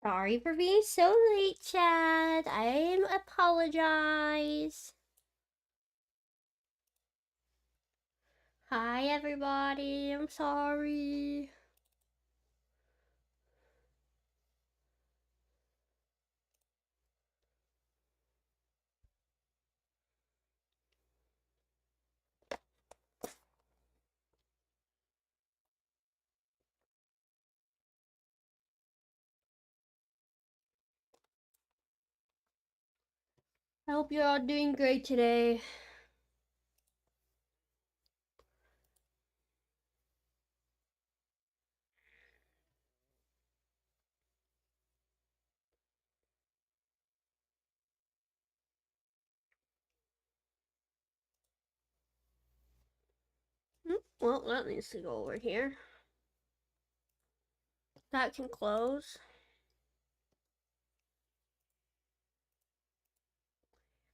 Sorry for being so late, Chad. I apologize. Hi, everybody. I'm sorry. I hope you're all doing great today. Well, that needs to go over here. That can close.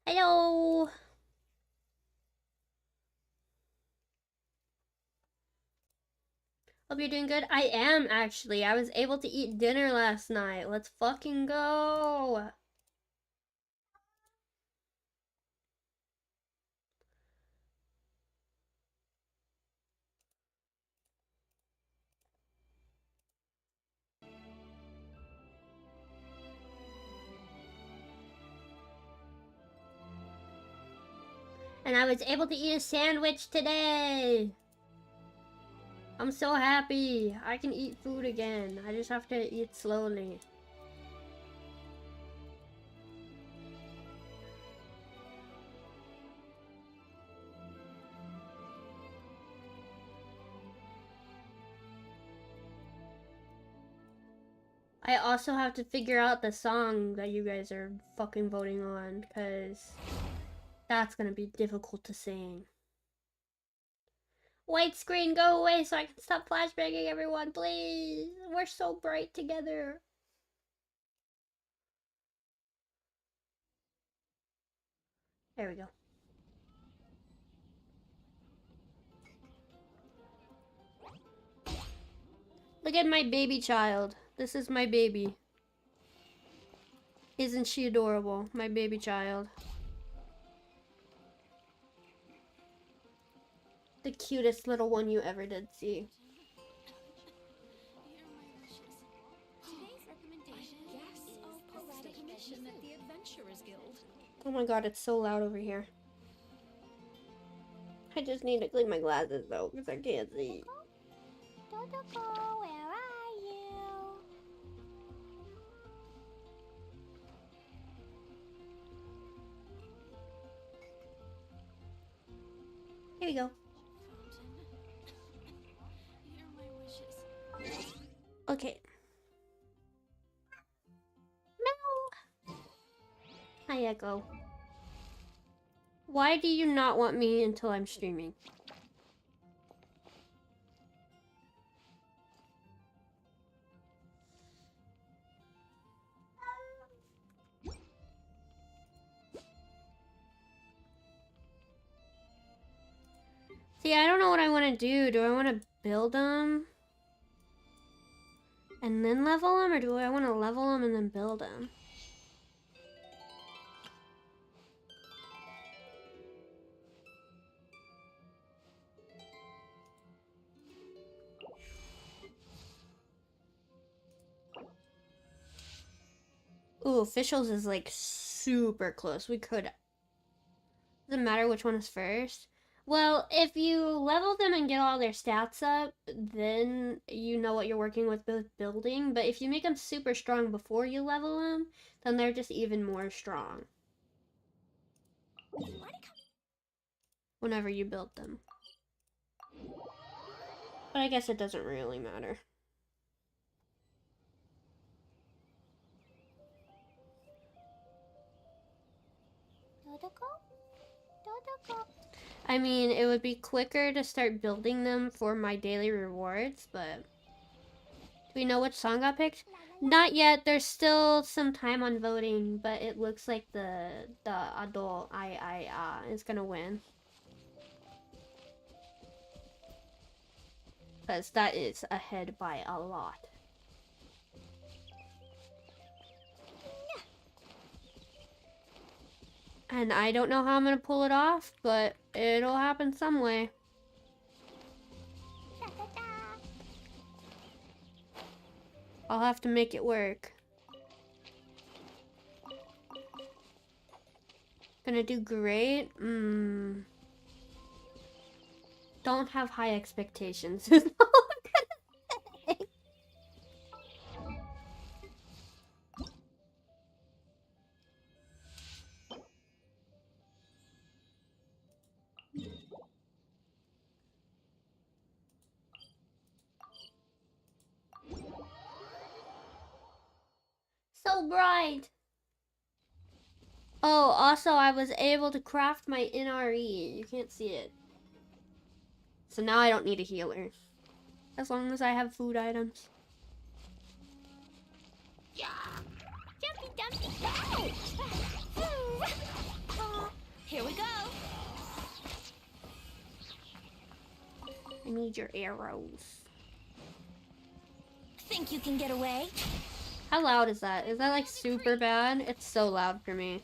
Hello. Hope you're doing good. I am, actually. I was able to eat dinner last night. Let's fucking go. And I was able to eat a sandwich today. I'm so happy. I can eat food again. I just have to eat slowly. I also have to figure out the song that you guys are fucking voting on, because that's gonna be difficult to sing. White screen, go away so I can stop flashbanging everyone, please. We're so bright together. There we go. Look at my baby child. This is my baby. Isn't she adorable? My baby child. The cutest little one you ever did see. Oh my god, it's so loud over here. I just need to clean my glasses though, because I can't see. Dodoko, where are you? Here we go. Okay. Meow. Hi, Echo. Why do you not want me until I'm streaming? See, I don't know what I want to do. Do I want to build them and then level them, or do I want to level them and then build them? Ooh, officials is like super close. We could. Doesn't matter which one is first. Well, if you level them and get all their stats up, then you know what you're working with building. But if you make them super strong before you level them, then they're just even more strong. Whenever you build them. But I guess it doesn't really matter. I mean, it would be quicker to start building them for my daily rewards, but... Do we know which song got picked? Not yet. There's still some time on voting, but it looks like the adult is gonna win. Because that is ahead by a lot. And I don't know how I'm gonna pull it off, but it'll happen some way. I'll have to make it work. Gonna do great? Don't have high expectations. Is all I'm gonna say. So bright! Oh, also I was able to craft my NRE. You can't see it. So now I don't need a healer. As long as I have food items. Jumpy dumpy go! Here we go. I need your arrows. Think you can get away? How loud is that? Is that like super bad? It's so loud for me.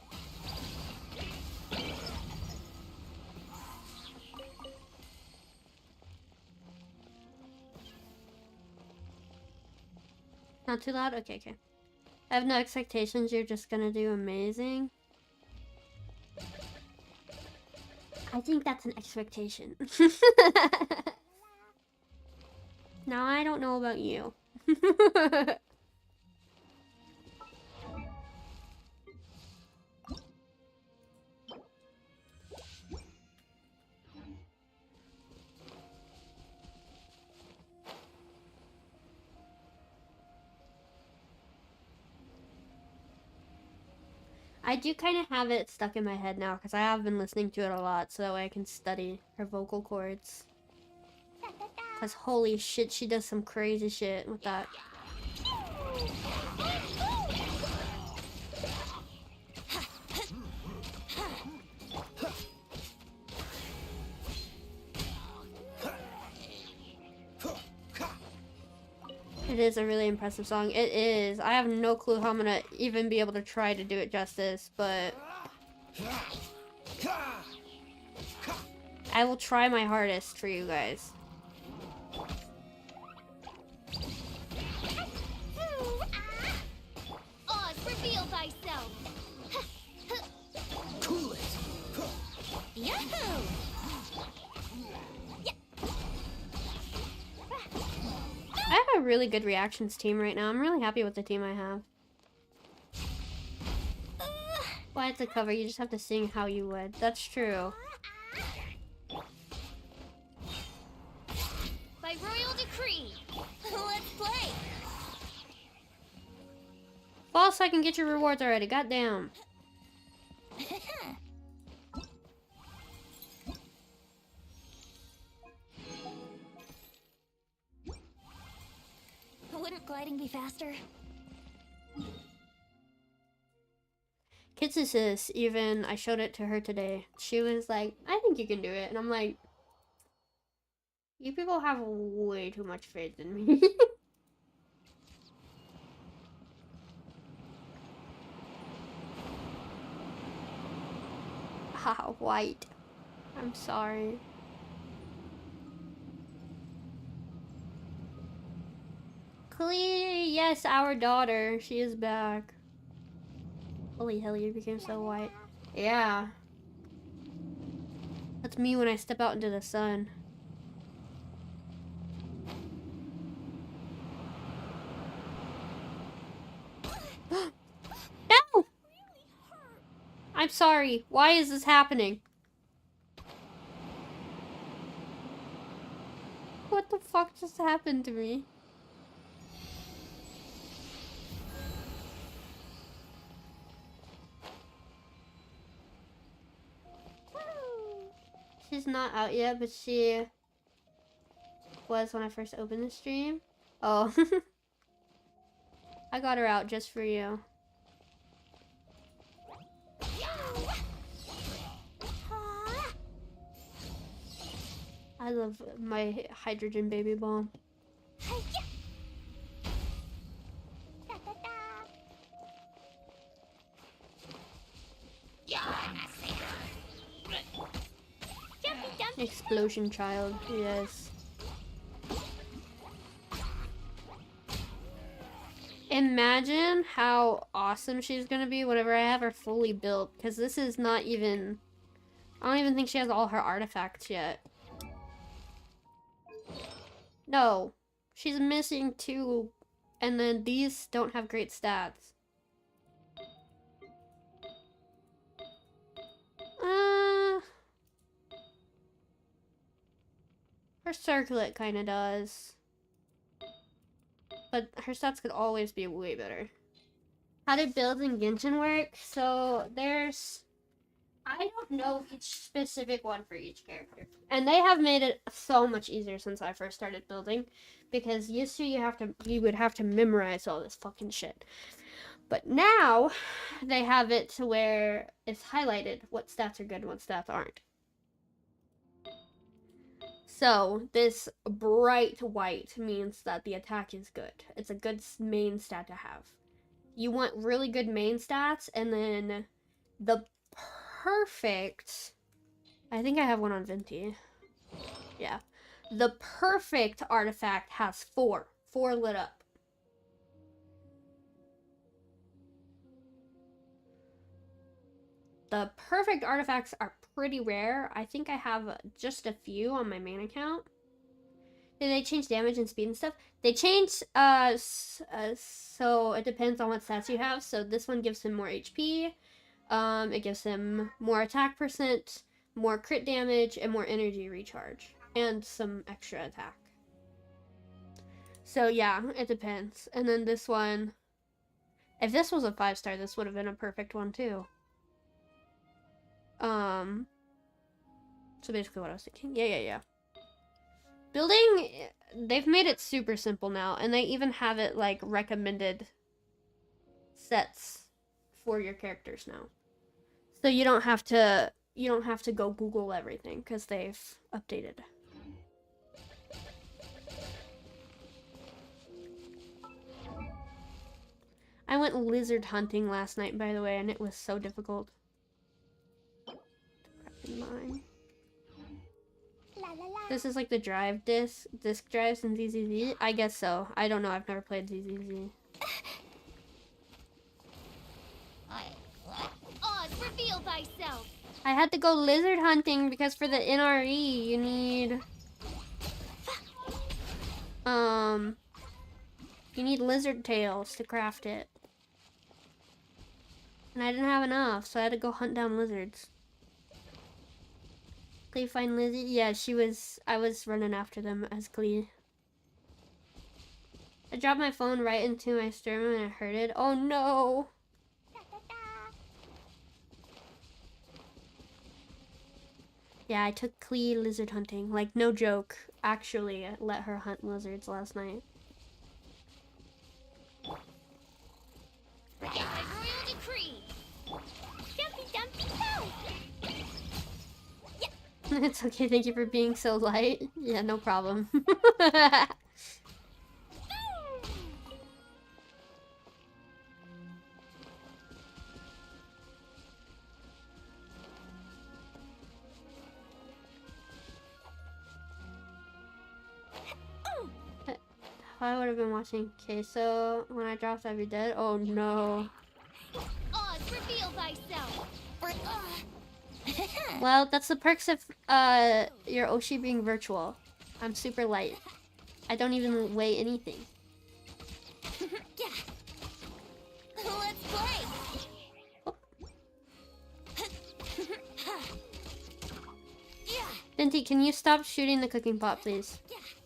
Not too loud? Okay, okay. I have no expectations. You're just gonna do amazing. I think that's an expectation. Now I don't know about you. I do kind of have it stuck in my head now because I have been listening to it a lot so that way I can study her vocal cords. Because holy shit, she does some crazy shit with that. It is a really impressive song. It is. I have no clue how I'm gonna even be able to try to do it justice, but I will try my hardest for you guys. Oz, reveal thyself. Cool it. Yahoo! I have a really good reactions team right now. I'm really happy with the team I have. Why it's a cover, you just have to sing how you would. That's true. By royal decree, let's play. Fall so I can get your rewards already. Goddamn. Wouldn't gliding be faster? Kitsusis, even, I showed it to her today. She was like, I think you can do it. And I'm like, you people have way too much faith in me. Haha, white. I'm sorry. Klee, yes, our daughter. She is back. Holy hell, you became so white. Yeah. That's me when I step out into the sun. No! I'm sorry. Why is this happening? What the fuck just happened to me? She's not out yet, but she was when I first opened the stream. Oh. I got her out just for you. I love my hydrogen baby bomb. Explosion child, yes. Imagine how awesome she's gonna be whenever I have her fully built, because this is not even... I don't even think she has all her artifacts yet. No. She's missing 2, and then these don't have great stats. Her circlet kinda does. But her stats could always be way better. How did builds in Genshin work? So there's... I don't know each specific one for each character. And they have made it so much easier since I first started building. Because used to you would have to memorize all this fucking shit. But now they have it to where it's highlighted what stats are good and what stats aren't. So this bright white means that the attack is good. It's a good main stat to have. You want really good main stats, and then the perfect... I think I have one on Venti. Yeah. The perfect artifact has 4. 4 lit up. The perfect artifacts are pretty rare. I think I have just a few on my main account. Did they change damage and speed and stuff? They changed, so it depends on what stats you have. So this one gives him more HP. It gives him more attack percent, more crit damage, and more energy recharge. And some extra attack. So yeah, it depends. And then this one, if this was a 5-star, this would have been a perfect one too. So basically what I was thinking. Yeah. Building, they've made it super simple now, and they even have it like recommended sets for your characters now. So you don't have to go Google everything because they've updated. I went lizard hunting last night, by the way, and it was so difficult. Mine. This is like the drive disc drives in ZZZ? I guess so. I don't know. I've never played ZZZ. Oz, reveal thyself. I had to go lizard hunting because for the NRE you need lizard tails to craft it. And I didn't have enough, so I had to go hunt down lizards. Clee find Lizzie? Yeah, I was running after them as Clee. I dropped my phone right into my sternum and it hurted. Oh no! Yeah, I took Clee lizard hunting. Like, no joke. Actually, I let her hunt lizards last night. Royal decree. Dumpy dumpy go. It's okay, thank you for being so light. Yeah, no problem. I would have been watching. Okay, so when I dropped, I'd be dead. Oh no. Oz, reveal thyself. Well, that's the perks of your Oshi being virtual. I'm super light. I don't even weigh anything. Let's play. Oh. Binti, can you stop shooting the cooking pot, please?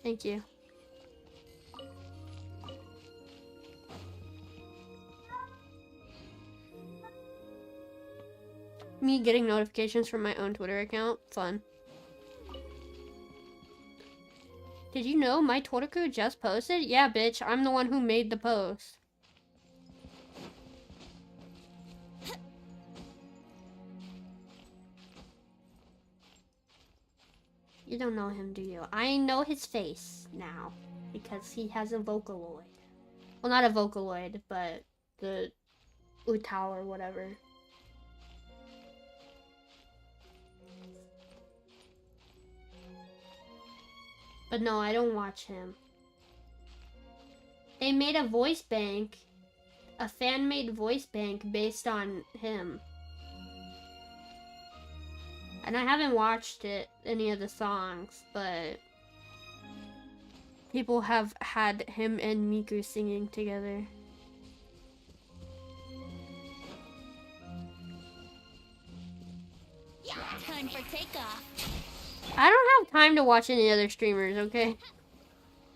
Thank you. Me getting notifications from my own Twitter account. Fun. Did you know my Twitter crew just posted? Yeah, bitch. I'm the one who made the post. You don't know him, do you? I know his face now. Because he has a Vocaloid. Well, not a Vocaloid, but the Utao or whatever. But no, I don't watch him. They made a voice bank, a fan-made voice bank based on him. And I haven't watched it, any of the songs, but people have had him and Miku singing together. Time for takeoff. I don't have time to watch any other streamers, okay?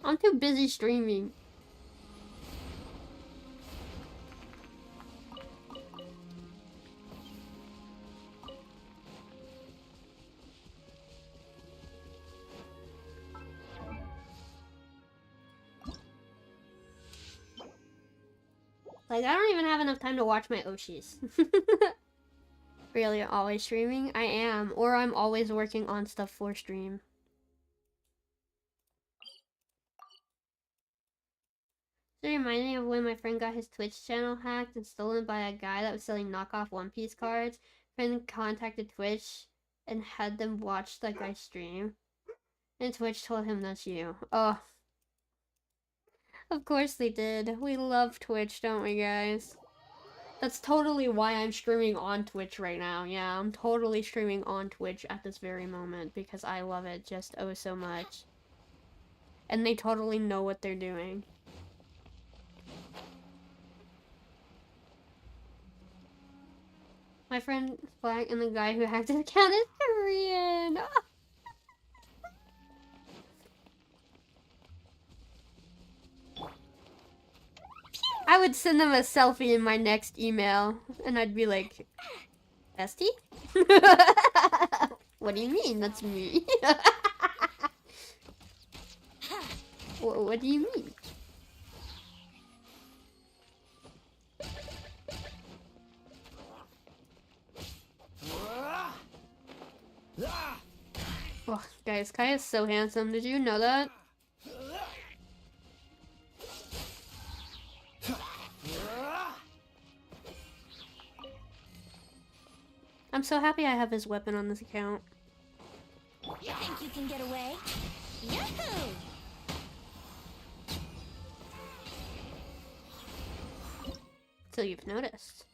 I'm too busy streaming. Like, I don't even have enough time to watch my Oshis. Really, always streaming? I am. Or I'm always working on stuff for stream. It reminds me of when my friend got his Twitch channel hacked and stolen by a guy that was selling knockoff One Piece cards. Friend contacted Twitch and had them watch that guy stream. And Twitch told him that's you. Oh. Of course they did. We love Twitch, don't we, guys? That's totally why I'm streaming on Twitch right now. Yeah, I'm totally streaming on Twitch at this very moment because I love it just oh so much. And they totally know what they're doing. My friend Black and the guy who hacked his account is Korean. I would send them a selfie in my next email, and I'd be like, "Bestie? What do you mean? That's me." What do you mean? Oh, guys, Kai is so handsome. Did you know that? I'm so happy I have his weapon on this account. You think you can get away? Yahoo! So you've noticed.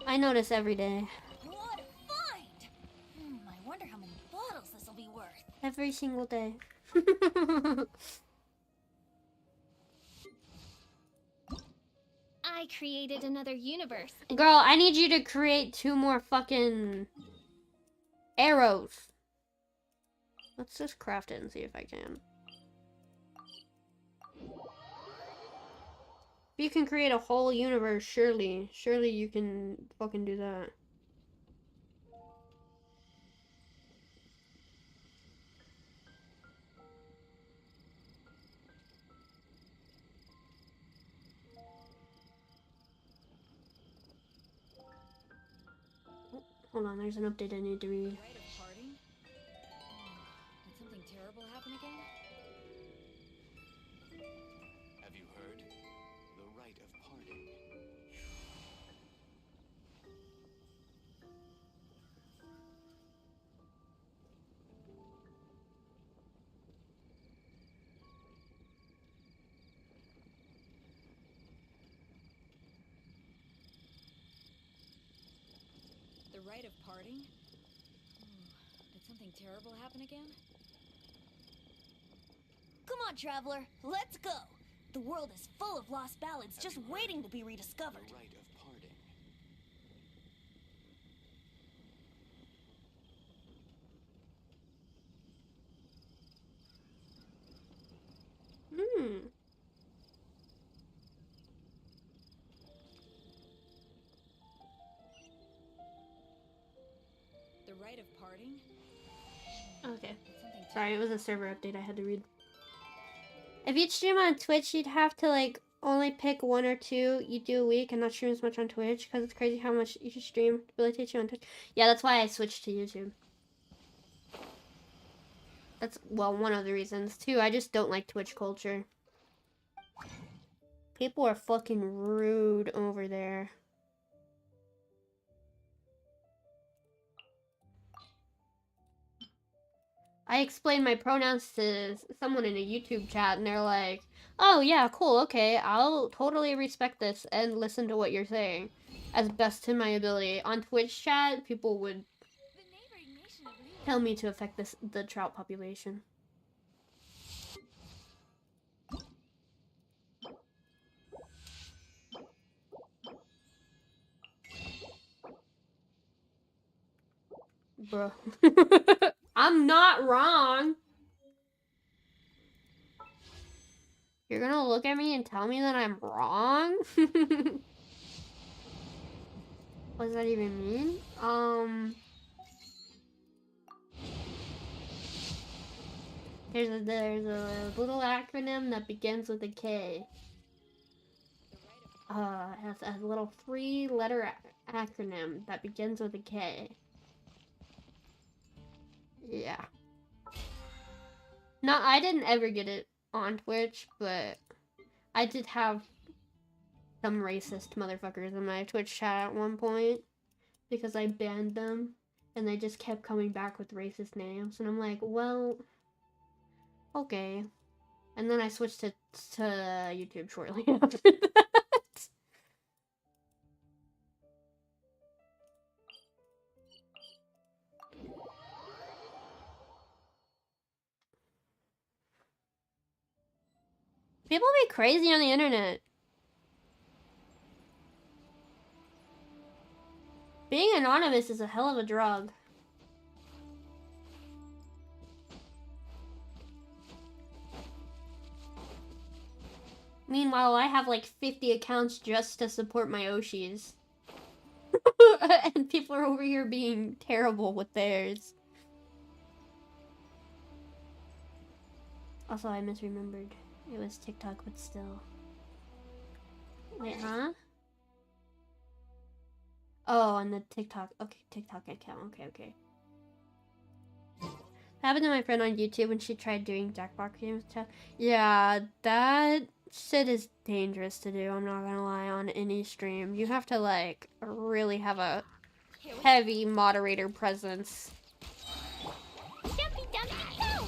I notice every day. What a find! I wonder how many bottles this will be worth. Every single day. I created another universe. Girl, I need you to create 2 more fucking arrows. Let's just craft it and see if I can. If you can create a whole universe, surely you can fucking do that. Hold on, there's an update I need to read. Right of parting? Did something terrible happen again? Have you heard? The rite of parting. The rite of parting? Did something terrible happen again? Come on, traveler, let's go! The world is full of lost ballads just waiting to be rediscovered. The rite of parting. The rite of parting? Okay. Something Sorry, it was a server update I had to read. If you'd stream on Twitch, you'd have to, like, only pick 1 or 2 you do a week and not stream as much on Twitch, because it's crazy how much you should stream debilitates you on Twitch. Yeah, that's why I switched to YouTube. That's, well, one of the reasons. 2, I just don't like Twitch culture. People are fucking rude over there. I explained my pronouns to someone in a YouTube chat, and they're like, "Oh yeah, cool, okay, I'll totally respect this and listen to what you're saying, as best to my ability." On Twitch chat, people would tell me to affect the trout population. Bro. I'm not wrong. You're gonna look at me and tell me that I'm wrong? What does that even mean? There's a little acronym that begins with a K. It has a little 3-letter acronym that begins with a K. Yeah. No, I didn't ever get it on Twitch, but I did have some racist motherfuckers in my Twitch chat at one point because I banned them and they just kept coming back with racist names, and I'm like, well, okay. And then I switched to YouTube shortly after that. People be crazy on the internet. Being anonymous is a hell of a drug. Meanwhile, I have like 50 accounts just to support my Oshis. And people are over here being terrible with theirs. Also, I misremembered. It was TikTok, but still. Wait, huh? Oh, on the TikTok. Okay, TikTok account. Okay. Happened to my friend on YouTube when she tried doing Jackbox games. Yeah, that shit is dangerous to do. I'm not gonna lie, on any stream. You have to like really have a heavy moderator presence. Dumpy Dumpy go!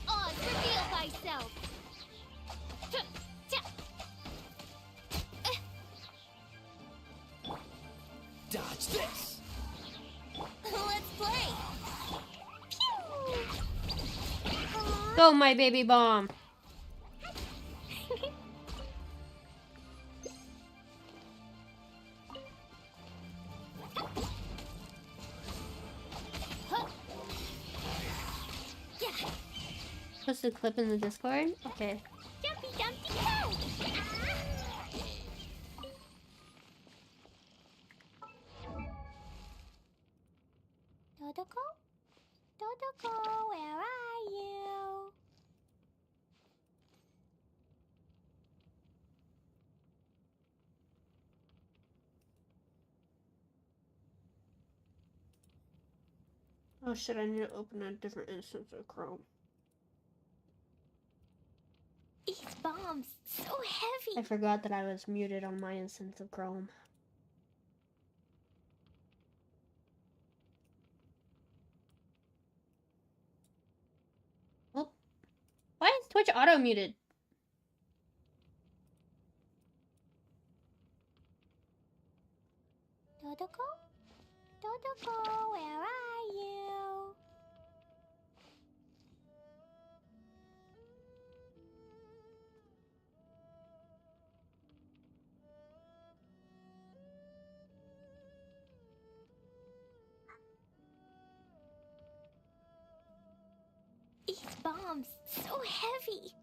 Oz, reveal thyself! Dodge this! Let's play! Go, my baby bomb! Post a clip in the Discord? Okay. Dumpy Dumpy go! Dodoko? Dodoko, where are you? Oh shit, I need to open a different instance of Chrome. These bombs, so heavy. I forgot that I was muted on my instance of Chrome. Well, why is Twitch auto muted? Dodoko? Dodoko, where are you? These bombs, so heavy.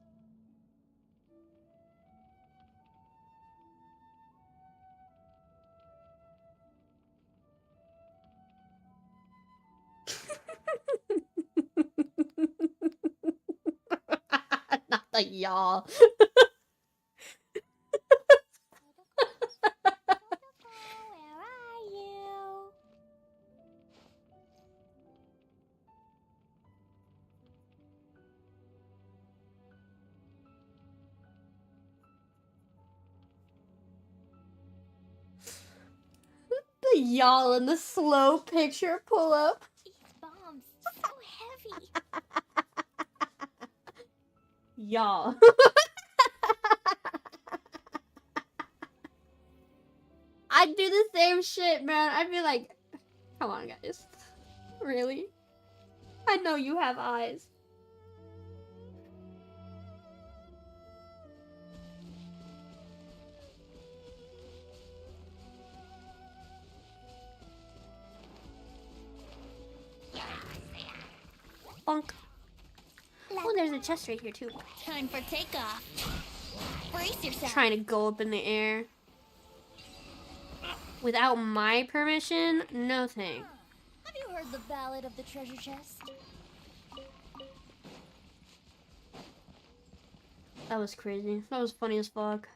Not the y'all. Where are you? The y'all in the slow picture pull up. These bombs, so heavy. Goofy. Y'all. I'd do the same shit, man. I'd be like, come on, guys. Really? I know you have eyes. Bonk. Oh, there's a chest right here, too. Time for takeoff. Brace yourself. Trying to go up in the air. Without my permission? No thanks. Have you heard the ballad of the treasure chest? That was crazy. That was funny as fuck.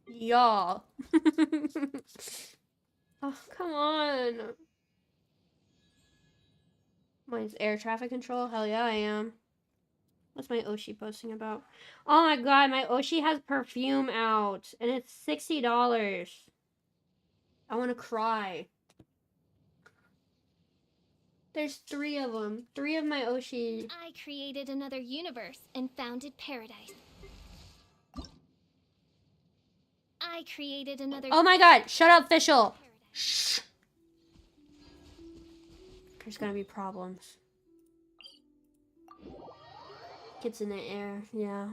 Y'all. Oh, come on. Mine's air traffic control? Hell yeah, I am. What's my Oshi posting about? Oh my god, my Oshi has perfume out. And it's $60. I want to cry. There's 3 of them. 3 of my Oshi. I created another universe and founded paradise. I created another... Oh my god, shut up, Fischl. Shh. There's gonna be problems. Gets in the air, yeah.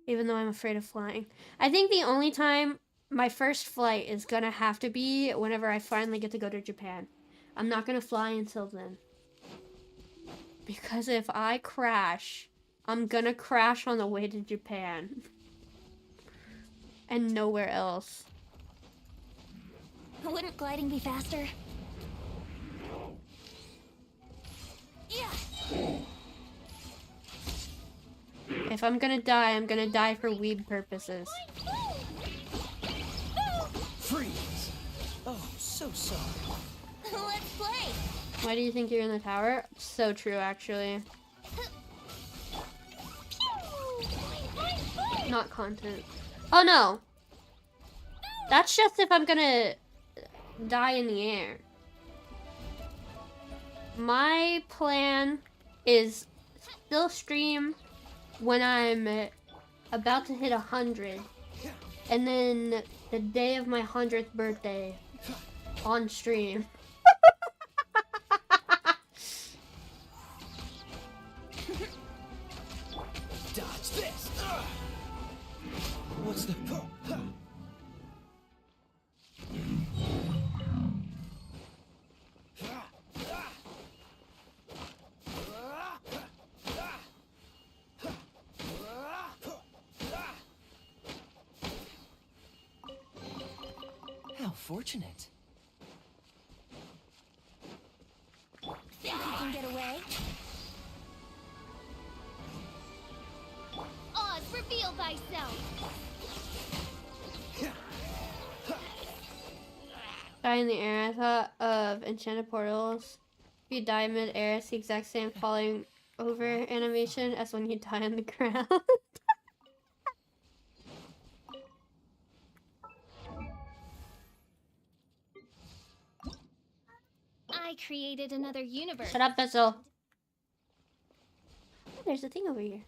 Even though I'm afraid of flying. I think the only time my first flight is gonna have to be whenever I finally get to go to Japan. I'm not gonna fly until then. Because if I crash, I'm gonna crash on the way to Japan. And nowhere else. Wouldn't gliding be faster? Yeah. If I'm gonna die for weeb purposes. Freeze! Oh, so sorry. Let's play. Why do you think you're in the tower? So true, actually. Not content. Oh no! That's just if I'm gonna die in the air. My plan is still stream when I'm about to hit 100. And then the day of my 100th birthday on stream. Dodge this! What's the... How fortunate. Think you can get away? Oz, reveal thyself. Die in the air. I thought of enchanted portals. If you die mid-air, it's the exact same falling over animation as when you die on the ground. I created another universe. Shut up, Vessel. Oh, there's a thing over here.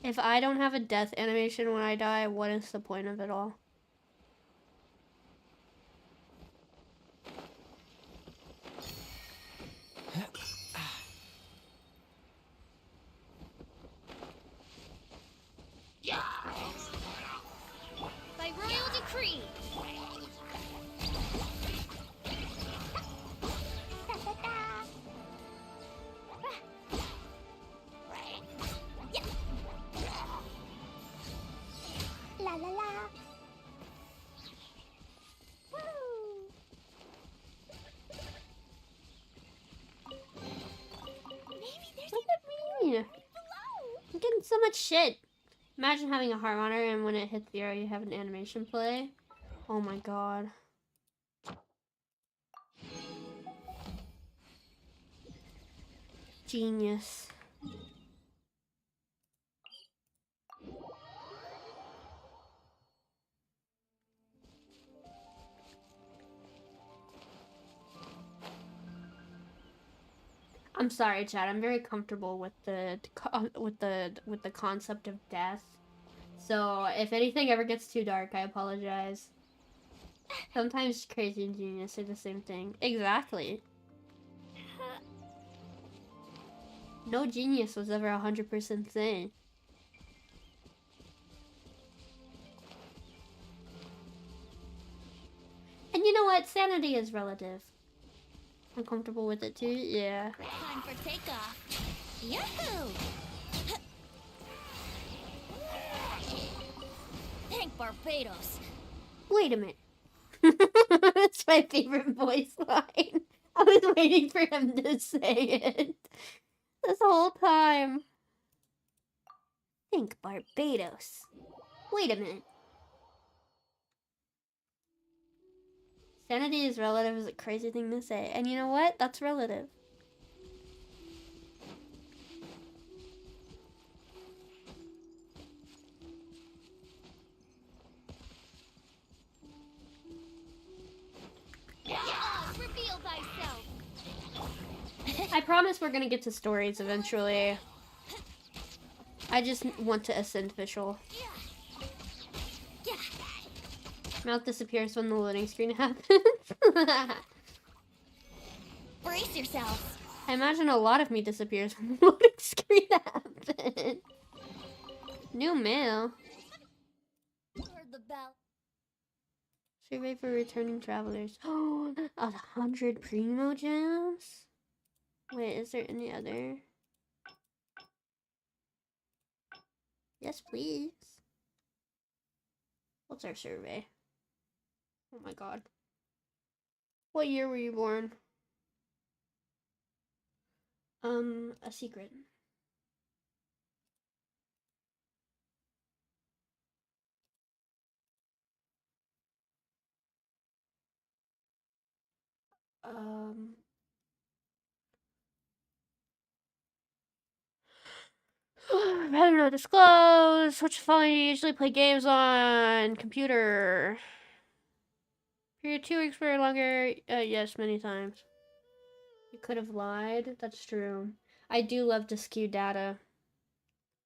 If I don't have a death animation when I die, what is the point of it all? By royal decree. La la la. Woo. Maybe there's What does that mean? below. I'm getting so much shit. Imagine having a heart monitor and when it hits 0, you have an animation play. Oh my god. Genius. I'm sorry, Chad. I'm very comfortable with the concept of death. So if anything ever gets too dark, I apologize. Sometimes crazy and genius are the same thing. Exactly. No genius was ever 100% sane. And you know what? Sanity is relative. I'm comfortable with it too. Yeah. Time for takeoff. Yahoo! Thank Barbados. Wait a minute. That's my favorite voice line. I was waiting for him to say it this whole time. Think Barbados. Wait a minute. Sanity is relative is a crazy thing to say. And you know what? That's relative. Reveal thyself. I promise we're gonna get to stories eventually. I just want to ascend official. Mouth disappears when the loading screen happens. Brace yourself. I imagine a lot of me disappears when the loading screen happens. New mail. Heard the bell. Survey for returning travelers. Oh, 100 primo gems? Wait, is there any other? Yes, please. What's our survey? Oh my god. What year were you born? A secret. Rather not disclose. Which phone you usually play games on? Computer. Period 2 weeks or longer. Yes, many times. You could have lied. That's true. I do love to skew data,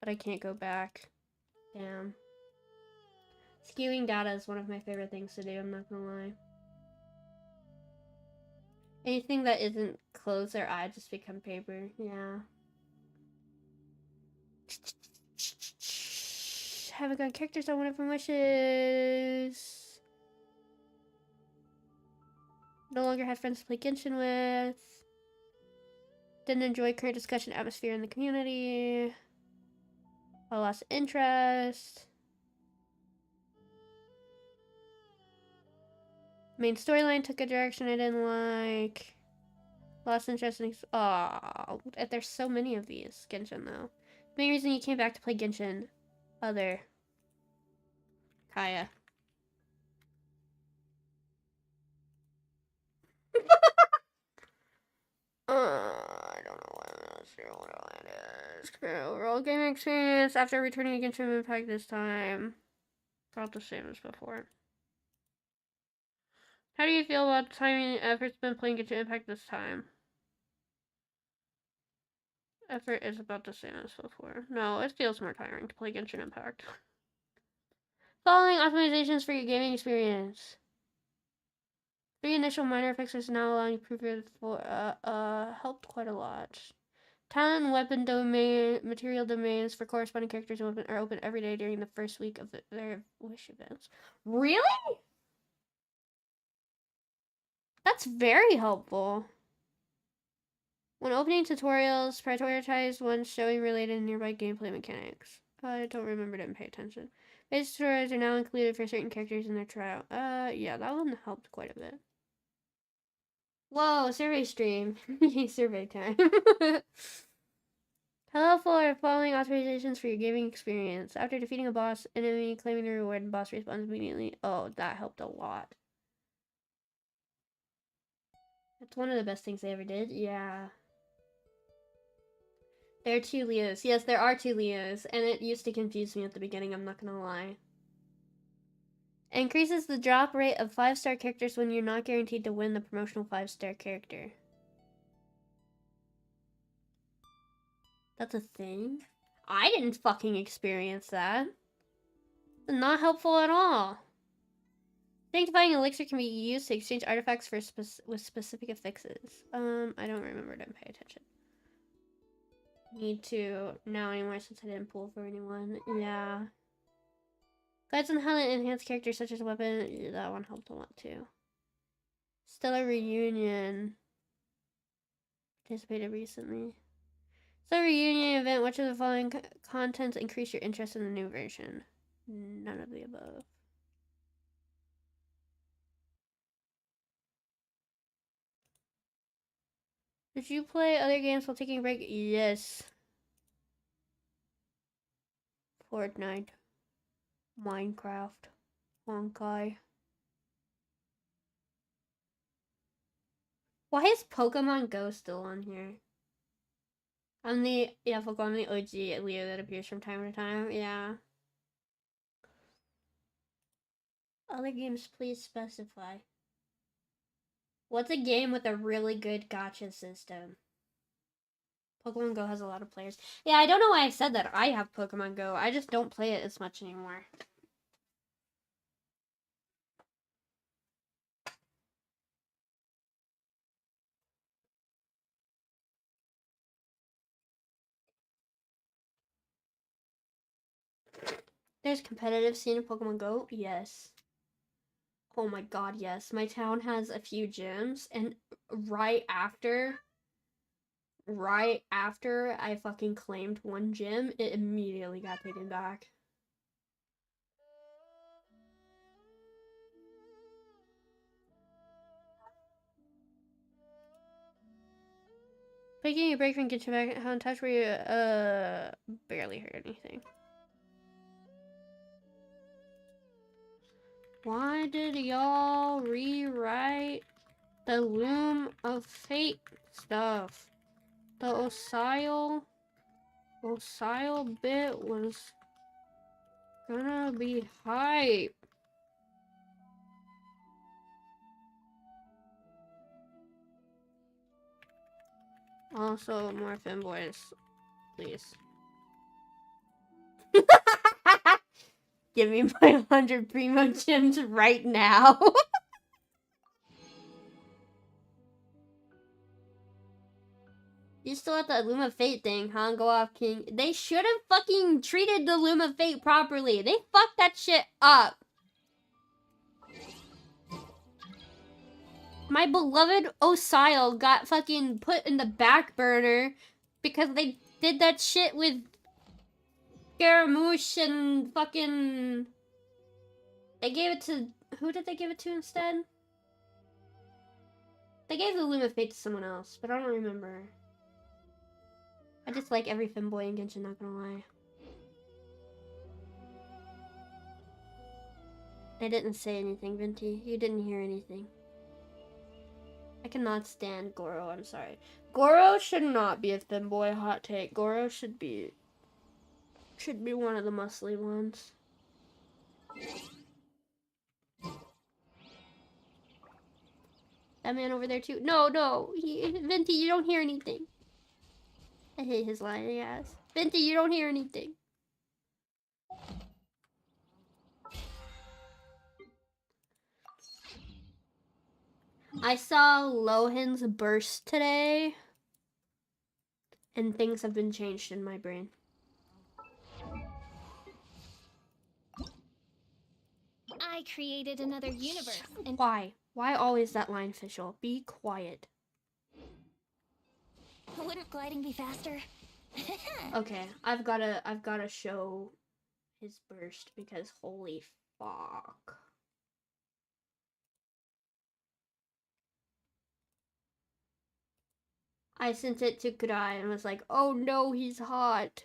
but I can't go back. Damn. Skewing data is one of my favorite things to do, I'm not gonna lie. Anything that isn't clothes or eye just become paper. Yeah. Haven't got characters on one of my wishes. No longer had friends to play Genshin with. Didn't enjoy current discussion atmosphere in the community. I lost interest. Main storyline took a direction I didn't like. Lost interest in... Aww. There's so many of these. Genshin, though. Main reason you came back to play Genshin. Other. Kaya. I don't know what it is. Overall gaming experience after returning to Genshin Impact this time. About the same as before. How do you feel about the time and effort spent playing Genshin Impact this time? Effort is about the same as before. No, it feels more tiring to play Genshin Impact. Following optimizations for your gaming experience. 3 initial minor fixes now allowing you to improve for helped quite a lot. Talent and weapon domain material domains for corresponding characters and weapon are open every day during the first week of their wish events. Really? That's very helpful. When opening tutorials, prioritize ones showing related nearby gameplay mechanics. I don't remember, didn't pay attention. Base tutorials are now included for certain characters in their trial. Yeah, that one helped quite a bit. Whoa, survey stream. Survey time. Hello for following authorizations for your gaming experience. After defeating a boss enemy, claiming the reward, and boss respawns immediately. Oh, that helped a lot. That's one of the best things they ever did. Yeah. There are 2 Leos. Yes, there are 2 Leos, and it used to confuse me at the beginning, I'm not gonna lie. Increases the drop rate of 5-star characters when you're not guaranteed to win the promotional 5-star character. That's a thing? I didn't fucking experience that. Not helpful at all. Sanctifying elixir can be used to exchange artifacts for with specific affixes. I don't remember, didn't pay attention. Need to now anymore since I didn't pull for anyone. Yeah. Guides on how to enhance characters such as weapon. Yeah, that one helped a lot too. Stellar Reunion. Participated recently. Stellar Reunion event. Which of the following contents increase your interest in the new version? None of the above. Did you play other games while taking a break? Yes. Fortnite. Minecraft. Honkai. Why is Pokemon Go still on here? I'm the OG Leo that appears from time to time. Yeah. Other games, please specify. What's a game with a really good gacha system? Pokemon Go has a lot of players. Yeah, I don't know why I said that. I have Pokemon Go. I just don't play it as much anymore. There's competitive scene in Pokemon Go? Yes. Oh my god, yes. My town has a few gyms, and right after I fucking claimed one gym, it immediately got taken back. Taking a break from Genshin back, how in touch were you? Barely heard anything. Why did y'all rewrite the Loom of Fate stuff? The Osile bit was gonna be hype. Also, more fanboys, please. Give me my 100 primo gems right now. You still at the Loom of Fate thing, huh? Go off, King. They should have fucking treated the Loom of Fate properly. They fucked that shit up. My beloved Osile got fucking put in the back burner because they did that shit with Scaramouche and fucking... They gave it to... Who did they give it to instead? They gave the Loom of Fate to someone else, but I don't remember. I just like every femboy in Genshin, not gonna lie. I didn't say anything, Venti. You didn't hear anything. I cannot stand Goro, I'm sorry. Goro should not be a femboy, hot take. Goro should be one of the muscly ones. That man over there too. No, Venti, you don't hear anything. I hate his lying ass. Venti, you don't hear anything. I saw Lohan's burst today, and things have been changed in my brain. I created another universe. And Why? Why always that line, Fischl? Be quiet. wouldn't gliding be faster? Okay, I've gotta show his burst because holy fuck. I sent it to Kurai and was like, oh no, he's hot.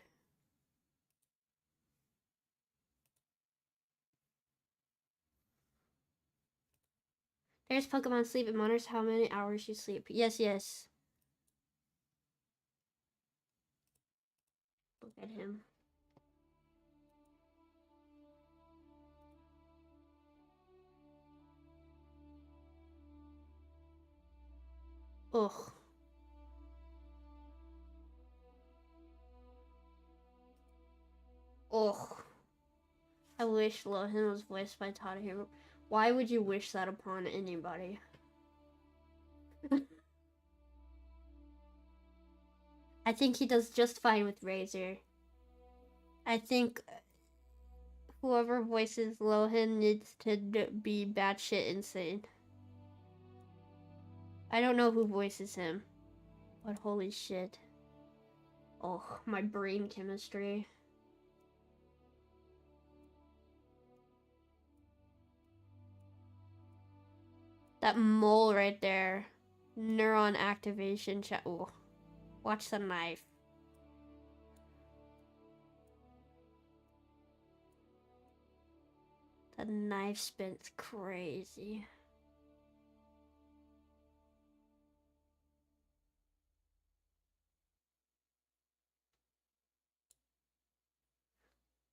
There's Pokemon sleep. It monitors how many hours you sleep. Yes. Look at him. Ugh. Ugh. I wish Liyuean was voiced by Tadahiro. Why would you wish that upon anybody? I think he does just fine with Razor. I think whoever voices Liyuean needs to be batshit insane. I don't know who voices him, but holy shit. Oh, my brain chemistry. That mole right there. Neuron activation chat. Oh, watch the knife. The knife spin's crazy.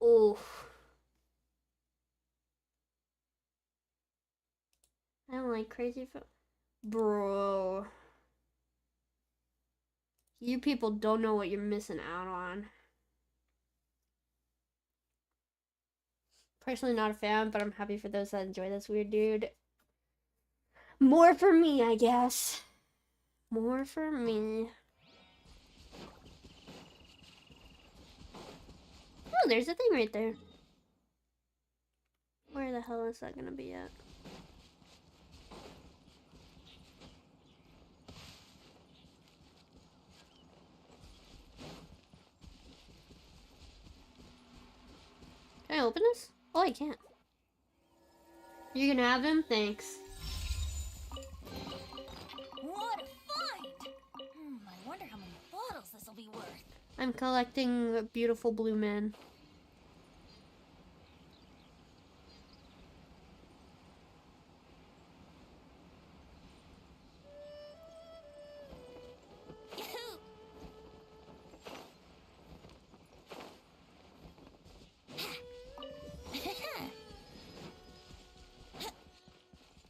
Oof. I don't like crazy bro. You people don't know what you're missing out on. Personally not a fan, but I'm happy for those that enjoy this weird dude. More for me, I guess. More for me. Oh, there's a thing right there. Where the hell is that gonna be at? Can I open this? Oh, I can't. You can have him? Thanks. What a find! I wonder how many bottles this'll be worth. I'm collecting beautiful blue men.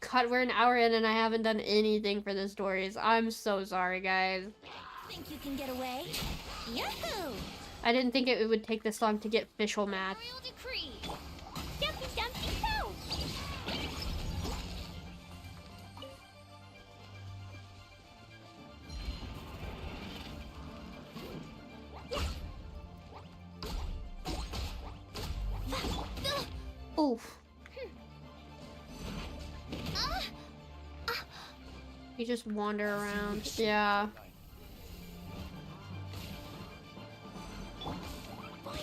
God, we're an hour in and I haven't done anything for the stories. I'm so sorry, guys. Think you can get away? Yahoo! I didn't think it would take this long to get official mad. Royal decree! Dumpy dumpy go! Oof. You just wander around. Yeah. Let's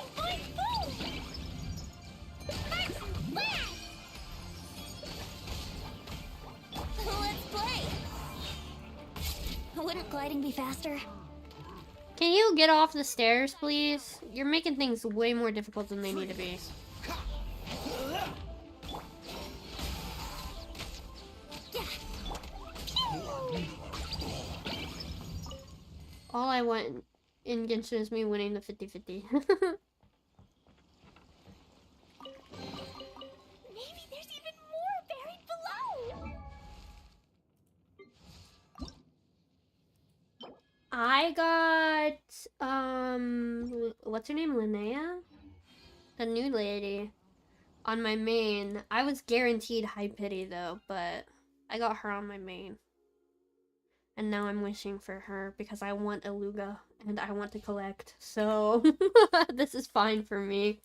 play! Wouldn't gliding be faster? Can you get off the stairs, please? You're making things way more difficult than they need to be. All I want in Genshin is me winning the 50-50. Maybe there's even more buried below! I got, what's her name? Linnea? The new lady. On my main. I was guaranteed high pity though, but I got her on my main. And now I'm wishing for her because I want Eluga and I want to collect. So this is fine for me.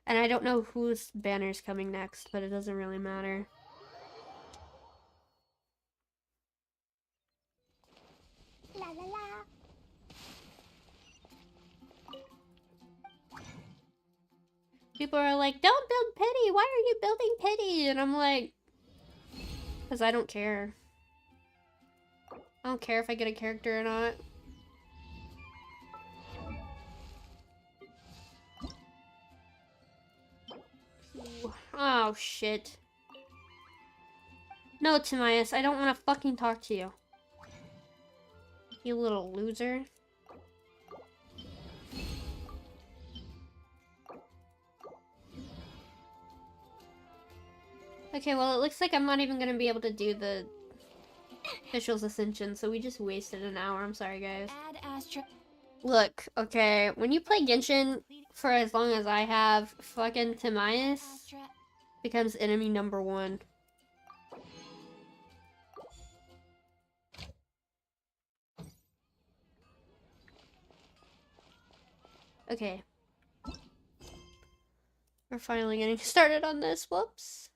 And I don't know whose banner's coming next, but it doesn't really matter. La la la. People are like, don't build pity. Why are you building pity? And I'm like, because I don't care. I don't care if I get a character or not. Oh, shit. No, Timaeus, I don't want to fucking talk to you. You little loser. Okay, well, it looks like I'm not even going to be able to do the official's ascension, so we just wasted an hour. I'm sorry, guys. Add Astra. Look, okay, when you play Genshin for as long as I have, fucking Timaeus becomes enemy number 1. Okay. We're finally getting started on this. Whoops.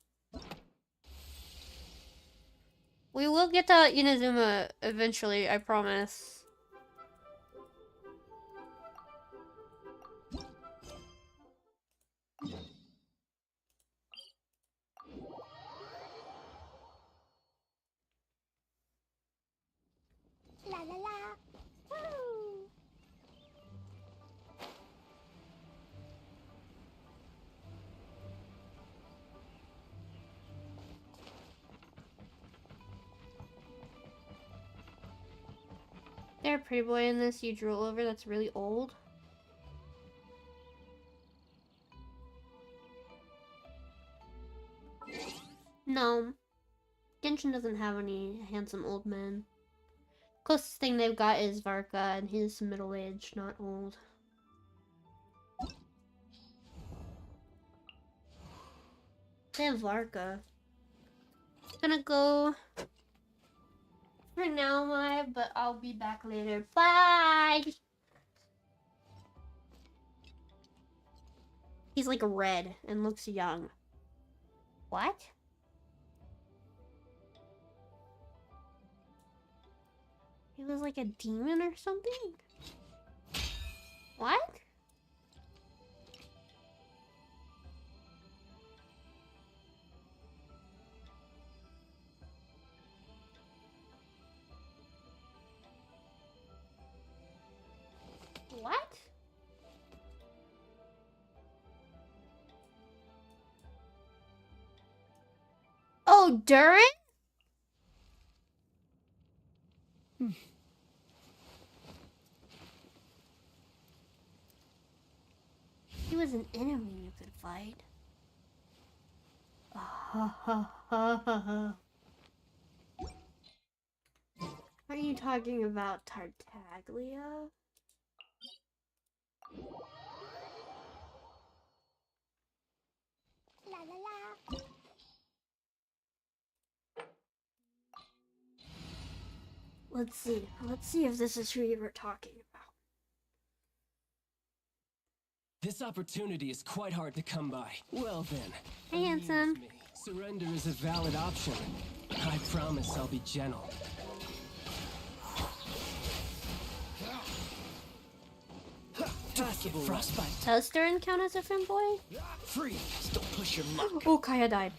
We will get to Inazuma eventually, I promise. La la la. Woo! There, pretty boy in this you drool over that's really old. No. Genshin doesn't have any handsome old men. Closest thing they've got is Varka, and he's middle-aged, not old. They have Varka. Gonna go for now, but I'll be back later. Bye! He's like red and looks young. What? He was like a demon or something? What? What? Oh, Durin? He was an enemy you could fight. Are you talking about Tartaglia? La la la. Let's see. Let's see if this is who you were talking about. This opportunity is quite hard to come by. Well then. Hey, handsome. amuse me. Surrender is a valid option. I promise I'll be gentle. Possible frostbite. Does Durin count as a femboy? Freeze! Don't push your luck. Oh, Kaya died.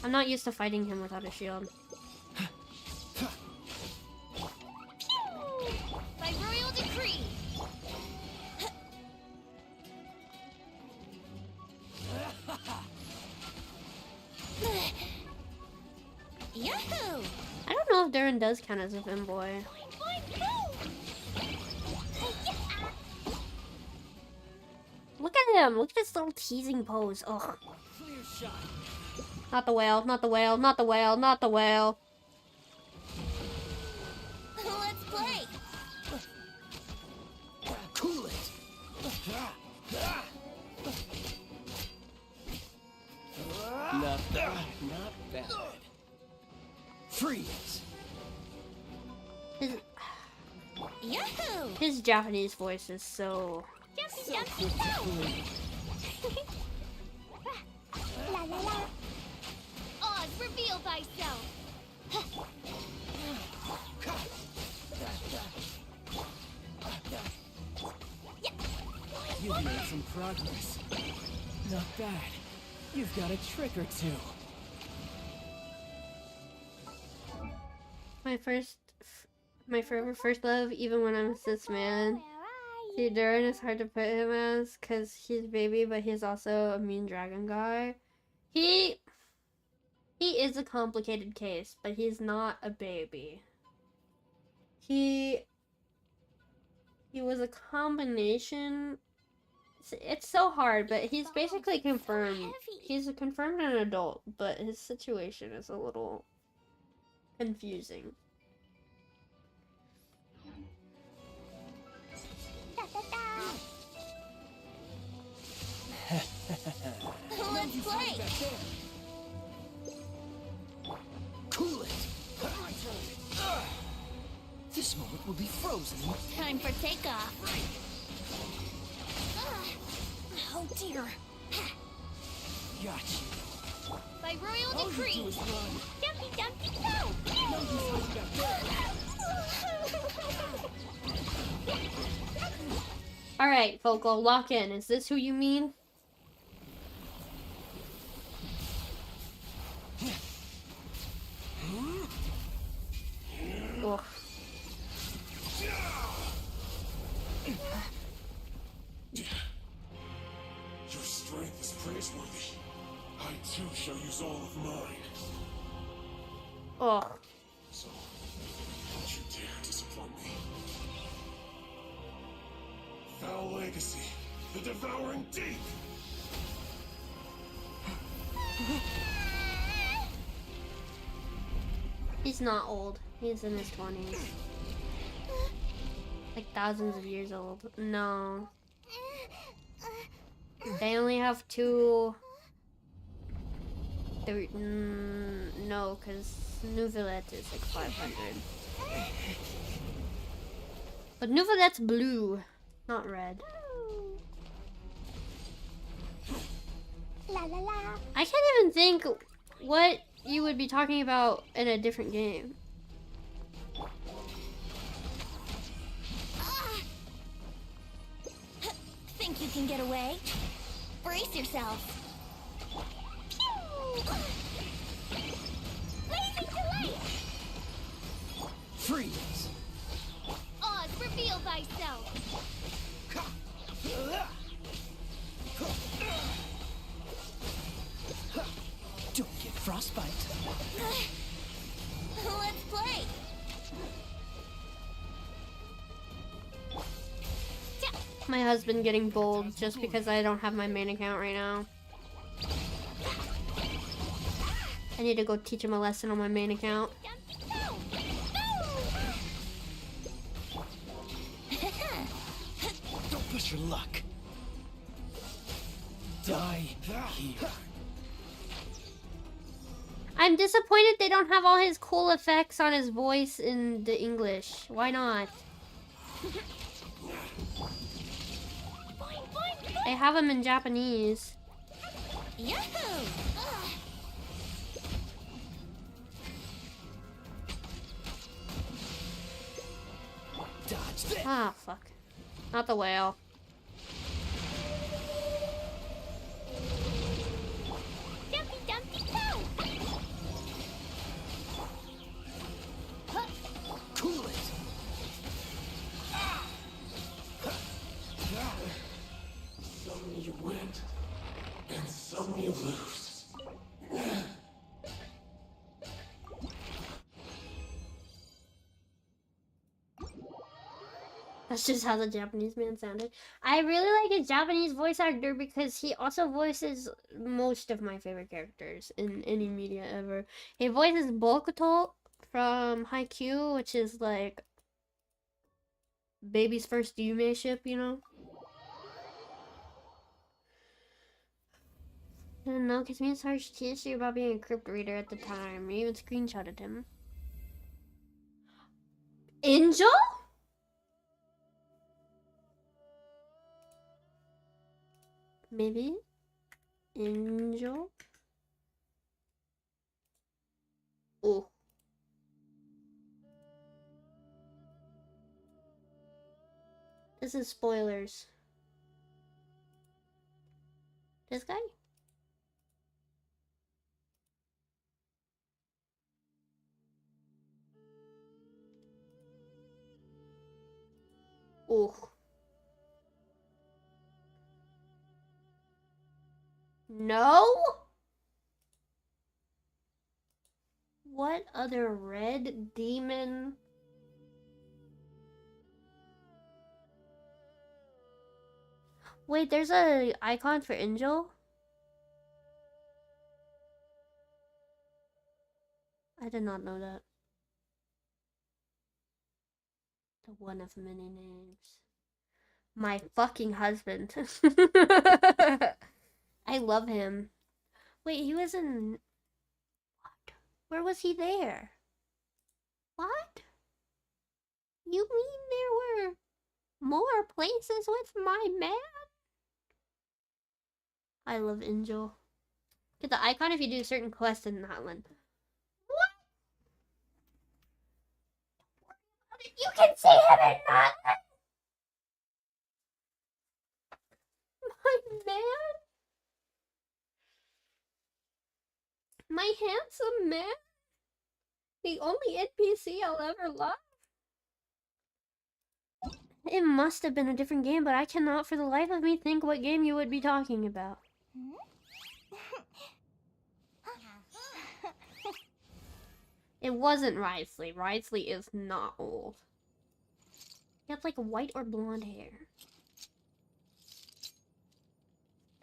I'm not used to fighting him without a shield. By royal decree. Yahoo! I don't know if Durin does count as a femboy. Look at him! Look at this little teasing pose. Ugh. Clear shot. Not the whale, not the whale, not the whale, not the whale. Let's play. Cool it. Not bad. Not bad. Freeze. His, Yahoo! his Japanese voice is so... Jumpy, jumpy, go! La la la. Oz, reveal thyself. You've made some progress. Not bad. You've got a trick or two. My forever first love, even when I'm a cis man. See, Durin is hard to put him as, because he's baby, but he's also a mean dragon guy. He is a complicated case, but he's not a baby. He was a combination. It's so hard, but he's basically confirmed. He's confirmed an adult, but his situation is a little confusing. Let's play. Cool it. This moment will be frozen. Time for takeoff. Oh dear. Got you. By royal All you decree. do is run. Dumpty dumpty go. No use holding back there. Alright, Focal, lock in. Is this who you mean? Ugh. Your strength is praiseworthy. I too shall use all of mine. Ugh. So, don't you dare disappoint me. Foul legacy, the devouring deep. He's not old. He's in his 20s. Like thousands of years old. No. They only have two... no, because Nouvellette is like 500. But Nouvellette's blue, not red. La la la. I can't even think what you would be talking about in a different game. Think you can get away? Brace yourself. Pew! Blazing delay! Freeze. Oz, reveal thyself. Don't get frostbite. Let's play. My husband getting bold just because I don't have my main account right now. I need to go teach him a lesson on my main account. Don't push your luck. Die here. I'm disappointed they don't have all his cool effects on his voice in the English. Why not? They have them in Japanese. Yahoo! Dodge this. Ah, fuck. Not the whale. Dumpty dumpty go! Cool it. Some you win, and some you lose. That's just how the Japanese man sounded. I really like his Japanese voice actor because he also voices most of my favorite characters in any media ever. He voices Bokuto from Haikyuu, which is like baby's first Yume ship, you know? I don't know, because me and Sarge teased you about being a crypt reader at the time. We even screenshotted him. Angel? Maybe? Angel? Oh. This is spoilers. This guy? Oh. No? What other red demon? Wait, there's a icon for Angel? I did not know that. The one of many names. My fucking husband. I love him. Wait, he was in... What? Where was he there? What? You mean there were more places with my man? I love Angel. Get the icon if you do certain quests in that one. What? You can see him in that one. My man? My handsome man? The only NPC I'll ever love? It must have been a different game, but I cannot for the life of me think what game you would be talking about. It wasn't Wriothesley. Wriothesley is not old. He has like white or blonde hair.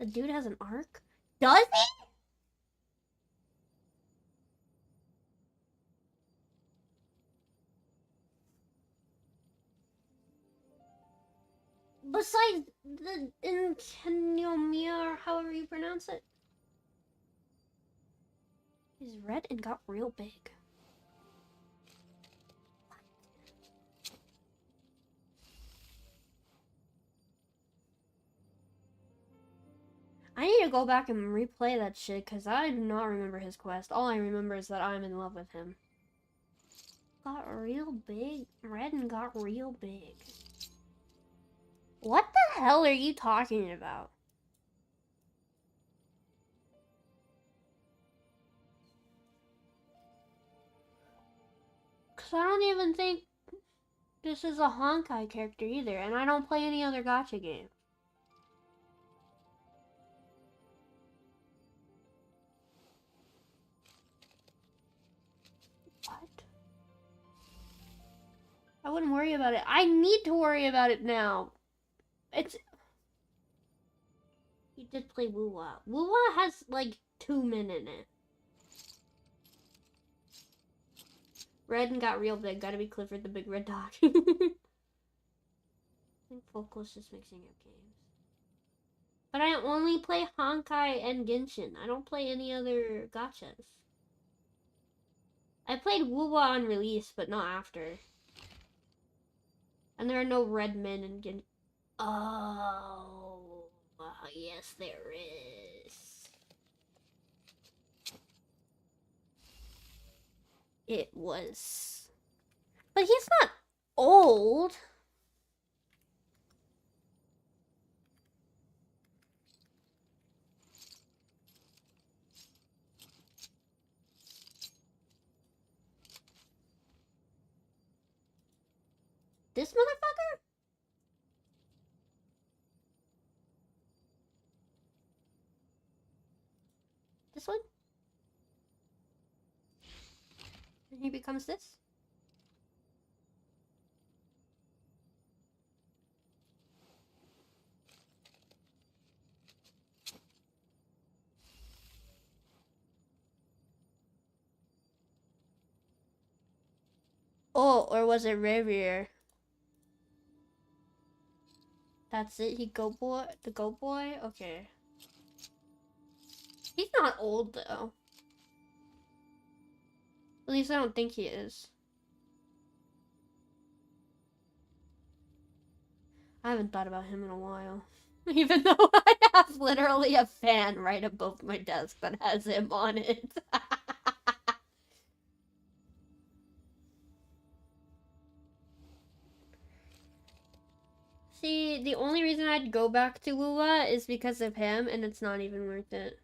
The dude has an arc? Does he? Besides the Inkenomir, however you pronounce it. He's red and got real big. I need to go back and replay that shit because I do not remember his quest. All I remember is that I'm in love with him. Got real big. Red and got real big. What the hell are you talking about? Because I don't even think this is a Honkai character either, and I don't play any other gacha game. What? I wouldn't worry about it. I need to worry about it now. It's... He did play Wuwa. Wuwa has like 2 men in it. Red and got real big. Gotta be Clifford the Big Red Dog. I think Folkless is mixing up games. But I only play Honkai and Genshin. I don't play any other gachas. I played Wuwa on release, but not after. And there are no red men in Genshin. Oh, yes, there is. It was. But he's not old. This motherfucker? This one? And he becomes this? Oh, or was it Rivier? That's it? He goat boy? The goat boy? Okay. He's not old, though. At least I don't think he is. I haven't thought about him in a while. Even though I have literally a fan right above my desk that has him on it. See, the only reason I'd go back to Wuwa is because of him, and it's not even worth it.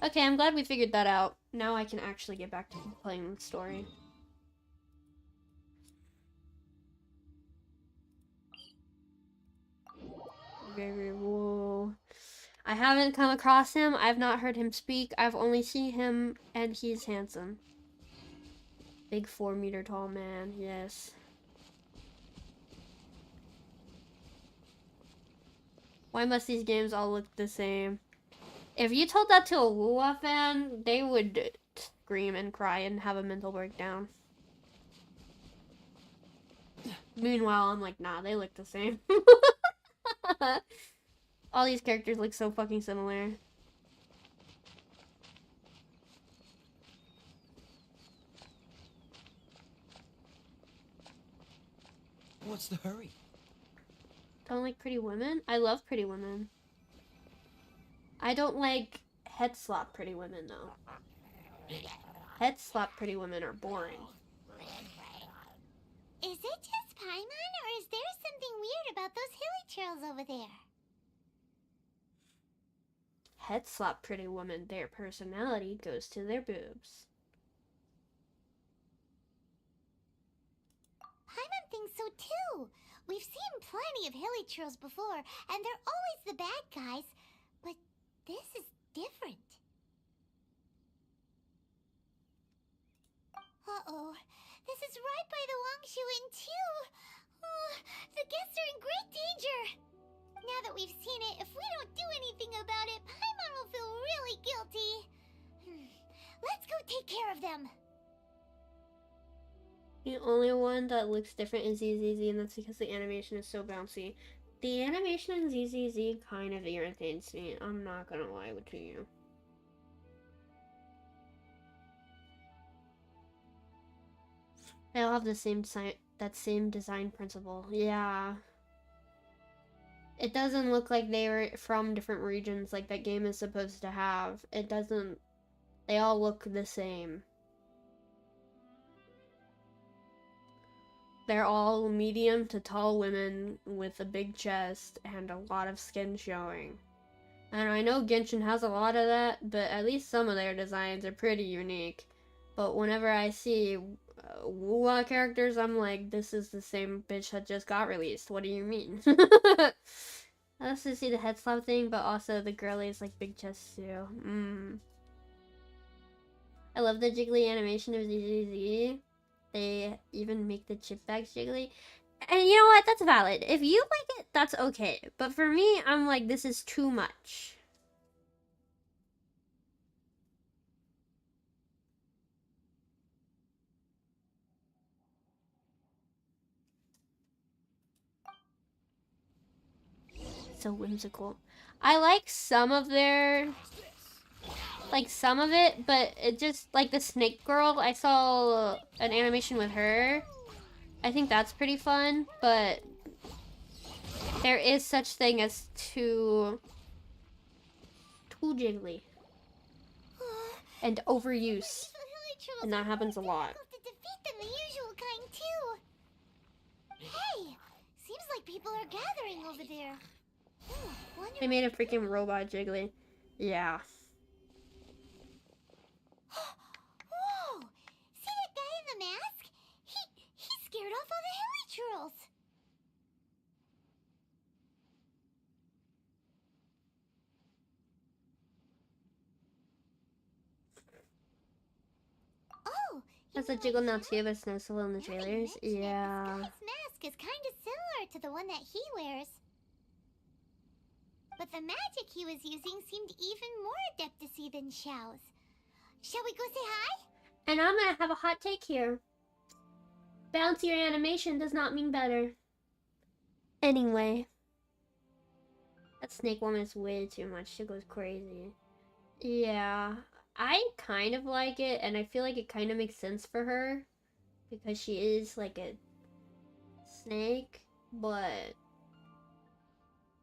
Okay, I'm glad we figured that out. Now I can actually get back to playing the story. Whoa. I haven't come across him. I've not heard him speak. I've only seen him, and he's handsome. Big 4-meter tall man, yes. Why must these games all look the same? If you told that to a Wuwa fan, they would scream and cry and have a mental breakdown. Meanwhile, I'm like, nah, they look the same. All these characters look so fucking similar. What's the hurry? Don't like Pretty Women? I love Pretty Women. I don't like head slap Pretty Women though. Head slap Pretty Women are boring. Is it just Paimon, or is there something weird about those hilly trails over there? Head slap Pretty Women, their personality goes to their boobs. Paimon thinks so too. We've seen plenty of hilly trails before, and they're always the bad guys. But this is different. Uh-oh. This is right by the Wangshu Inn too. Oh, the guests are in great danger. Now that we've seen it, if we don't do anything about it, Paimon will feel really guilty. Let's go take care of them. The only one that looks different is ZZZ, and that's because the animation is so bouncy. The animation in ZZZ kind of irritates me. I'm not gonna lie to you. They all have the same design principle. Yeah. It doesn't look like they were from different regions like that game is supposed to have. It doesn't. They all look the same. They're all medium to tall women with a big chest and a lot of skin showing. And I know Genshin has a lot of that, but at least some of their designs are pretty unique. But whenever I see Wuwa characters, I'm like, this is the same bitch that just got released. What do you mean? I also see the head slap thing, but also the girlies like big chests too. I love the jiggly animation of ZZZ. They even make the chip bags jiggly. And you know what? That's valid. If you like it, that's okay. But for me, I'm like, this is too much. So whimsical. I like some of their... like some of it, but it just, like the snake girl, I saw an animation with her. I think that's pretty fun, but there is such thing as too jiggly and overuse, and that happens a lot. To defeat them the usual kind too. Hey, seems like people are gathering over there. They made a freaking robot jiggly. Yeah. Whoa! See that guy in the mask? He scared off all the hilly trolls. Oh, That's a jiggle now too, but it's noticeable in the trailers. Yeah. This guy's mask is kind of similar to the one that he wears. But the magic he was using seemed even more adeptacy than Xiao's. Shall we go say hi? And I'm gonna have a hot take here. Bouncier animation does not mean better. Anyway. That snake woman is way too much. She goes crazy. Yeah. I kind of like it, and I feel like it kind of makes sense for her. Because she is like a snake, but...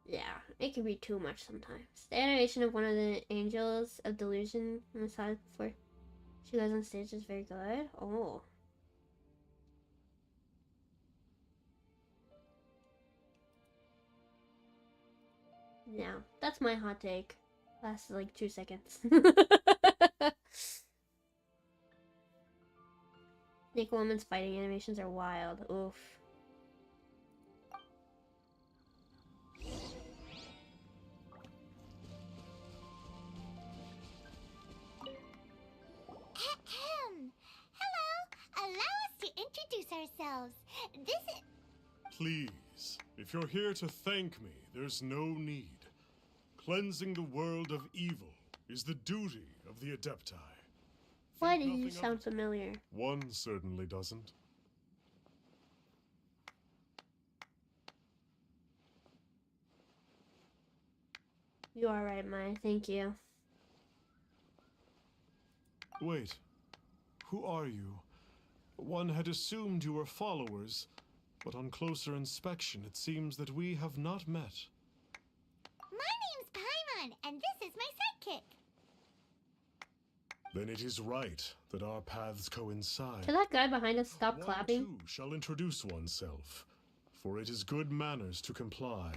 yeah, it can be too much sometimes. The animation of one of the angels of delusion on the side before she goes on stage is very good. Oh. Yeah, that's my hot take. Lasted like 2 seconds. Snake Woman's fighting animations are wild. Oof. Hello! Allow us to introduce ourselves. This is... Please, if you're here to thank me, there's no need. Cleansing the world of evil is the duty of the Adepti. Why Think do you nothing of sound it. familiar? One certainly doesn't. You are right, Mai. Thank you. Wait. Who are you? One had assumed you were followers, but on closer inspection it seems that we have not met. My name's Paimon, and this is my sidekick. Then it is right that our paths coincide. Can that guy behind us stop One clapping? too shall introduce oneself, for it is good manners to comply.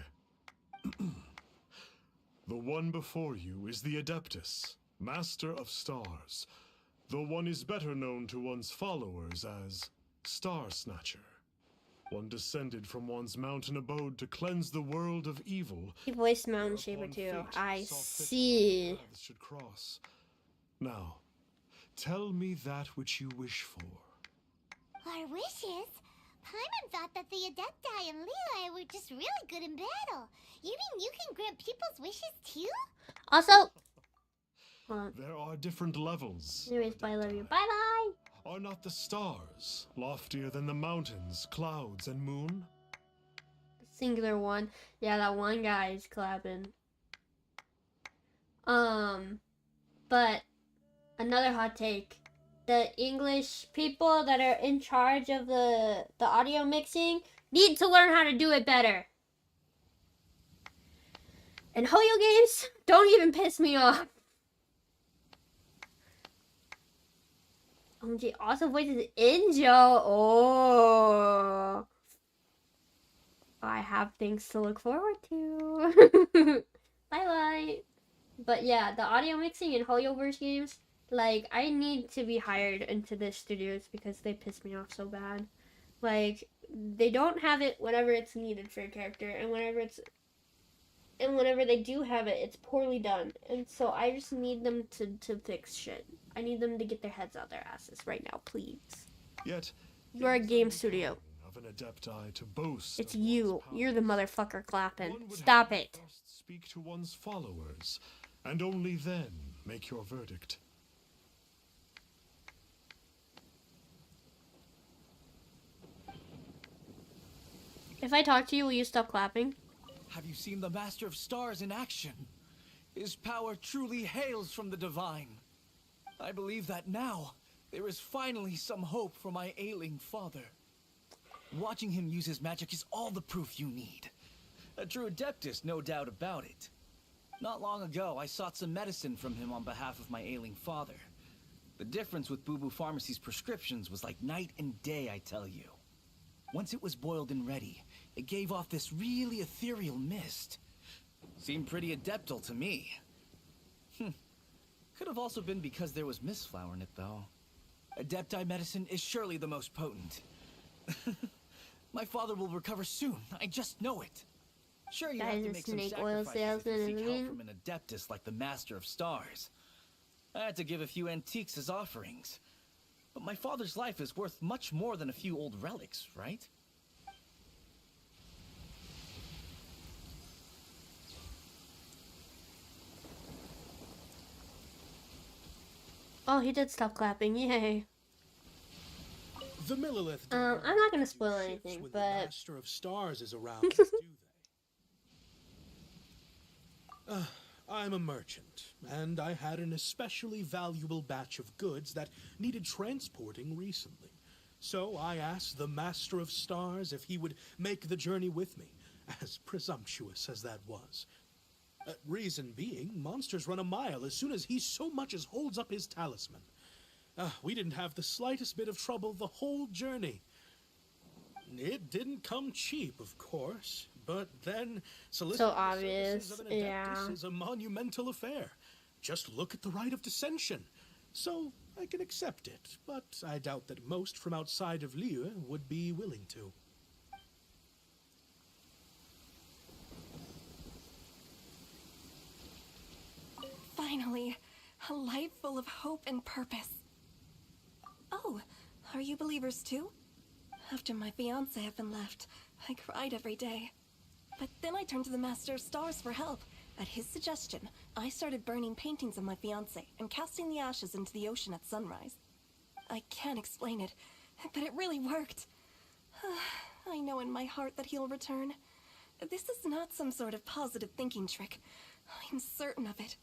The one before you is the Adeptus, Master of Stars, though one is better known to one's followers as Star Snatcher. One descended from one's mountain abode to cleanse the world of evil. He voiced Mountain Shaper whereupon too. fate I saw fit see. our paths should cross. Now, tell me that which you wish for. Our wishes? Paimon thought that the Adepti and Liyuean were just really good in battle. You mean you can grant people's wishes too? Also, hold on. There are different levels. Anyways, bye, love you. Bye bye. Are not the stars loftier than the mountains, clouds, and moon? Singular one. Yeah, that one guy is clapping. But another hot take. The English people that are in charge of the audio mixing need to learn how to do it better. And Hoyo games don't even piss me off. OMG also voices Injo. Oh. I have things to look forward to. Bye bye. But yeah, the audio mixing in Hoyoverse games, like, I need to be hired into the studios because they piss me off so bad. Like, they don't have it whenever it's needed for a character, and whenever they do have it, it's poorly done. And so I just need them to fix shit. I need them to get their heads out their asses right now, please. Yet, You're a game studio. of an Adepti to boast. It's of you. one's You're the powers, motherfucker clapping. one would Stop have it. to first speak to one's followers, and only then make your verdict. If I talk to you, will you stop clapping? Have you seen the Master of Stars in action? His power truly hails from the divine. I believe that now there is finally some hope for my ailing father. Watching him use his magic is all the proof you need. A true Adeptus, no doubt about it. Not long ago, I sought some medicine from him on behalf of my ailing father. The difference with Boo Boo Pharmacy's prescriptions was like night and day, I tell you. Once it was boiled and ready, it gave off this really ethereal mist. Seemed pretty adeptal to me. Could have also been because there was mistflower in it, though. Adepti medicine is surely the most potent. My father will recover soon, I just know it. Sure, you That have is to a make some snake oil sacrifices if salesman, you seek isn't help he? from an Adeptus like the Master of Stars. I had to give a few antiques as offerings. But my father's life is worth much more than a few old relics, right? Oh, he did stop clapping. Yay. The Millilith. I'm not gonna spoil ships anything, when but- the Master of Stars is around, do they? I'm a merchant, and I had an especially valuable batch of goods that needed transporting recently. So I asked the Master of Stars if he would make the journey with me, as presumptuous as that was. Reason being, monsters run a mile as soon as he so much as holds up his talisman. We didn't have the slightest bit of trouble the whole journey. It didn't come cheap, of course, but then soliciting the obvious, services of an yeah. Adeptus is a monumental affair. Just look at the rite of dissension. So I can accept it, but I doubt that most from outside of Liyuean would be willing to. Finally, a life full of hope and purpose. Oh, are you believers too? After my fiancé had been left, I cried every day. But then I turned to the Master of Stars for help. At his suggestion, I started burning paintings of my fiancé and casting the ashes into the ocean at sunrise. I can't explain it, but it really worked. I know in my heart that he'll return. This is not some sort of positive thinking trick. I'm certain of it.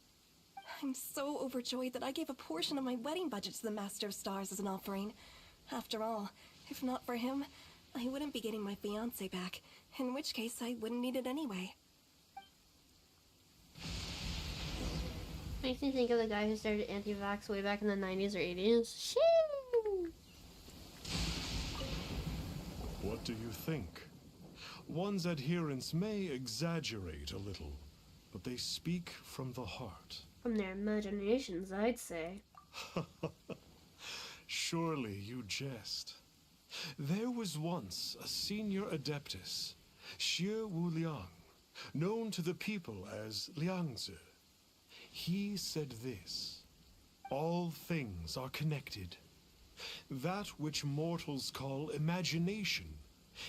I'm so overjoyed that I gave a portion of my wedding budget to the Master of Stars as an offering. After all, if not for him, I wouldn't be getting my fiancé back, in which case I wouldn't need it anyway. Makes me think of the guy who started anti-vax way back in the 90s or 80s. Shoo! What do you think? One's adherents may exaggerate a little, but they speak from the heart. From their imaginations, I'd say. Surely you jest. There was once a senior adeptus, Xie Wuliang, known to the people as Liangzi. He said this: all things are connected. That which mortals call imagination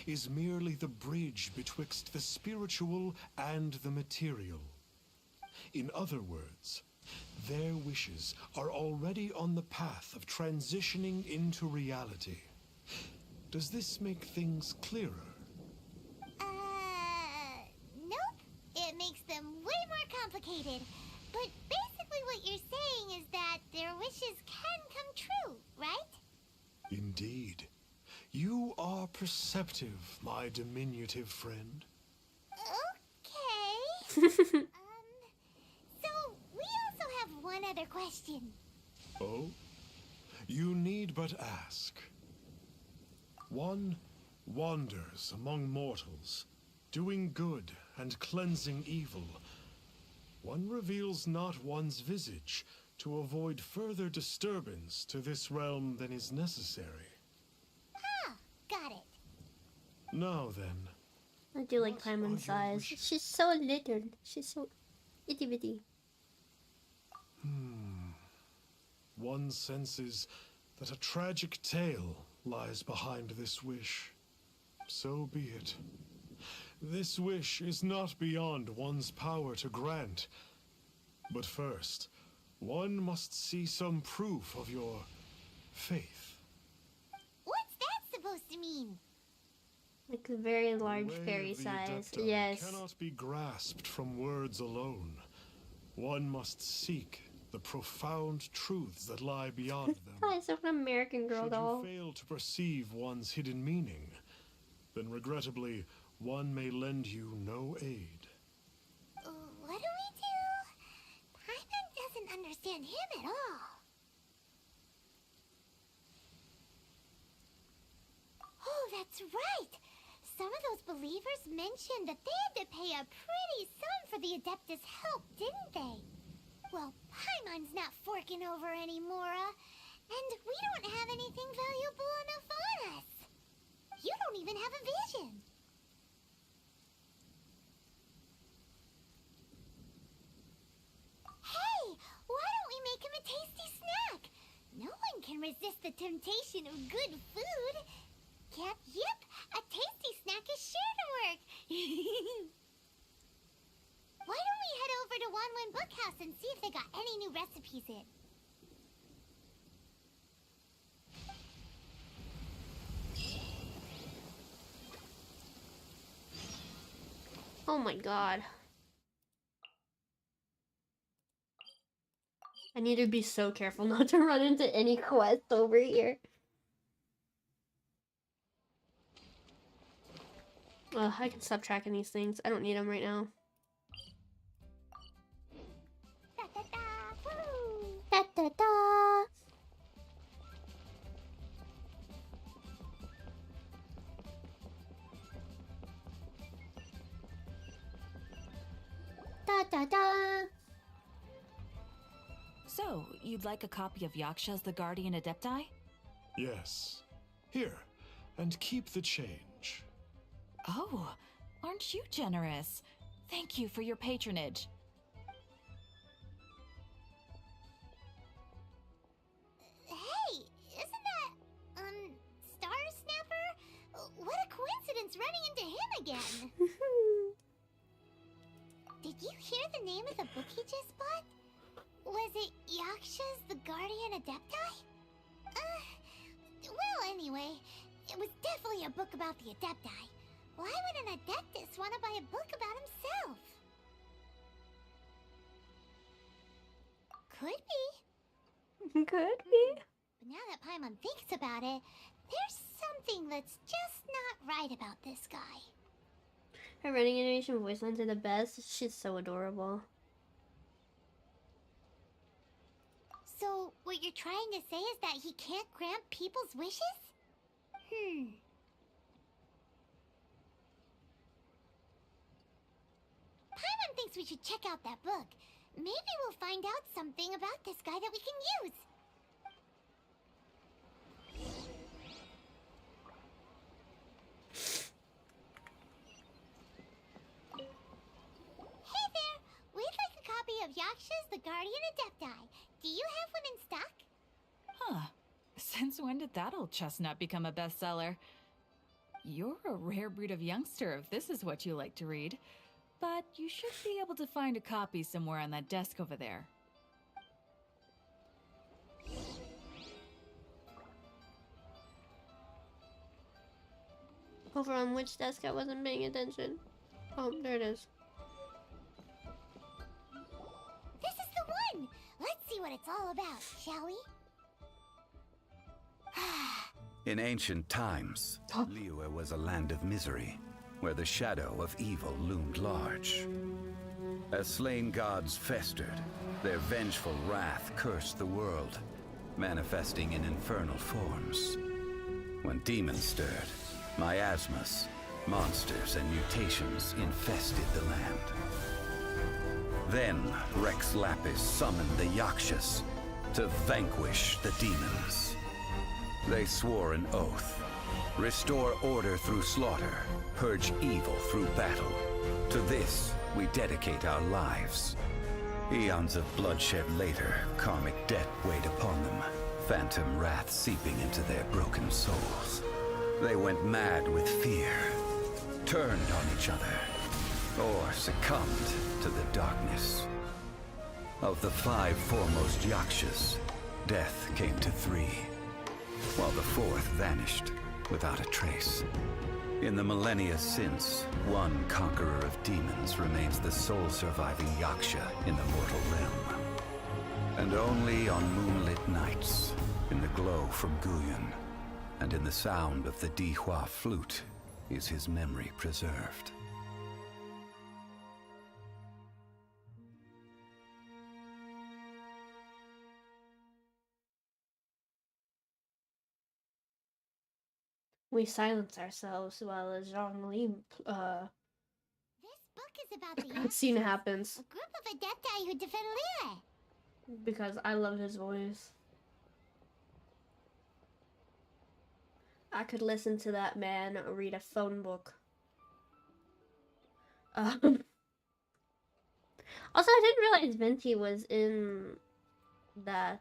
is merely the bridge betwixt the spiritual and the material. In other words, their wishes are already on the path of transitioning into reality. Does this make things clearer? Nope. It makes them way more complicated. But basically what you're saying is that their wishes can come true, right? Indeed. You are perceptive, my diminutive friend. Okay. So we also have one other question. Oh? You need but ask. One wanders among mortals, doing good and cleansing evil. One reveals not one's visage to avoid further disturbance to this realm than is necessary. Ah, got it. Now then, I do like What Paimon's are your size. wishes? She's so little. She's so itty bitty. one senses that a tragic tale lies behind this wish. So be it. This wish is not beyond one's power to grant. But first, one must see some proof of your faith. What's that supposed to mean? Like a very large The way fairy of the size. Adepti Yes. cannot be grasped from words alone. One must seek the profound truths that lie beyond them. Oh, it's like an American Girl Should doll. you fail to perceive one's hidden meaning, then regrettably, one may lend you no aid. What do we do? Paimon doesn't understand him at all. Oh, that's right. Some of those believers mentioned that they had to pay a pretty sum for the Adeptus' help, didn't they? Well, Paimon's not forking over anymore, and we don't have anything valuable enough on us. You don't even have a vision. Hey, why don't we make him a tasty snack? No one can resist the temptation of good food. Yep, a tasty snack is sure to work. Why don't we head over to Wanwen Bookhouse and see if they got any new recipes in? Oh my god. I need to be so careful not to run into any quest over here. Ugh, I can stop tracking these things. I don't need them right now. Da da da! Woo! Da da da! Da da da! So, you'd like a copy of Yaksha's The Guardian Adepti? Yes. Here, and keep the change. Oh, aren't you generous? Thank you for your patronage. Hey, isn't that, Star Snapper? What a coincidence running into him again! Did you hear the name of the book he just bought? Was it Yaksha's The Guardian Adepti? Well, anyway, it was definitely a book about the Adepti. Why would an Adeptus want to buy a book about himself? Could be. Could be. But now that Paimon thinks about it, there's something that's just not right about this guy. Her running animation voice lines are the best. She's so adorable. So, what you're trying to say is that he can't grant people's wishes? Paimon thinks we should check out that book. Maybe we'll find out something about this guy that we can use. Hey there! We'd like a copy of Yaksha's The Guardian Adepti. Do you have one in stock? Huh. Since when did that old chestnut become a bestseller? You're a rare breed of youngster if this is what you like to read. But you should be able to find a copy somewhere on that desk over there. Over on which desk? I wasn't paying attention. Oh, there it is. This is the one! Let's see what it's all about, shall we? In ancient times, Liyue was a land of misery, where the shadow of evil loomed large. As slain gods festered, their vengeful wrath cursed the world, manifesting in infernal forms. When demons stirred, miasmas, monsters, and mutations infested the land. Then Rex Lapis summoned the Yakshas to vanquish the demons. They swore an oath: restore order through slaughter, purge evil through battle. To this, we dedicate our lives. Eons of bloodshed later, karmic debt weighed upon them, phantom wrath seeping into their broken souls. They went mad with fear, turned on each other, or succumbed to the darkness. Of the 5 foremost Yakshas, death came to 3, while the 4th vanished without a trace. In the millennia since, one conqueror of demons remains the sole surviving Yaksha in the mortal realm. And only on moonlit nights, in the glow from Guyun, and in the sound of the Dihua flute, is his memory preserved. We silence ourselves while a Zhongli This book is about the cutscene Yakshas, happens. a group of adepti who defend Liyue. Because I love his voice. I could listen to that man read a phone book. Also, I didn't realize Venti was in that.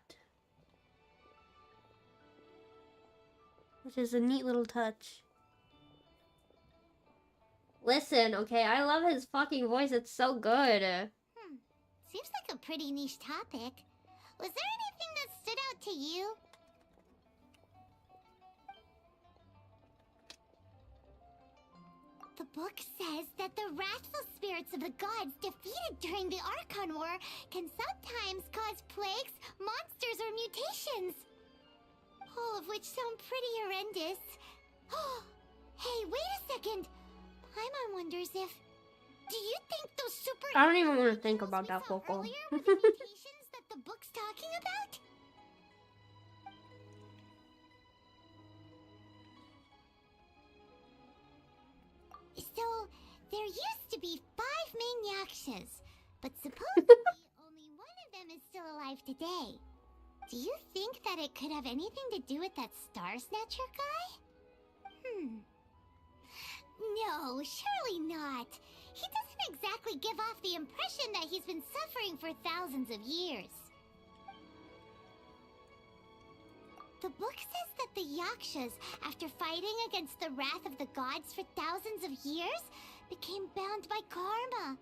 Which is a neat little touch. Listen, okay, I love his fucking voice. It's so good. Seems like a pretty niche topic. Was there anything that stood out to you? The book says that the wrathful spirits of the gods defeated during the Archon War can sometimes cause plagues, monsters, or mutations. All of which sound pretty horrendous. Hey, wait a second. Paimon wonders if... Do you think those super... I don't even want to think about that vocal. earlier were the mutations that the book's talking about? So, there used to be 5 main Yakshas, but supposedly only one of them is still alive today. Do you think that it could have anything to do with that Star Snatcher guy? No, surely not. He doesn't exactly give off the impression that he's been suffering for thousands of years. The book says that the Yakshas, after fighting against the wrath of the gods for thousands of years, became bound by karma.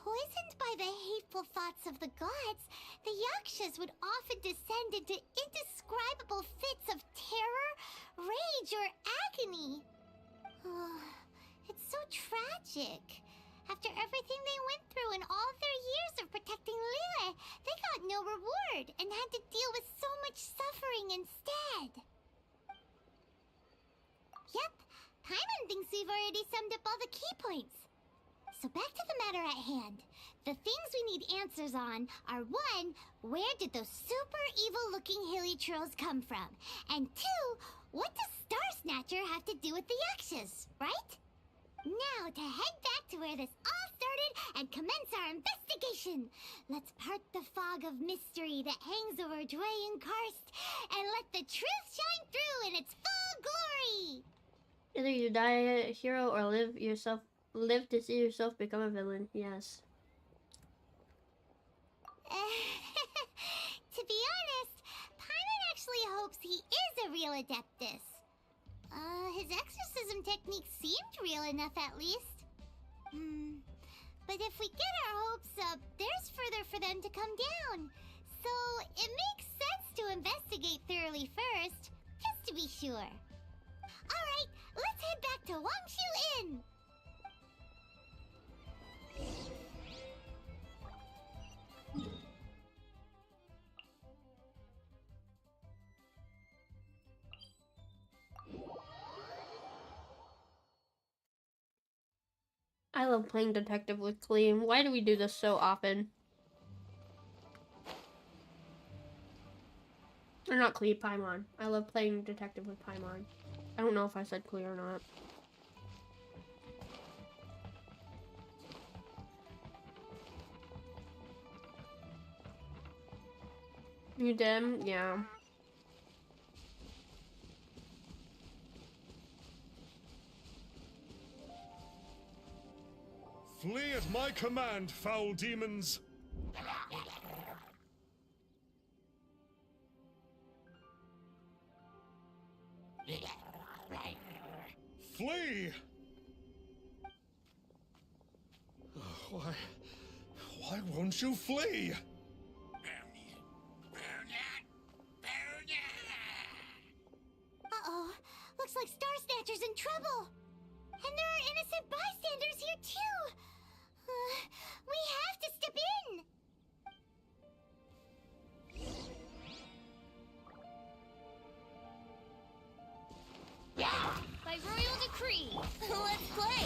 Poisoned by the hateful thoughts of the gods, the Yakshas would often descend into indescribable fits of terror, rage, or agony. It's so tragic. After everything they went through and all of their years of protecting Liyue, they got no reward hard and had to deal with so much suffering instead. Yep, Paimon thinks we've already summed up all the key points. So back to the matter at hand. The things we need answers on are 1, where did those super evil-looking hilly trolls come from? And 2, what does Star Snatcher have to do with the Yakshas, right? Now to head back to where this all started and commence our investigation. Let's part the fog of mystery that hangs over Liyuean Karst and let the truth shine through in its full glory. Either you die a hero or live to see yourself become a villain. Yes. To be honest, Paimon actually hopes he is a real Adeptus. His exorcism technique seemed real enough at least. But if we get our hopes up, there's further for them to come down. So it makes sense to investigate thoroughly first, just to be sure. Alright, let's head back to Wangshu Inn! I love playing detective with Clem. Why do we do this so often? Or not Clem, Paimon. I love playing detective with Paimon. I don't know if I said Clem or not. You did? Yeah. Flee at my command, foul demons! Flee! Why won't you flee? Uh-oh, looks like Star Snatcher's in trouble. And there are innocent bystanders here too. We have to step in. By royal decree, let's play.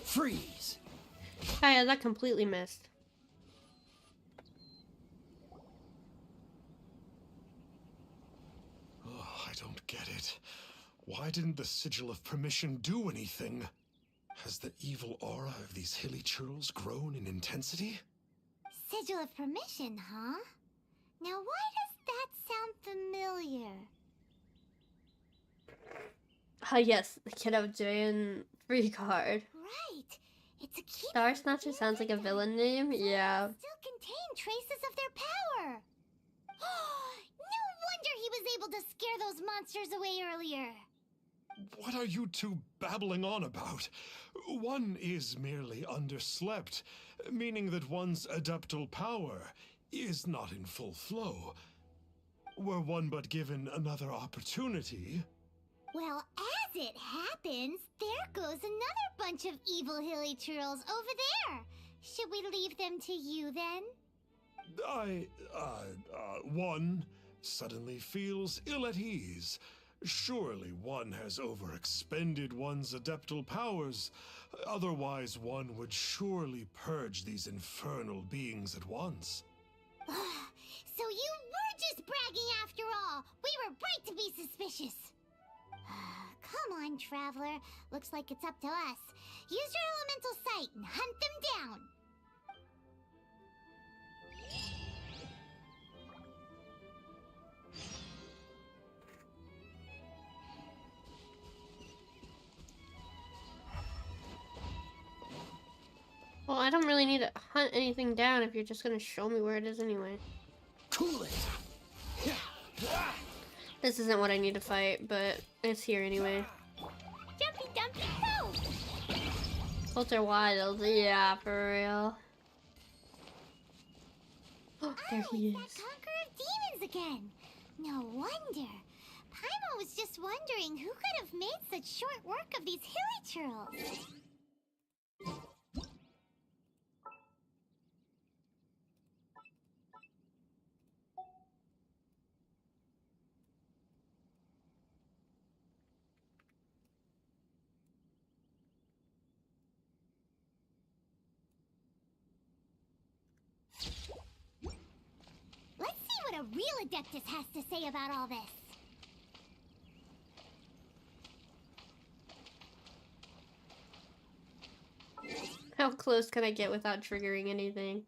Freeze! Hiya, that completely missed. I don't get it. Why didn't the Sigil of Permission do anything? Has the evil aura of these hilly churls grown in intensity? Sigil of Permission, huh? Now why does that sound familiar? Yes, the Kid of Jayan free card. Right. It's a key. Star Snatcher sounds like a villain name. Yeah. Still contain traces of their power. No wonder he was able to scare those monsters away earlier. What are you two babbling on about? One is merely underslept, meaning that one's adeptal power is not in full flow. Were one but given another opportunity... Well, as it happens, there goes another bunch of evil hilly churls over there. Should we leave them to you then? One suddenly feels ill at ease. Surely one has overexpended one's adeptal powers. Otherwise, one would surely purge these infernal beings at once. So you were just bragging after all. We were right to be suspicious. Come on, Traveler. Looks like it's up to us. Use your elemental sight and hunt them down. Well, I don't really need to hunt anything down if you're just gonna show me where it is anyway. Cool it! This isn't what I need to fight, but it's here anyway. Jumpy Dumpy Go! Ultra Wild, yeah, for real. Oh, there he It's is. that Conqueror of Demons again. No wonder. Paimon was just wondering who could have made made such short work of these hilly churls. Let's see what a real Adeptus has to say about all this. How close can I get without triggering anything?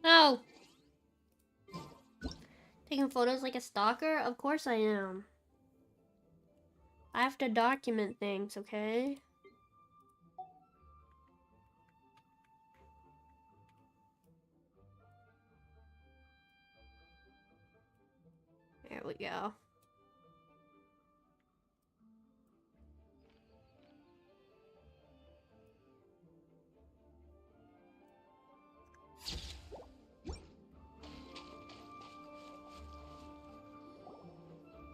Oh! Taking photos like a stalker? Of course I am. I have to document things, okay? There we go.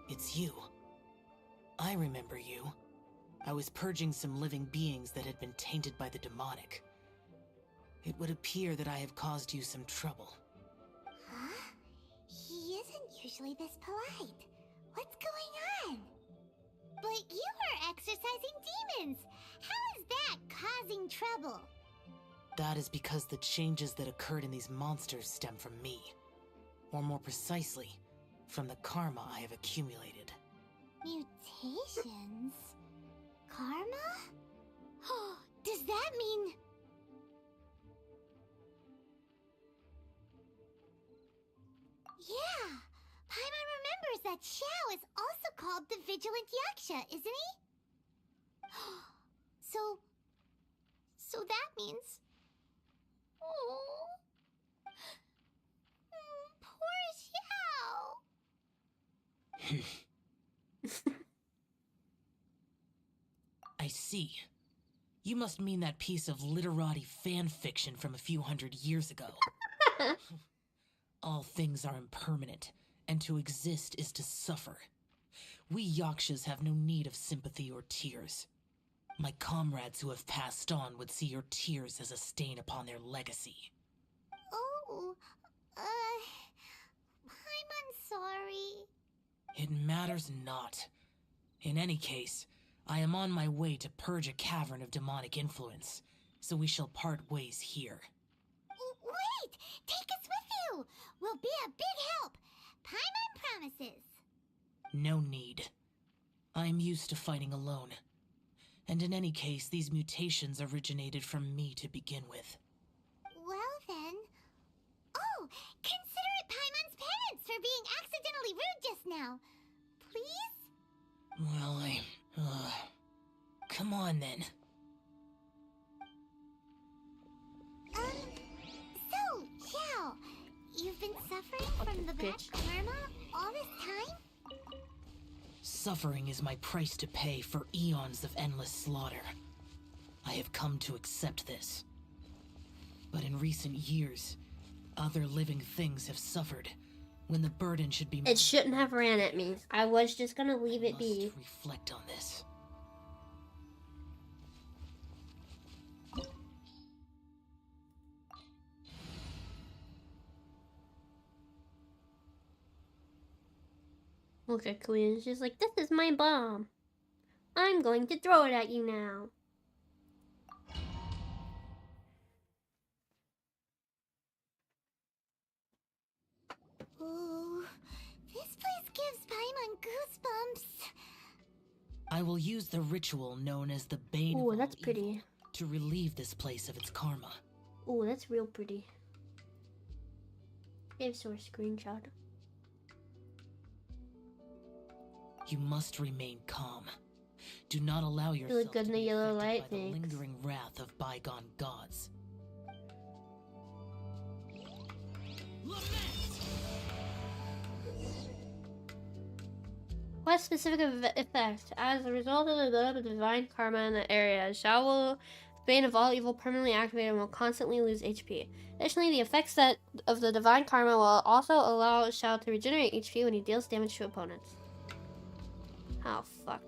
It's you. I remember you. I was purging some living beings that had been tainted by the demonic. It would appear that I have caused you some trouble. Huh? He isn't usually this polite. What's going on? But you are exorcising demons! How is that causing trouble? That is because the changes that occurred in these monsters stem from me. Or more precisely, from the karma I have accumulated. Mutations? Karma? Does that mean... Yeah! Paimon remembers that Xiao is also called the Vigilant Yaksha, isn't he? So that means... Oh... Poor Xiao! I see. You must mean that piece of literati fan fiction from a few hundred years ago. All things are impermanent, and to exist is to suffer. We Yakshas have no need of sympathy or tears. My comrades who have passed on would see your tears as a stain upon their legacy. Oh, I'm sorry. It matters not. In any case, I am on my way to purge a cavern of demonic influence, so we shall part ways here. Wait! Take us with you! We'll be a big help! Paimon promises! No need. I am used to fighting alone. And in any case, these mutations originated from me to begin with. Well then... Oh! Consider it Paimon's penance for being accidentally rude just now! Please? Well, come on then. So, Xiao, you've been suffering from the bad karma all this time? Suffering is my price to pay for eons of endless slaughter. I have come to accept this. But in recent years, other living things have suffered, when the burden should be... It shouldn't have ran at me. I was just gonna leave it be. Reflect on this. Look at Queen. She's like, this is my bomb. I'm going to throw it at you now. Ooh, this place gives Paimon goosebumps. I will use the ritual known as the Bane Ooh, of that's all pretty. Evil to relieve this place of its karma. Ooh, that's real pretty. Give us a screenshot. You must remain calm. Do not allow You yourself look good to in the be yellow affected light, by the thanks. lingering wrath of bygone gods. What specific effect? As a result of the buildup of divine karma in the area, Xiao will Bane of all evil permanently activated and will constantly lose HP. Additionally, the effects of the divine karma will also allow Shao to regenerate HP when he deals damage to opponents. Oh fuck.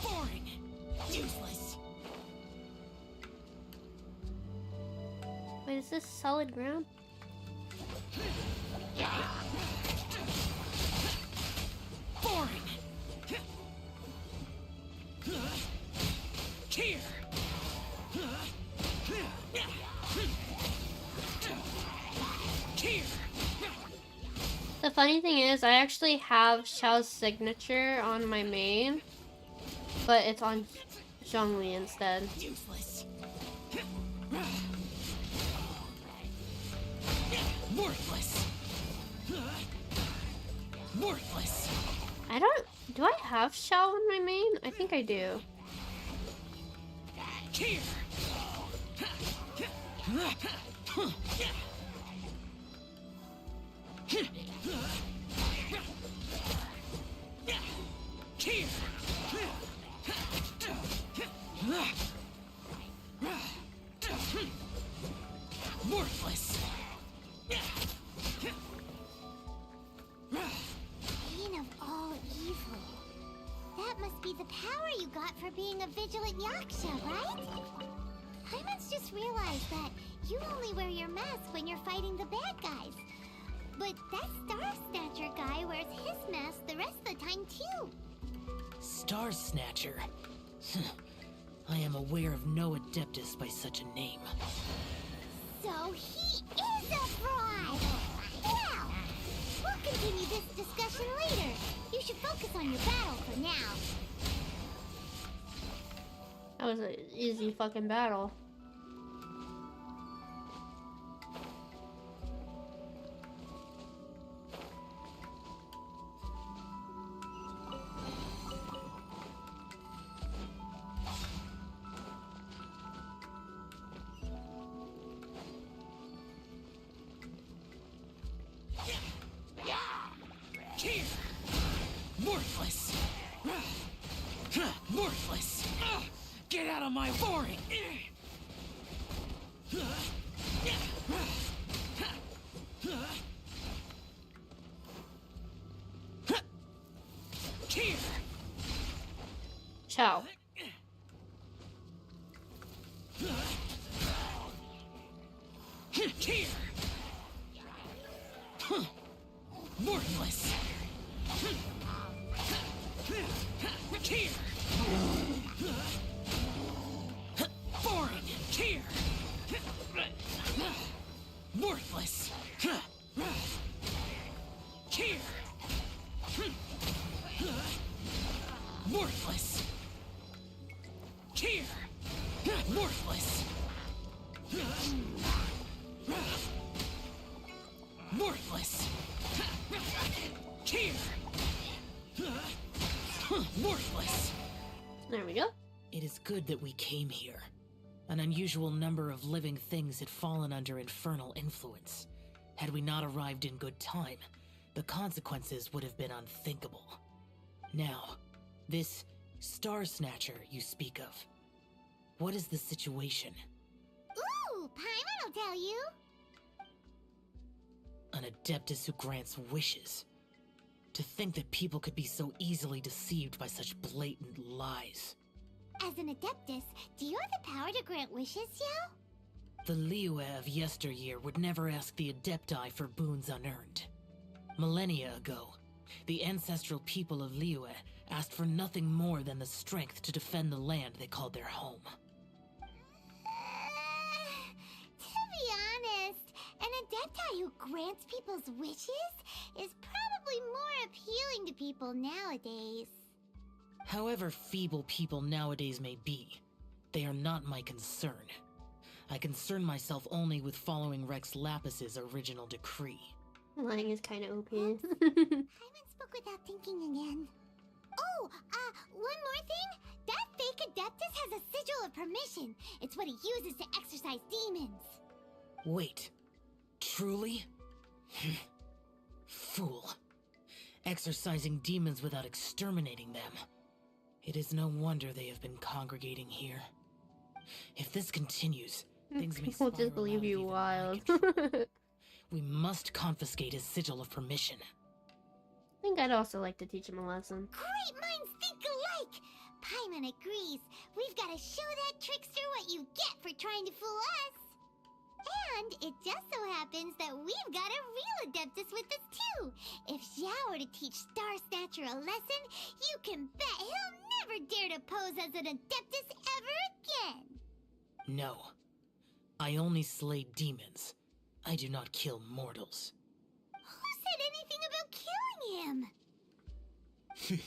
Boring. Useless. Wait, is this solid ground? Boring. Here. Here. The funny thing is, I actually have Xiao's signature on my main, but it's on Zhongli instead. Useless. Worthless. Worthless. Do I have Xiao on my main? I think I do. Here. Here. Worthless. Bane of all evil. That must be the power you got for being a vigilant Yaksha, right? Paimons just realized that you only wear your mask when you're fighting the bad guys. But that Star Snatcher guy wears his mask the rest of the time too. Star Snatcher. I am aware of no Adeptus by such a name. So he is a fraud! Well, we'll continue this discussion later. You should focus on your battle for now. That was an easy fucking battle. Here. Worthless. Worthless. Get out of my boring. Here. Ciao. Here. Worthless. Here. Boring. Here. Worthless. Here. Worthless. Here. Worthless. Worthless. Here. Worthless. There we go. It is good that we came here. An unusual number of living things had fallen under infernal influence. Had we not arrived in good time, the consequences would have been unthinkable. Now, this Star Snatcher you speak of. What is the situation? Ooh, Paimon will tell you. An Adeptus who grants wishes. To think that people could be so easily deceived by such blatant lies. As an Adeptus, do you have the power to grant wishes, Xiao? The Liyuean of yesteryear would never ask the Adepti for boons unearned. Millennia ago, the ancestral people of Liyuean asked for nothing more than the strength to defend the land they called their home. To be honest, an Adepti who grants people's wishes is probably more appealing to people nowadays. However feeble people nowadays may be, they are not my concern. I concern myself only with following Rex Lapis's original decree. Lying is kind of OP. Paimon spoke without thinking again. Oh, one more thing. That fake Adeptus has a sigil of permission. It's what he uses to exorcise demons. Wait, truly? Fool. Exorcising demons without exterminating them. It is no wonder they have been congregating here. If this continues, things may People just spiral believe out of you even my wild. control. We must confiscate his sigil of permission. I think I'd also like to teach him a lesson. Great minds think alike! Paimon agrees. We've got to show that trickster what you get for trying to fool us. And it just so happens that we've got a real Adeptus with us too. If Xiao were to teach Star Snatcher a lesson, you can bet he'll never dare to pose as an Adeptus ever again. No. I only slay demons. I do not kill mortals. Who said anything about killing him?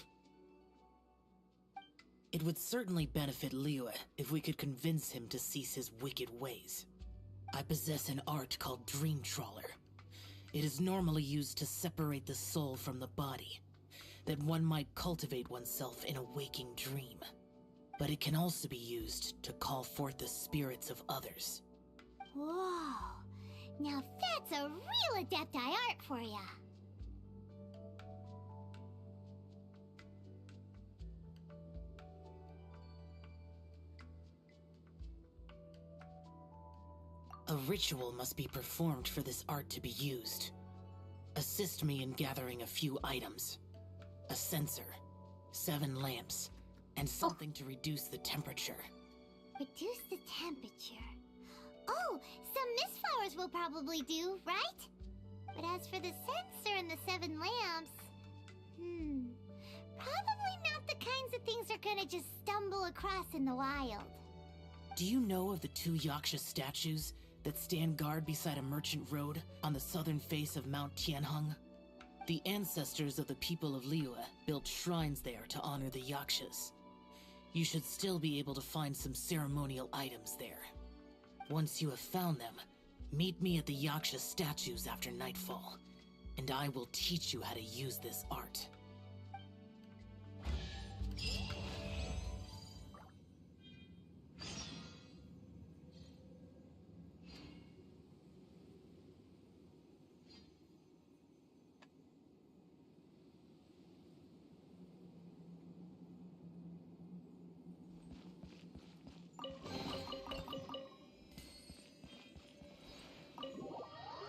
It would certainly benefit Liyue if we could convince him to cease his wicked ways. I possess an art called Dream Trawler. It is normally used to separate the soul from the body, that one might cultivate oneself in a waking dream. But it can also be used to call forth the spirits of others. Whoa. Now that's a real Adepti art for ya. A ritual must be performed for this art to be used. Assist me in gathering a few items. A censer, 7 lamps, and something to reduce the temperature. Reduce the temperature. Oh, some mist flowers will probably do, right? But as for the censer and the 7 lamps... probably not the kinds of things they're gonna just stumble across in the wild. Do you know of the 2 Yaksha statues that stand guard beside a merchant road on the southern face of Mount Tianheng? The ancestors of the people of Liyue built shrines there to honor the Yakshas. You should still be able to find some ceremonial items there. Once you have found them, meet me at the Yaksha statues after nightfall, and I will teach you how to use this art.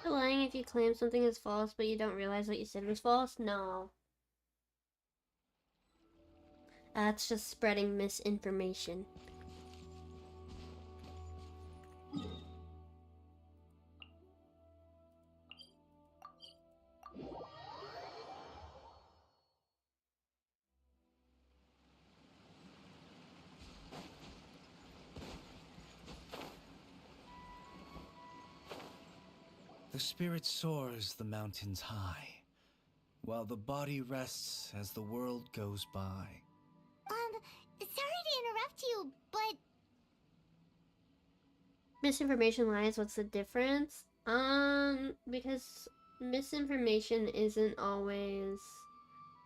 Lying if you claim something is false but you don't realize what you said was false? No. That's just spreading misinformation. The spirit soars the mountains high, while the body rests as the world goes by. Sorry to interrupt you, but... Misinformation lies, what's the difference? Because misinformation isn't always,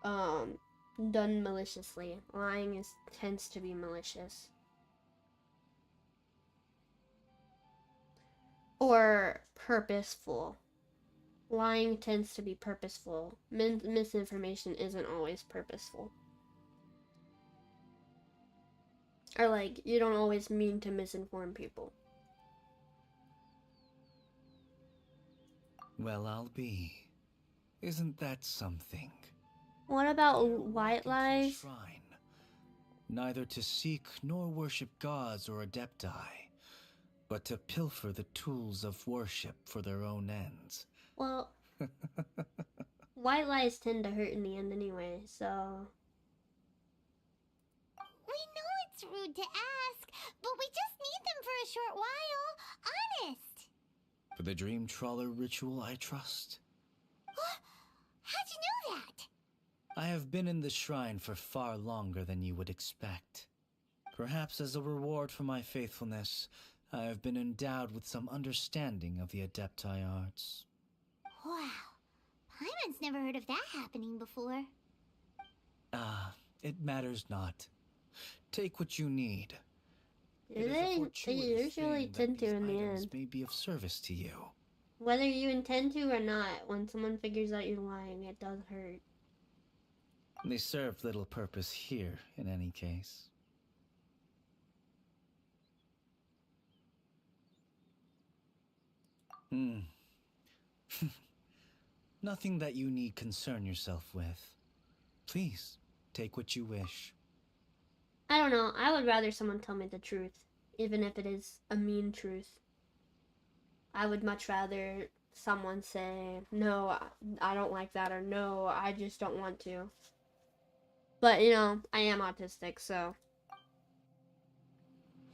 done maliciously. Lying tends to be malicious. Or purposeful. Lying tends to be purposeful. Misinformation isn't always purposeful. Or like, you don't always mean to misinform people. Well, I'll be. Isn't that something? What about Into white a lies? Shrine, neither to seek nor worship gods or adepti, but to pilfer the tools of worship for their own ends. Well, white lies tend to hurt in the end anyway, so... We know it's rude to ask, but we just need them for a short while. Honest. For the Dream Trawler ritual, I trust. How'd you know that? I have been in the shrine for far longer than you would expect. Perhaps as a reward for my faithfulness, I have been endowed with some understanding of the Adepti arts. Wow. Paimon's never heard of that happening before. It matters not. Take what you need. Do they usually tend to in the end. May be of service to you. Whether you intend to or not, when someone figures out you're lying, it does hurt. They serve little purpose here, in any case. Nothing that you need concern yourself with. Please, take what you wish. I don't know. I would rather someone tell me the truth, even if it is a mean truth. I would much rather someone say, no, I don't like that, or no, I just don't want to. But, you know, I am autistic, so.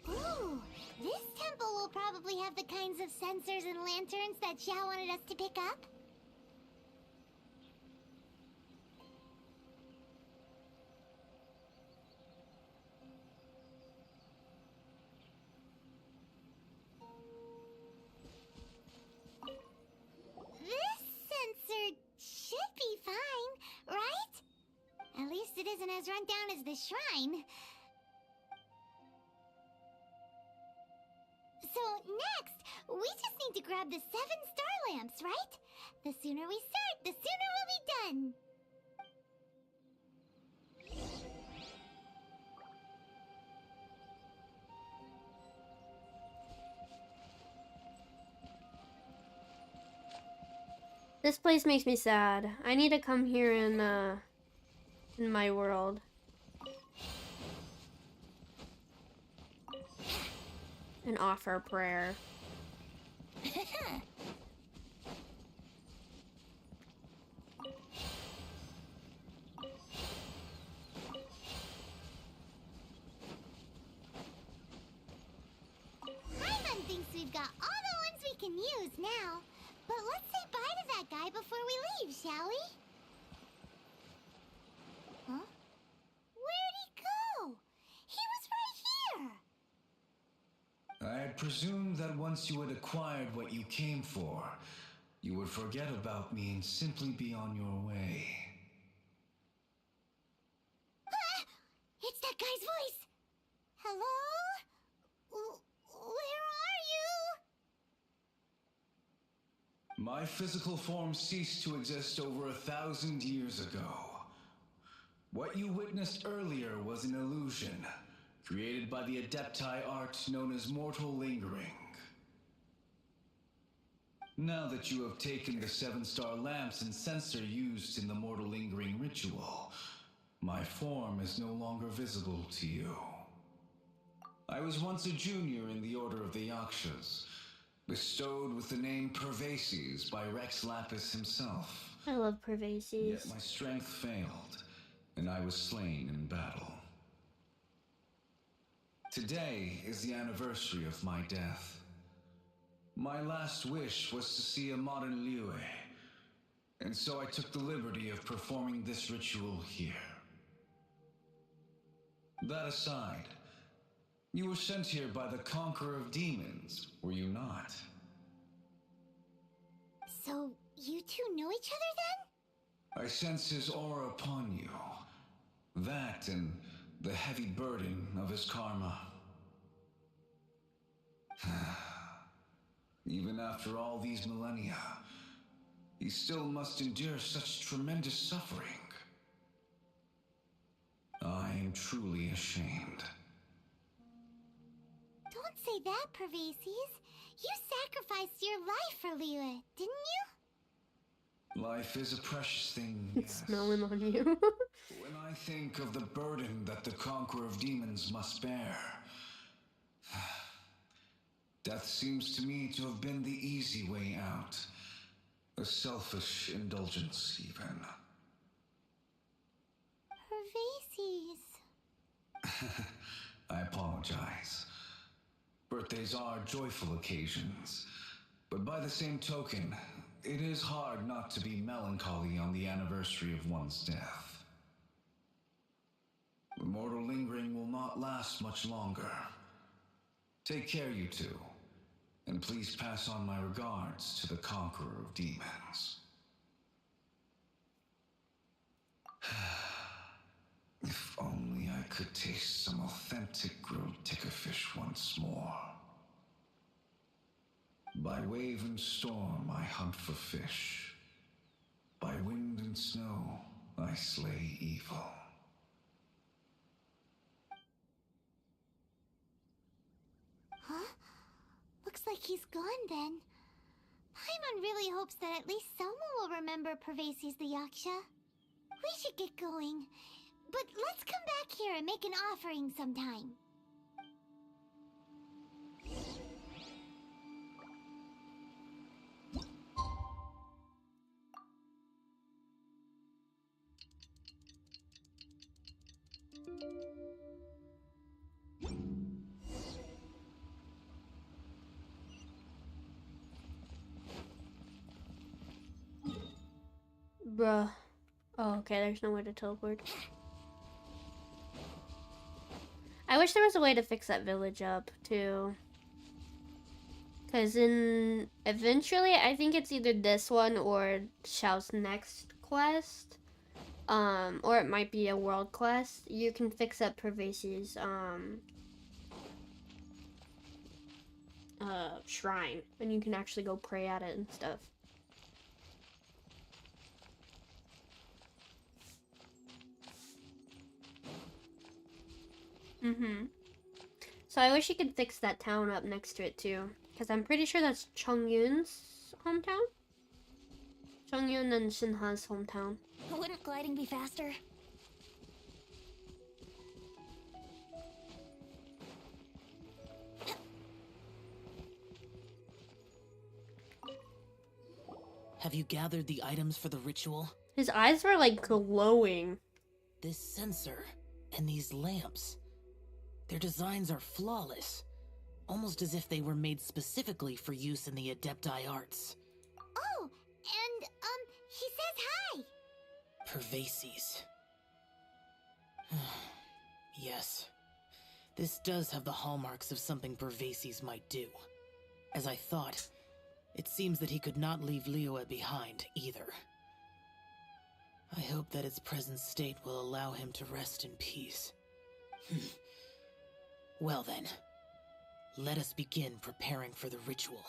Ooh, this temple will probably have the kinds of sensors and lanterns that Xiao wanted us to pick up. This sensor should be fine, right? At least it isn't as run down as the shrine. So next, we just need to grab the 7 star lamps, right? The sooner we start, the sooner we'll be done. This place makes me sad. I need to come here in my world. And offer a prayer. Paimon thinks we've got all the ones we can use now. But let's say bye to that guy before we leave, shall we? Huh? Where'd he go? He was right here! I had presumed that once you had acquired what you came for, you would forget about me and simply be on your way. Ah! It's that guy's voice! Hello? Where are you? My physical form ceased to exist over 1,000 years ago. What you witnessed earlier was an illusion, created by the Adepti art known as mortal lingering. Now that you have taken the 7-star lamps and sensor used in the mortal lingering ritual, my form is no longer visible to you. I was once a junior in the Order of the Yakshas, bestowed with the name Pervases by Rex Lapis himself. I love Pervases. Yet my strength failed, and I was slain in battle. Today is the anniversary of my death. My last wish was to see a modern Liyue, and so I took the liberty of performing this ritual here. That aside, you were sent here by the Conqueror of Demons, were you not? So, you two know each other then? I sense his aura upon you. That and the heavy burden of his karma. Even after all these millennia, he still must endure such tremendous suffering. I am truly ashamed. Don't say that, Pervases. You sacrificed your life for Liyue, didn't you? Life is a precious thing, It's yes. smelling on you. When I think of the burden that the Conqueror of Demons must bear, death seems to me to have been the easy way out. A selfish indulgence, even. Pervases. I apologize. Birthdays are joyful occasions, but by the same token, it is hard not to be melancholy on the anniversary of one's death. The mortal lingering will not last much longer. Take care, you two, and please pass on my regards to the Conqueror of Demons. If only I could taste some authentic grilled fish once more. By wave and storm I hunt for fish. By wind and snow I slay evil. Huh? Looks like he's gone then. Paimon really hopes that at least someone will remember Pervasi's the Yaksha. We should get going. But let's come back here and make an offering sometime. Bruh. Oh, okay, there's no way to teleport. I wish there was a way to fix that village up, too. Because eventually, I think it's either this one or Xiao's next quest. Or it might be a world quest. You can fix up Pervasi's, shrine. And you can actually go pray at it and stuff. So I wish you could fix that town up next to it too, because I'm pretty sure that's Chongyun's hometown. Chongyun and Shinha's hometown. Wouldn't gliding be faster? Have you gathered the items for the ritual? His eyes were like glowing. This sensor and these lamps. Their designs are flawless. Almost as if they were made specifically for use in the Adepti arts. Oh, and, he says hi! Pervasi's. Yes. This does have the hallmarks of something Pervasi's might do. As I thought, it seems that he could not leave Liyuean behind, either. I hope that its present state will allow him to rest in peace. Well then, let us begin preparing for the ritual.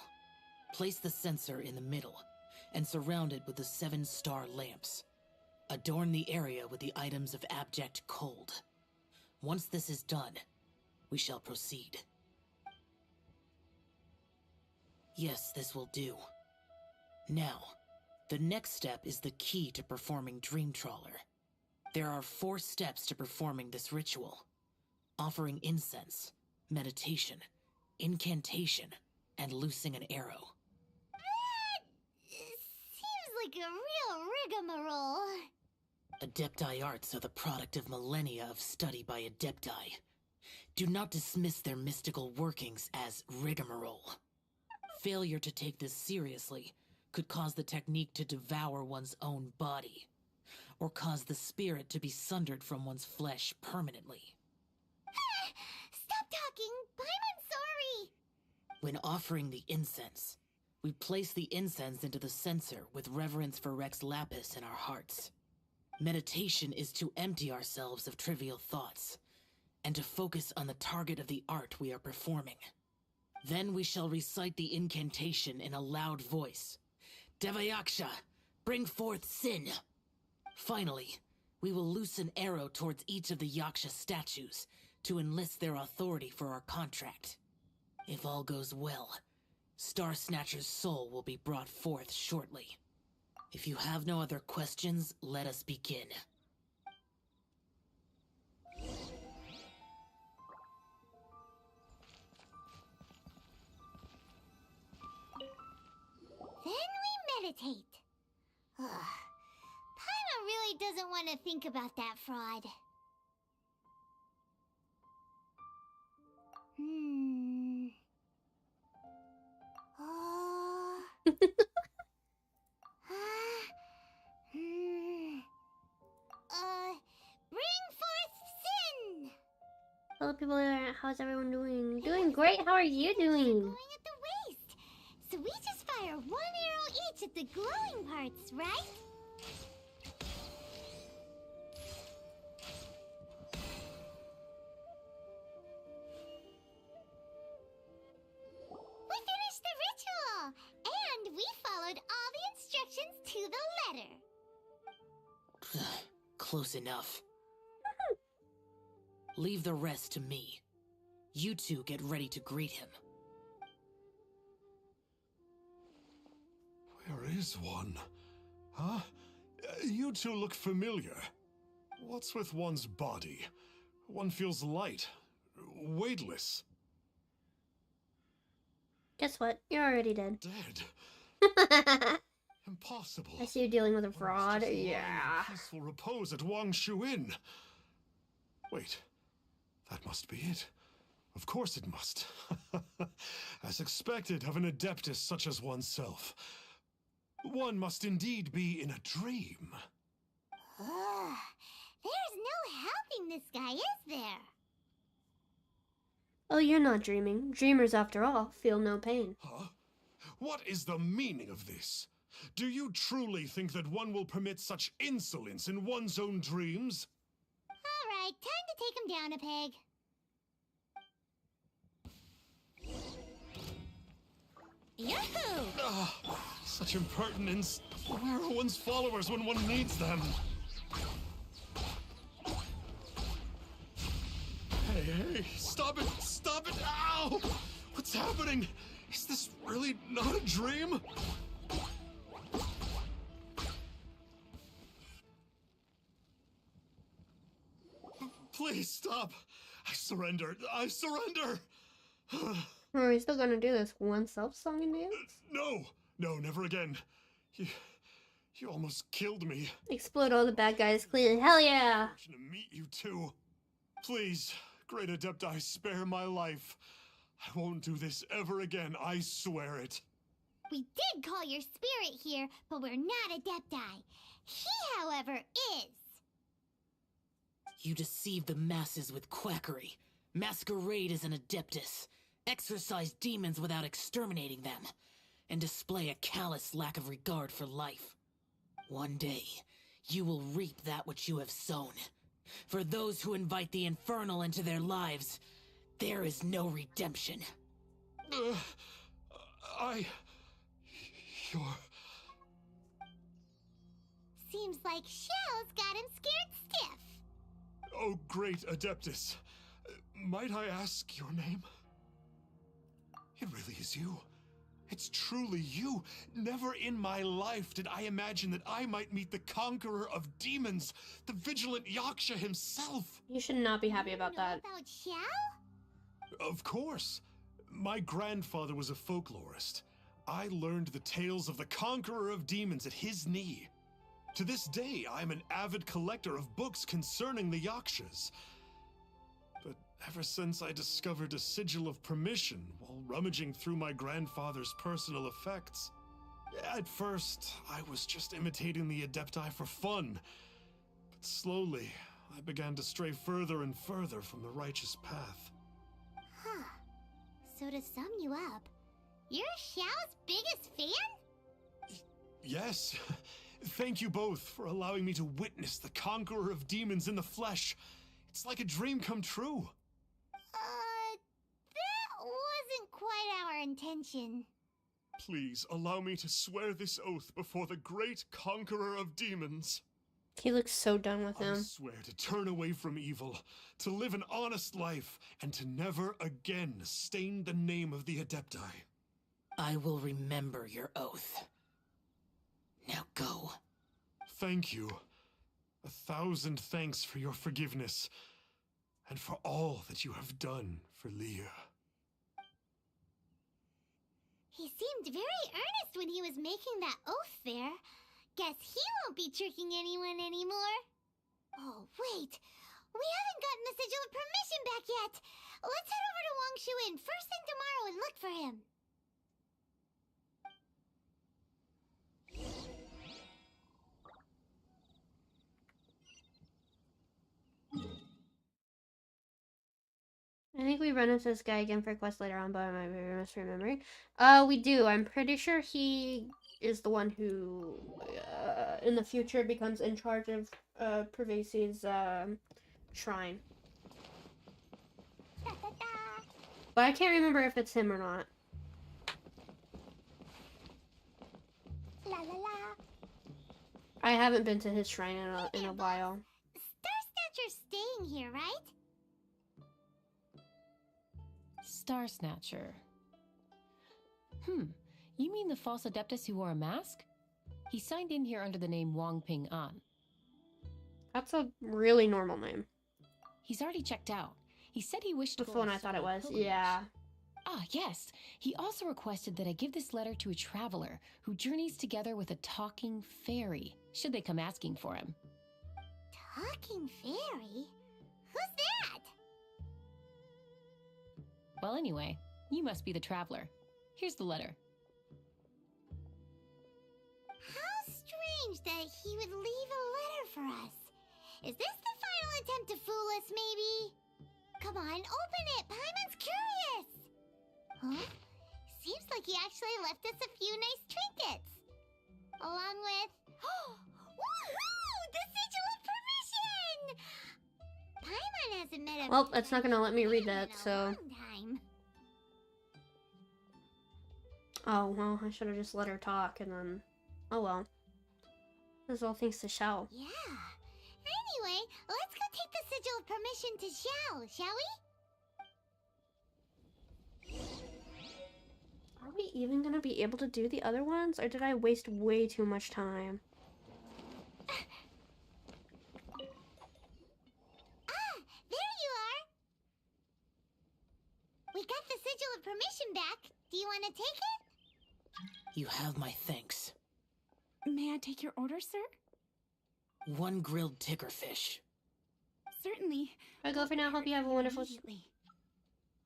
Place the censer in the middle, and surround it with the 7-star lamps. Adorn the area with the items of abject cold. Once this is done, we shall proceed. Yes, this will do. Now, the next step is the key to performing Dream Trawler. There are 4 steps to performing this ritual. Offering incense, meditation, incantation, and loosing an arrow. That seems like a real rigmarole. Adepti arts are the product of millennia of study by Adepti. Do not dismiss their mystical workings as rigmarole. Failure to take this seriously could cause the technique to devour one's own body, or cause the spirit to be sundered from one's flesh permanently. Stop talking! I'm sorry! When offering the incense, we place the incense into the censer with reverence for Rex Lapis in our hearts. Meditation is to empty ourselves of trivial thoughts, and to focus on the target of the art we are performing. Then we shall recite the incantation in a loud voice. Devayaksha, bring forth sin! Finally, we will loose an arrow towards each of the Yaksha statues to enlist their authority for our contract. If all goes well, Star Snatcher's soul will be brought forth shortly. If you have no other questions, let us begin. Then we meditate. Ugh. Paimon really doesn't want to think about that fraud. Bring forth sin! Hello people, how's everyone doing? Doing great, how are you doing? Going at the waist. So we just fire 1 arrow each at the glowing parts, right? We finished the ritual! And we followed all the instructions to the letter. close enough. Leave the rest to me. You two get ready to greet him. Where is one? Huh? You two look familiar. What's with one's body? One feels light, weightless. Guess what? You're already dead. Dead? Impossible. I see you dealing with a One is fraud. just lying in Yeah. peaceful repose at Wang Shuin. Wait, that must be it. Of course it must. As expected of an adeptus such as oneself. One must indeed be in a dream. There's no helping this guy, is there? Oh, you're not dreaming. Dreamers, after all, feel no pain. Huh? What is the meaning of this? Do you truly think that one will permit such insolence in one's own dreams? Alright, time to take him down a peg. Yahoo! Such impertinence. Where are one's followers when one needs them? Hey, stop it! Stop it! Ow! What's happening? Is this really not a dream? Please stop! I surrender! I surrender! Are we still gonna do this one self-song and dance? No! No, never again. You almost killed me. Explode all the bad guys clean. Hell yeah! To meet you too. Please, great Adepti, spare my life. I won't do this ever again, I swear it. We did call your spirit here, but we're not Adepti. He, however, is. You deceive the masses with quackery. Masquerade as an adeptus. Exorcise demons without exterminating them. And display a callous lack of regard for life. One day, you will reap that which you have sown. For those who invite the infernal into their lives, there is no redemption. You're... Seems like Xiao's got him scared stiff. Oh, great Adeptus. Might I ask your name? It really is you. It's truly you. Never in my life did I imagine that I might meet the conqueror of demons, the vigilant Yaksha himself. You should not be happy about that. About Xiao? Of course. My grandfather was a folklorist. I learned the tales of the conqueror of demons at his knee. To this day, I'm an avid collector of books concerning the Yakshas. But ever since I discovered a sigil of permission while rummaging through my grandfather's personal effects, at first, I was just imitating the Adepti for fun. But slowly, I began to stray further and further from the righteous path. Huh. So to sum you up, you're Xiao's biggest fan? Yes. Thank you both for allowing me to witness the conqueror of demons in the flesh. It's like a dream come true. That wasn't quite our intention. Please allow me to swear this oath before the great conqueror of demons. He looks so done with I him. swear to turn away from evil, to live an honest life, and to never again stain the name of the Adepti. I will remember your oath. Now go. Thank you. 1,000 thanks for your forgiveness, and for all that you have done for Leah. He seemed very earnest when he was making that oath there. Guess he won't be tricking anyone anymore. Oh, wait. We haven't gotten the sigil of permission back yet. Let's head over to Wang Shuin first thing tomorrow and look for him. I think we run into this guy again for a quest later on, but I might be misremembering. We do. I'm pretty sure he is the one who, in the future, becomes in charge of Pervasi's shrine. But I can't remember if it's him or not. La la la. I haven't been to his shrine in a while. Snatcher's staying here, right? Star Snatcher. You mean the false Adeptus who wore a mask? He signed in here under the name Wong Ping An. That's a really normal name. He's already checked out. He said he wished to That's go the one on a I thought it solo was. pilgrimage. Yeah. Ah, yes. He also requested that I give this letter to a traveler who journeys together with a talking fairy, should they come asking for him. Talking fairy? Who's that? Well, anyway, you must be the traveler. Here's the letter. How strange that he would leave a letter for us. Is this the final attempt to fool us, maybe? Come on, open it! Paimon's curious! Huh? Seems like he actually left us a few nice trinkets. Along with... Woohoo! The Sigil of Permission! Paimon hasn't met a... Well, it's not gonna let me read that, so... long time. Oh, well, I should have just let her talk and then... Oh well. This is all thanks to Xiao. Yeah. Anyway, let's go take the Sigil of Permission to Xiao, shall we? Are we even gonna be able to do the other ones, or did I waste way too much time? There you are! We got the Sigil of Permission back. Do you want to take it? You have my thanks. May I take your order, sir? 1 grilled tickerfish. Certainly. I go for now. Hope you have a wonderful... Immediately.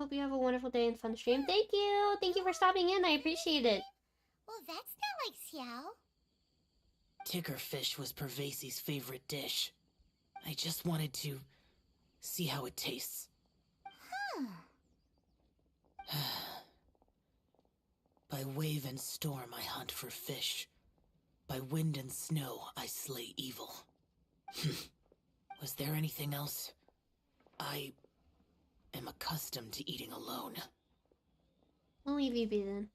Hope you have a wonderful day and fun stream. Thank you! Thank you for stopping in. I appreciate it. Well, that's not like Xiao. Tickerfish was Pervasi's favorite dish. I just wanted to see how it tastes. Huh. By wave and storm I hunt for fish. By wind and snow I slay evil. Was there anything else? I am accustomed to eating alone. We'll leave you be then.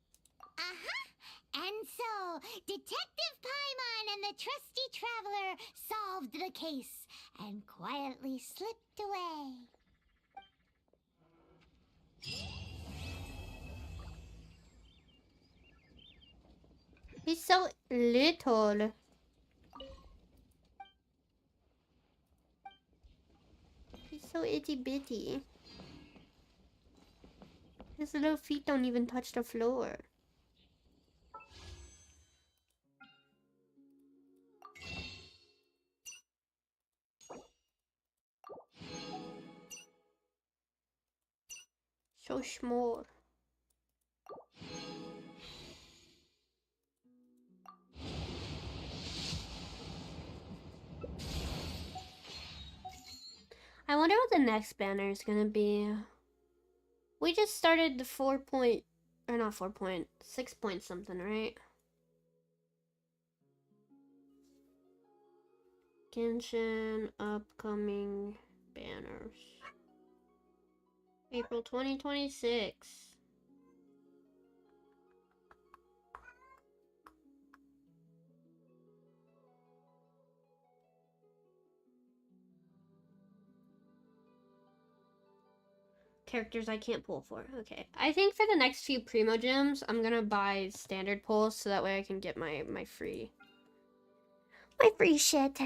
Uh-huh. And so, Detective Paimon and the trusty traveler solved the case and quietly slipped away. He's so little. He's so itty bitty. His little feet don't even touch the floor. So small. I wonder what the next banner is gonna be. We just started the 4 point, or not 4 point, 6 point something, right? Genshin upcoming banners. April 2026. Characters I can't pull for. Okay. I think for the next few Primo Gems, I'm gonna buy standard pulls so that way I can get my free shit.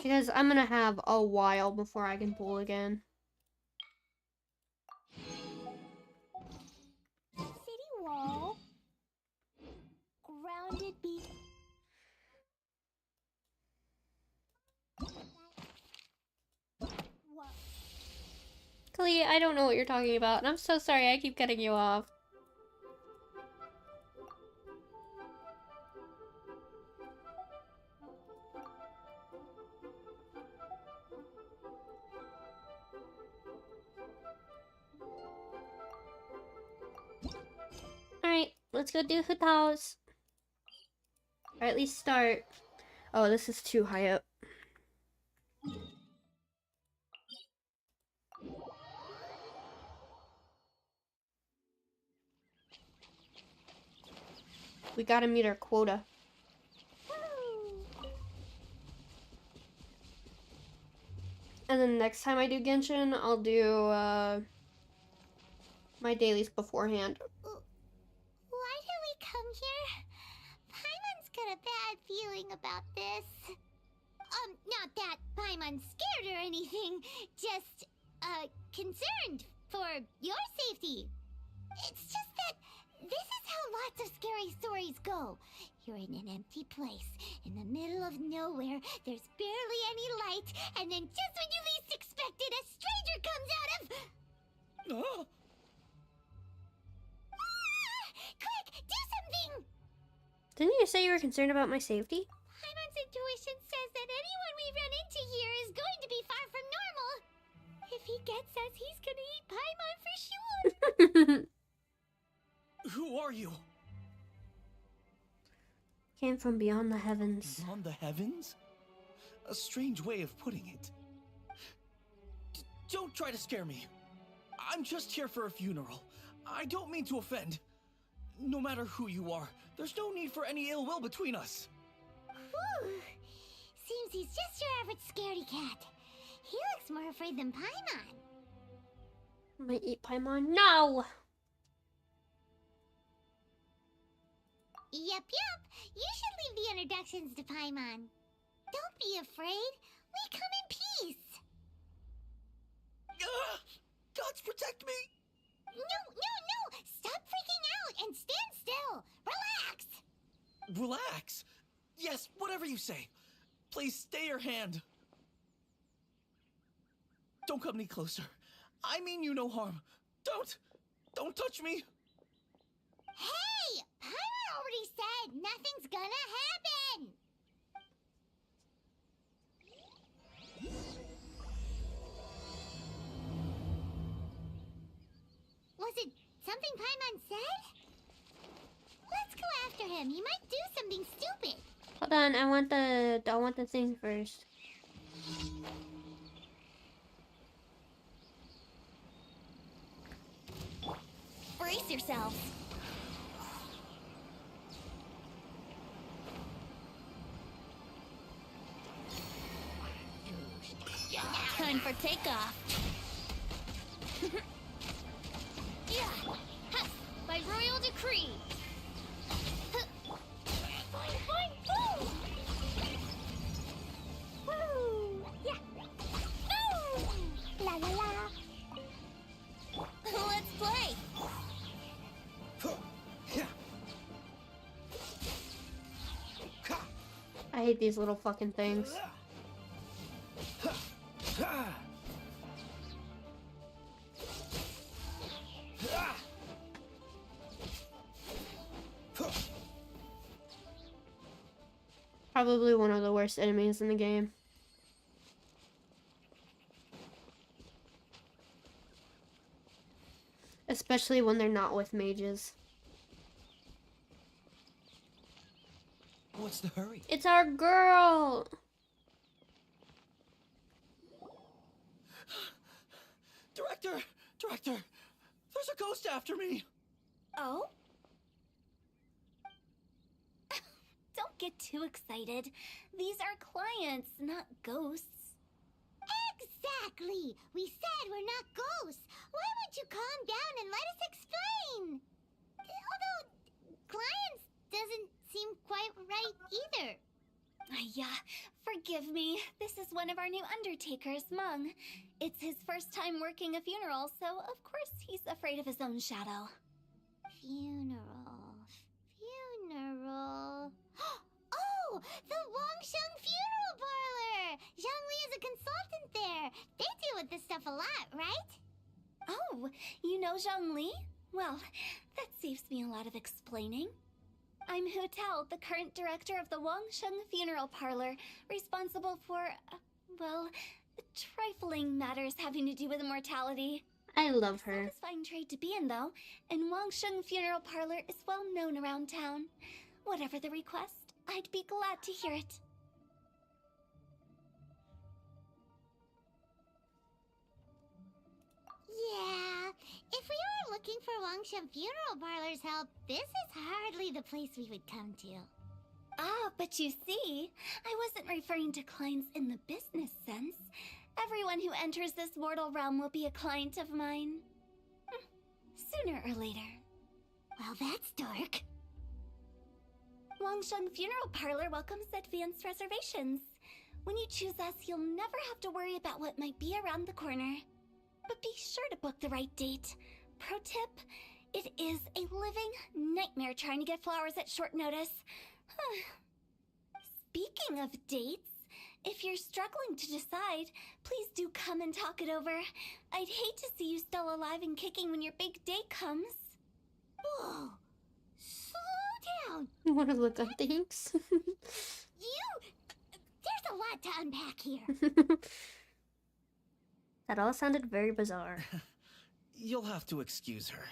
Because I'm gonna have a while before I can pull again. City wall. Grounded beat. Kali, I don't know what you're talking about, and I'm so sorry I keep cutting you off. Alright, let's go do Hutaos. Or at least start. Oh, this is too high up. We gotta meet our quota. And then next time I do Genshin, I'll do my dailies beforehand. Why did we come here? Paimon's got a bad feeling about this. Not that Paimon's scared or anything, just, concerned for your safety. It's just that this is how lots of scary stories go. You're in an empty place, in the middle of nowhere, there's barely any light, and then just when you least expect it, a stranger comes out of... Oh. Ah! Quick, do something! Didn't you say you were concerned about my safety? Paimon's intuition says that anyone we run into here is going to be far from normal. If he gets us, he's gonna eat Paimon for sure. Who are you? Came from beyond the heavens. Beyond the heavens? A strange way of putting it. Don't try to scare me. I'm just here for a funeral. I don't mean to offend. No matter who you are, there's no need for any ill will between us. Whew. Seems he's just your average scaredy cat. He looks more afraid than Paimon. Might eat Paimon. No! Yep. You should leave the introductions to Paimon. Don't be afraid. We come in peace. Gods protect me! No. Stop freaking out and stand still. Relax. Relax. Yes, whatever you say. Please stay your hand. Don't come any closer. I mean you no harm. Don't touch me. Hey, Paimon already said nothing's gonna happen. Was it something Paimon said? Let's go after him. He might do something stupid. Hold on, I want the thing first. Brace yourselves. Time for takeoff. Yeah. Ha. By royal decree. Fine. Woo. Woo. Yeah. Woo. La la la. Let's play. I hate these little fucking things. Probably one of the worst enemies in the game. Especially when they're not with mages. What's the hurry? It's our girl! Director! There's a ghost after me! Oh? Don't get too excited. These are clients, not ghosts. Exactly! We said we're not ghosts. Why won't you calm down and let us explain? Although, clients doesn't seem quite right either. Yeah, forgive me. This is one of our new undertakers, Mung. It's his first time working a funeral, so of course he's afraid of his own shadow. Funeral. Oh, the Wangsheng Funeral Parlor! Zhongli is a consultant there. They deal with this stuff a lot, right? Oh, you know Zhongli? Well, that saves me a lot of explaining. I'm Hu Tao, the current director of the Wangsheng Funeral Parlor, responsible for, well, trifling matters having to do with immortality. I love her. Satisfying trade to be in, though, and Wangsheng Funeral Parlor is well known around town. Whatever the request, I'd be glad to hear it. Yeah, if we were looking for Wangsheng Funeral Parlor's help, this is hardly the place we would come to. Ah, but you see, I wasn't referring to clients in the business sense. Everyone who enters this mortal realm will be a client of mine. Sooner or later. Well, that's dark. Wangsheng Funeral Parlor welcomes advanced reservations. When you choose us, you'll never have to worry about what might be around the corner. But be sure to book the right date. Pro tip, it is a living nightmare trying to get flowers at short notice. Speaking of dates, if you're struggling to decide, please do come and talk it over. I'd hate to see you still alive and kicking when your big day comes. Whoa! Slow down! You want to look up things? There's a lot to unpack here. That all sounded very bizarre. You'll have to excuse her.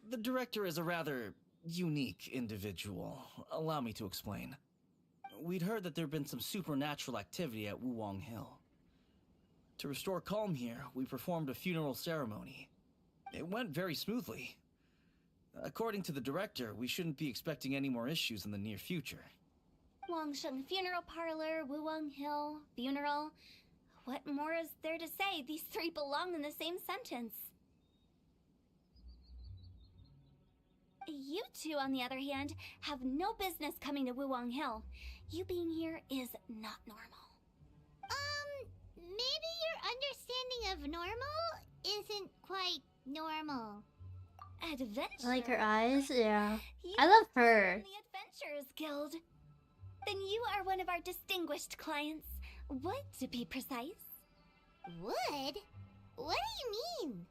The director is a rather unique individual. Allow me to explain. We'd heard that there'd been some supernatural activity at Wuwang Hill. To restore calm here, we performed a funeral ceremony. It went very smoothly. According to the director, we shouldn't be expecting any more issues in the near future. Wangsheng Funeral Parlor, Wuwang Hill, funeral. What more is there to say? These three belong in the same sentence. You two, on the other hand, have no business coming to Wuwang Hill. You being here is not normal. Maybe your understanding of normal isn't quite normal. Adventure? I like her eyes, yeah. You I love her. from the Adventurers Guild. Then you are one of our distinguished clients. Would, to be precise. Would? What do you mean?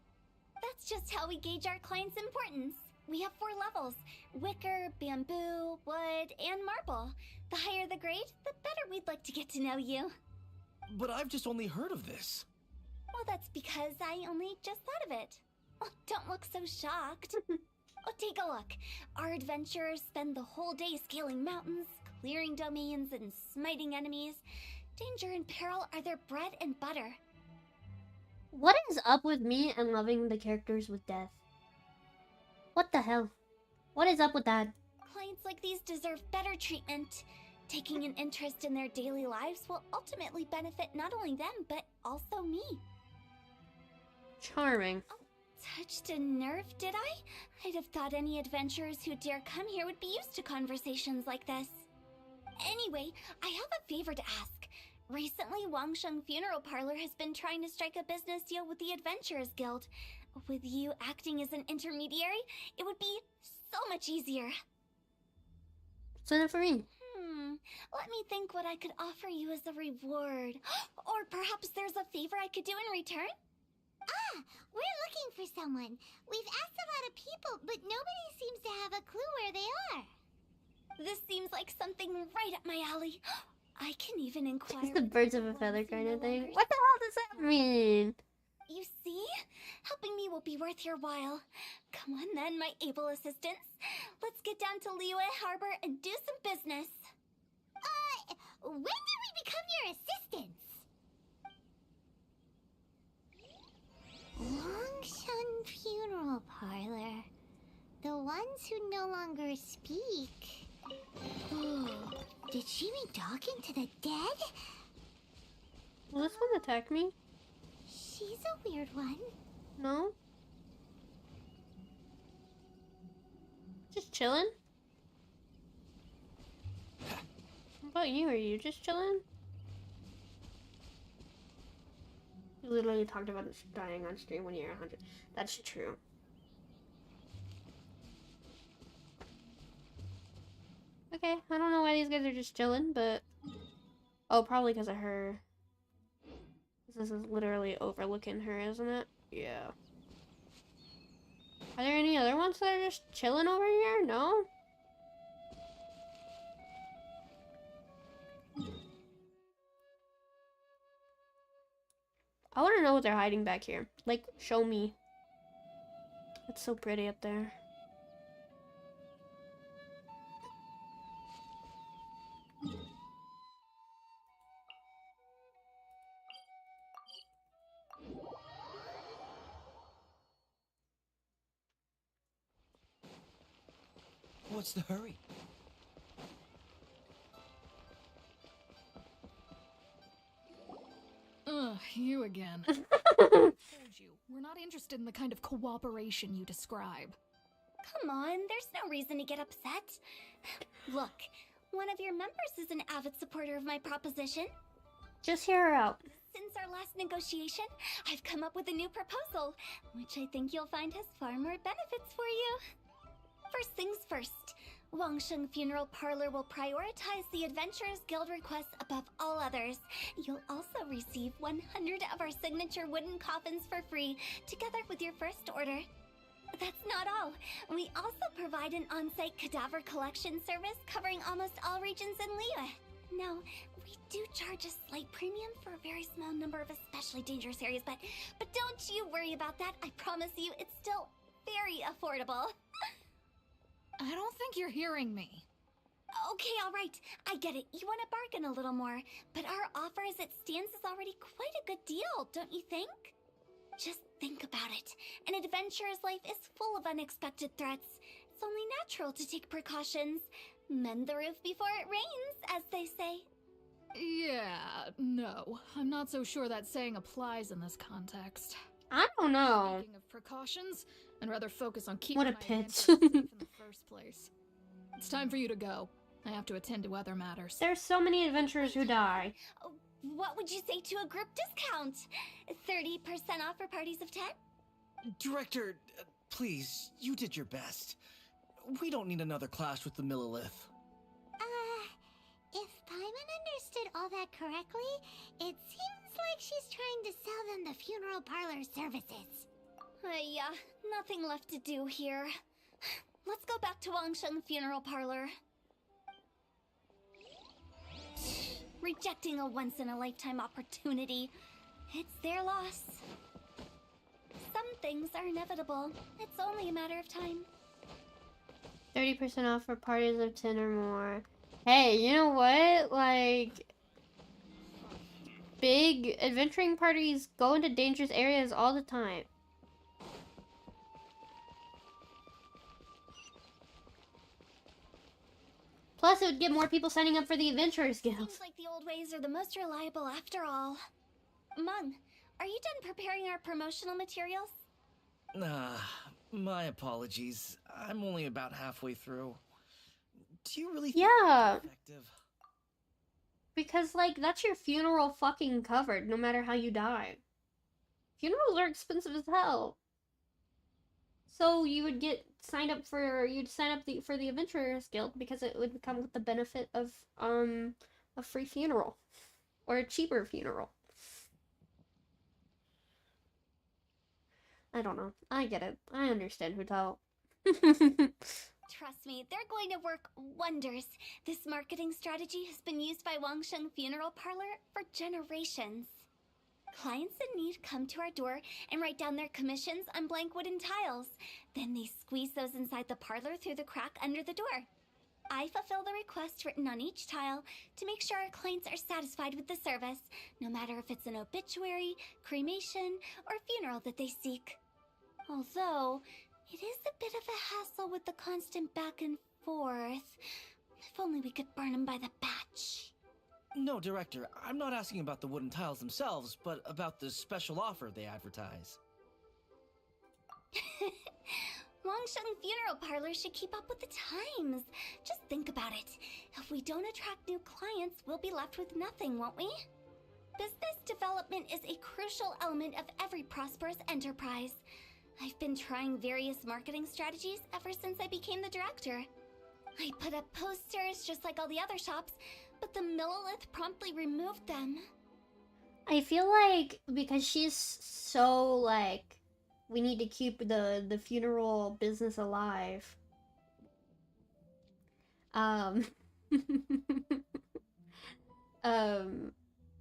That's just how we gauge our clients' importance. We have 4 levels: wicker, bamboo, wood, and marble. The higher the grade, the better we'd like to get to know you. But I've just only heard of this. Well, that's because I only just thought of it. Oh, don't look so shocked. Oh, take a look. Our adventurers spend the whole day scaling mountains, clearing domains, and smiting enemies. Danger and peril are their bread and butter. What is up with me and loving the characters with death? What the hell? What is up with that? Clients like these deserve better treatment. Taking an interest in their daily lives will ultimately benefit not only them, but also me. Charming. Oh, touched a nerve, did I? I'd have thought any adventurers who dare come here would be used to conversations like this. Anyway, I have a favor to ask. Recently, Wangsheng Funeral Parlor has been trying to strike a business deal with the Adventurers Guild. With you acting as an intermediary, it would be so much easier. What's in it for me? Let me think what I could offer you as a reward. Or perhaps there's a favor I could do in return? We're looking for someone. We've asked a lot of people, but nobody seems to have a clue where they are. This seems like something right up my alley. I can even inquire. It's the birds of a feather kind of thing. What the hell does that mean? You see? Helping me will be worth your while. Come on then, my able assistants. Let's get down to Liyuean Harbor and do some business. When did we become your assistants? Longshun Funeral Parlor. The ones who no longer speak. Ooh, did she be talking to the dead? Will this one attack me? She's a weird one. No? Just chilling? What about you? Are you just chilling? You literally talked about dying on stream when you're 100. That's true. Okay, I don't know why these guys are just chilling, but... Oh, probably because of her. This is literally overlooking her, isn't it? Yeah. Are there any other ones that are just chilling over here? No? I want to know what they're hiding back here. Like, show me. It's so pretty up there. What's the hurry? You again. Told you, we're not interested in the kind of cooperation you describe. Come on, there's no reason to get upset. Look, one of your members is an avid supporter of my proposition. Just hear her out. Since our last negotiation, I've come up with a new proposal, which I think you'll find has far more benefits for you. First things first, Wangsheng Funeral Parlor will prioritize the Adventurers Guild requests above all others. You'll also receive 100 of our signature wooden coffins for free, together with your first order. That's not all. We also provide an on-site cadaver collection service covering almost all regions in Liyue. Now, we do charge a slight premium for a very small number of especially dangerous areas, but don't you worry about that. I promise you, it's still very affordable. I don't think you're hearing me. Okay, all right. I get it. You want to bargain a little more, but our offer as it stands is already quite a good deal, don't you think? Just think about it. An adventurer's life is full of unexpected threats. It's only natural to take precautions. Mend the roof before it rains, as they say. Yeah, no. I'm not so sure that saying applies in this context. I don't know. Speaking of precautions, I'd rather focus on keeping What a my pitch. adventurers safe in the first place. It's time for you to go. I have to attend to other matters. There's so many adventurers who die. What would you say to a group discount? 30% off for parties of 10? Director, please, you did your best. We don't need another clash with the Millilith. If Paimon understood all that correctly, it seems like she's trying to sell them the funeral parlor services. Yeah, nothing left to do here. Let's go back to Wangsheng Funeral Parlor. Rejecting a once-in-a-lifetime opportunity. It's their loss. Some things are inevitable. It's only a matter of time. 30% off for parties of 10 or more. Hey, you know what? Like, big adventuring parties go into dangerous areas all the time. Plus, it would get more people signing up for the Adventurers Guild. Seems like the old ways are the most reliable after all. Mung, are you done preparing our promotional materials? My apologies. I'm only about halfway through. Do you really think Yeah. it's effective? Because, like, that's your funeral fucking covered, no matter how you die. Funerals are expensive as hell. So you would get signed up for, you'd sign up for the Adventurers Guild because it would come with the benefit of, a free funeral. Or a cheaper funeral. I don't know. I get it. I understand, Hutao. Trust me, they're going to work wonders. This marketing strategy has been used by Wangsheng Funeral Parlor for generations. Clients in need come to our door and write down their commissions on blank wooden tiles. Then they squeeze those inside the parlor through the crack under the door. I fulfill the request written on each tile to make sure our clients are satisfied with the service, no matter if it's an obituary, cremation, or funeral that they seek. Although, it is a bit of a hassle with the constant back and forth. If only we could burn them by the batch. No, Director, I'm not asking about the wooden tiles themselves, but about the special offer they advertise. Wangsheng Funeral Parlor should keep up with the times. Just think about it. If we don't attract new clients, we'll be left with nothing, won't we? Business development is a crucial element of every prosperous enterprise. I've been trying various marketing strategies ever since I became the director. I put up posters just like all the other shops, but the Millilith promptly removed them. I feel like because she's so, like, we need to keep the funeral business alive.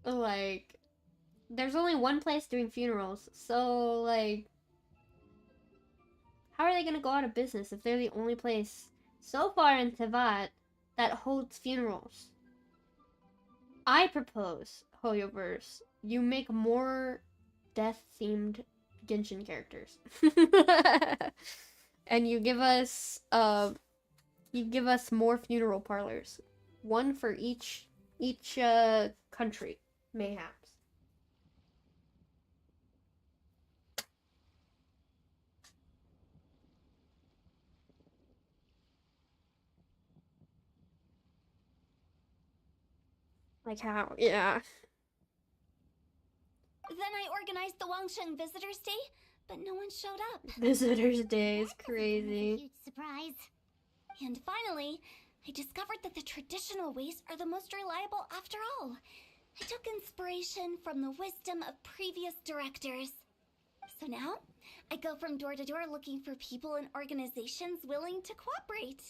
Like, there's only one place doing funerals, so, like, how are they gonna go out of business if they're the only place so far in Tevat that holds funerals? I propose, Hoyoverse, you make more death-themed Genshin characters. And you give us more funeral parlors. One for each country, mayhaps. Like how? Yeah. Then I organized the Wangsheng Visitors Day, but no one showed up. Visitors Day is That doesn't come as a crazy. huge surprise. And finally, I discovered that the traditional ways are the most reliable after all. I took inspiration from the wisdom of previous directors. So now, I go from door to door looking for people and organizations willing to cooperate.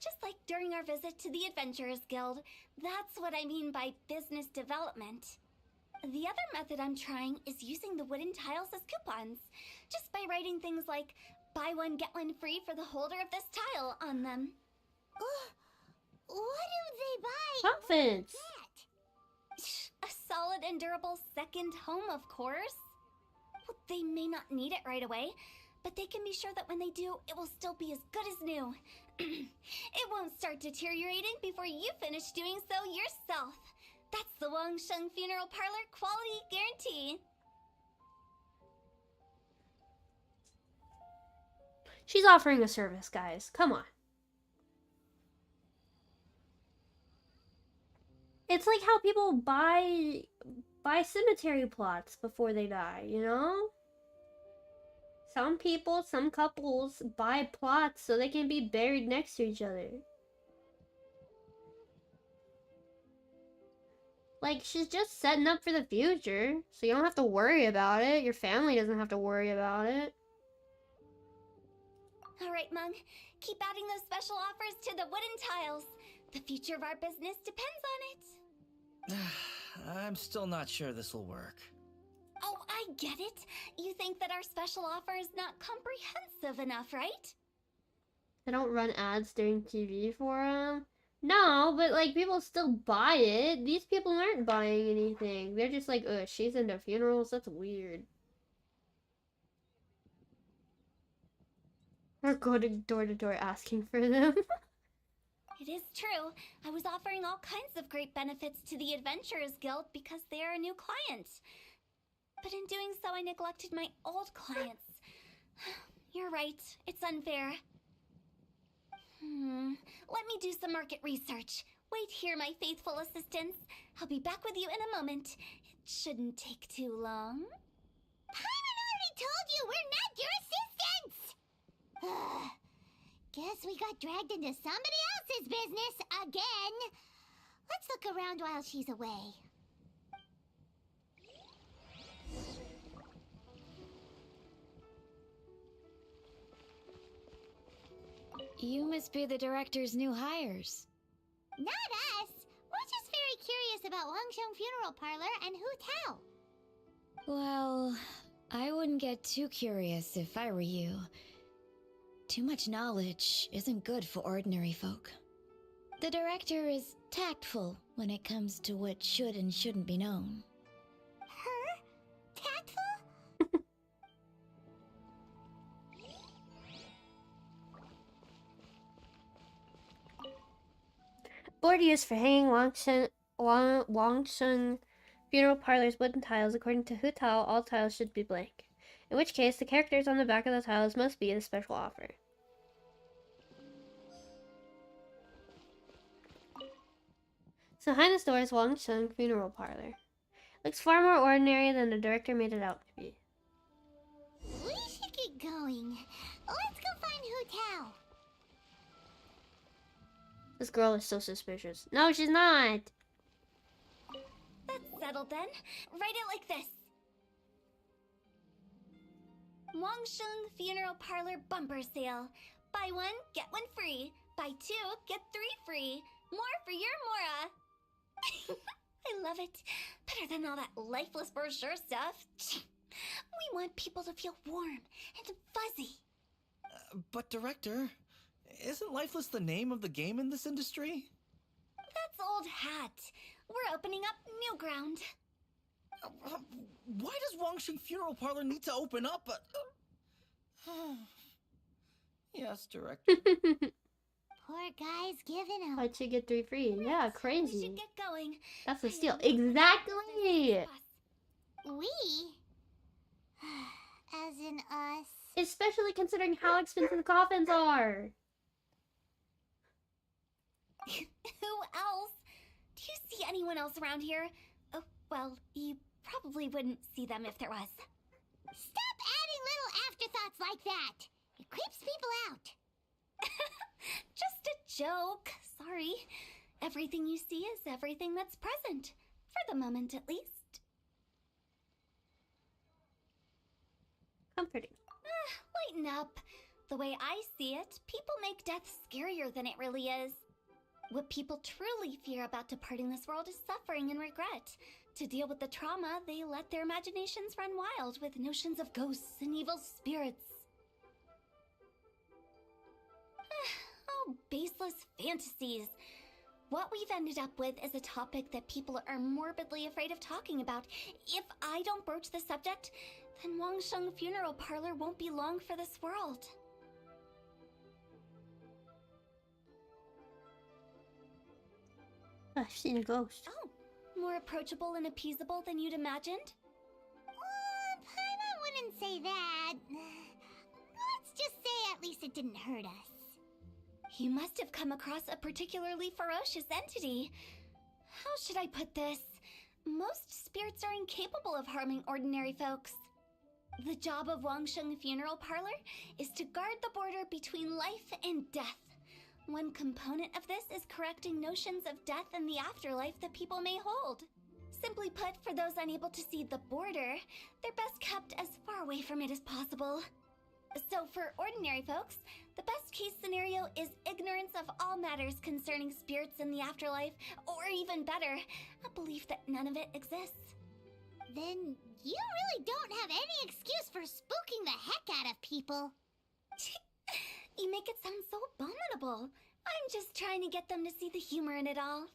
Just like during our visit to the Adventurers Guild. That's what I mean by business development. The other method I'm trying is using the wooden tiles as coupons. Just by writing things like, buy one get one free for the holder of this tile on them. What do they buy? Outfits. A solid and durable second home, of course. Well, they may not need it right away, but they can be sure that when they do, it will still be as good as new. It won't start deteriorating before you finish doing so yourself. That's the Wangsheng Funeral Parlor quality guarantee. She's offering a service, guys. Come on. It's like how people buy cemetery plots before they die, you know? Some people, some couples buy plots so they can be buried next to each other. Like, she's just setting up for the future, so you don't have to worry about it. Your family doesn't have to worry about it. Alright, Mung. Keep adding those special offers to the wooden tiles. The future of our business depends on it. I'm still not sure this will work. Oh, I get it. You think that our special offer is not comprehensive enough, right? They don't run ads during TV for them. No, but like people still buy it. These people aren't buying anything. They're just like, ugh, she's into funerals. That's weird. Or go to door asking for them. It is true. I was offering all kinds of great benefits to the Adventurers Guild because they are a new client. But in doing so, I neglected my old clients. You're right. It's unfair. Let me do some market research. Wait here, my faithful assistants. I'll be back with you in a moment. It shouldn't take too long. Paimon already told you we're not your assistants! Guess we got dragged into somebody else's business again. Let's look around while she's away. You must be the director's new hires. Not us. We're just very curious about Wangsheng Funeral Parlor and Hu Tao. Well, I wouldn't get too curious if I were you. Too much knowledge isn't good for ordinary folk. The director is tactful when it comes to what should and shouldn't be known. Her? Tactful? Board used for hanging Wangsheng Funeral Parlor's wooden tiles. According to Hu Tao, all tiles should be blank. In which case, the characters on the back of the tiles must be the special offer. So behind this door is Wangsheng Funeral Parlor. Looks far more ordinary than the director made it out to be. We should get going. Let's go find Hu Tao. This girl is so suspicious. No, she's not! That's settled then. Write it like this. Wangsheng Funeral Parlor Bumper Sale. Buy one, get one free. Buy two, get three free. More for your Mora. I love it. Better than all that lifeless brochure stuff. We want people to feel warm and fuzzy. But Director, isn't Lifeless the name of the game in this industry? That's old hat. We're opening up new ground. Why does Wangsheng Funeral Parlor need to open up? Yes, Director. Poor guy's giving up. How'd you get 3 free? Yeah, We crazy. should get going. That's a steal. Exactly! We? As in us. Especially considering how expensive the coffins are. Who else? Do Do you see anyone else around here? Oh, well, you probably wouldn't see them if there was. Stop adding little afterthoughts like that! It creeps people out. Just a joke. Sorry. Everything you see is everything that's present. For the moment, at least. Comforting. Lighten up. The way I see it, people make death scarier than it really is. What people truly fear about departing this world is suffering and regret. To deal with the trauma, they let their imaginations run wild with notions of ghosts and evil spirits. Oh, baseless fantasies. What we've ended up with is a topic that people are morbidly afraid of talking about. If I don't broach the subject, then Wangsheng Funeral Parlor won't be long for this world. I've seen a ghost. Oh, more approachable and appeasable than you'd imagined? Paimon wouldn't say that. Let's just say at least it didn't hurt us. You must have come across a particularly ferocious entity. How should I put this? Most spirits are incapable of harming ordinary folks. The job of Wangsheng Funeral Parlor is to guard the border between life and death. One component of this is correcting notions of death and the afterlife that people may hold. Simply put, for those unable to see the border, they're best kept as far away from it as possible. So for ordinary folks, the best case scenario is ignorance of all matters concerning spirits in the afterlife, or even better, a belief that none of it exists. Then you really don't have any excuse for spooking the heck out of people. You make it sound so abominable. I'm just trying to get them to see the humor in it all.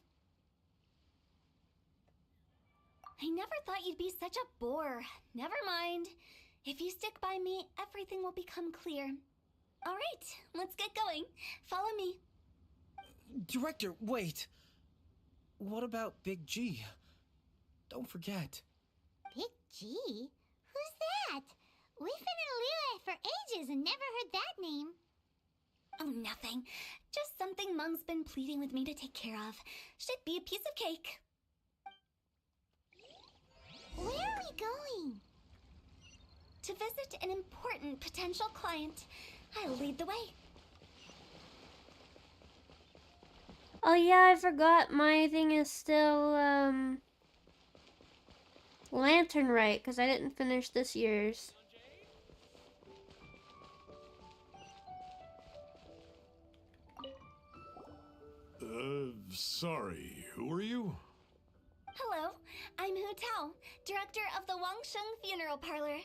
I never thought you'd be such a bore. Never mind. If you stick by me, everything will become clear. All right, let's get going. Follow me. Director, wait. What about Big G? Don't forget. Big G? Who's that? We've been in Liyuean for ages and never heard that name. Oh, nothing. Just something Mung's been pleading with me to take care of. Should be a piece of cake. Where are we going? To visit an important potential client. I'll lead the way. Oh yeah, I forgot my thing is still, Lantern Rite, because I didn't finish this year's. Sorry, who are you? Hello, I'm Hu Tao, director of the Wangsheng Funeral Parlor.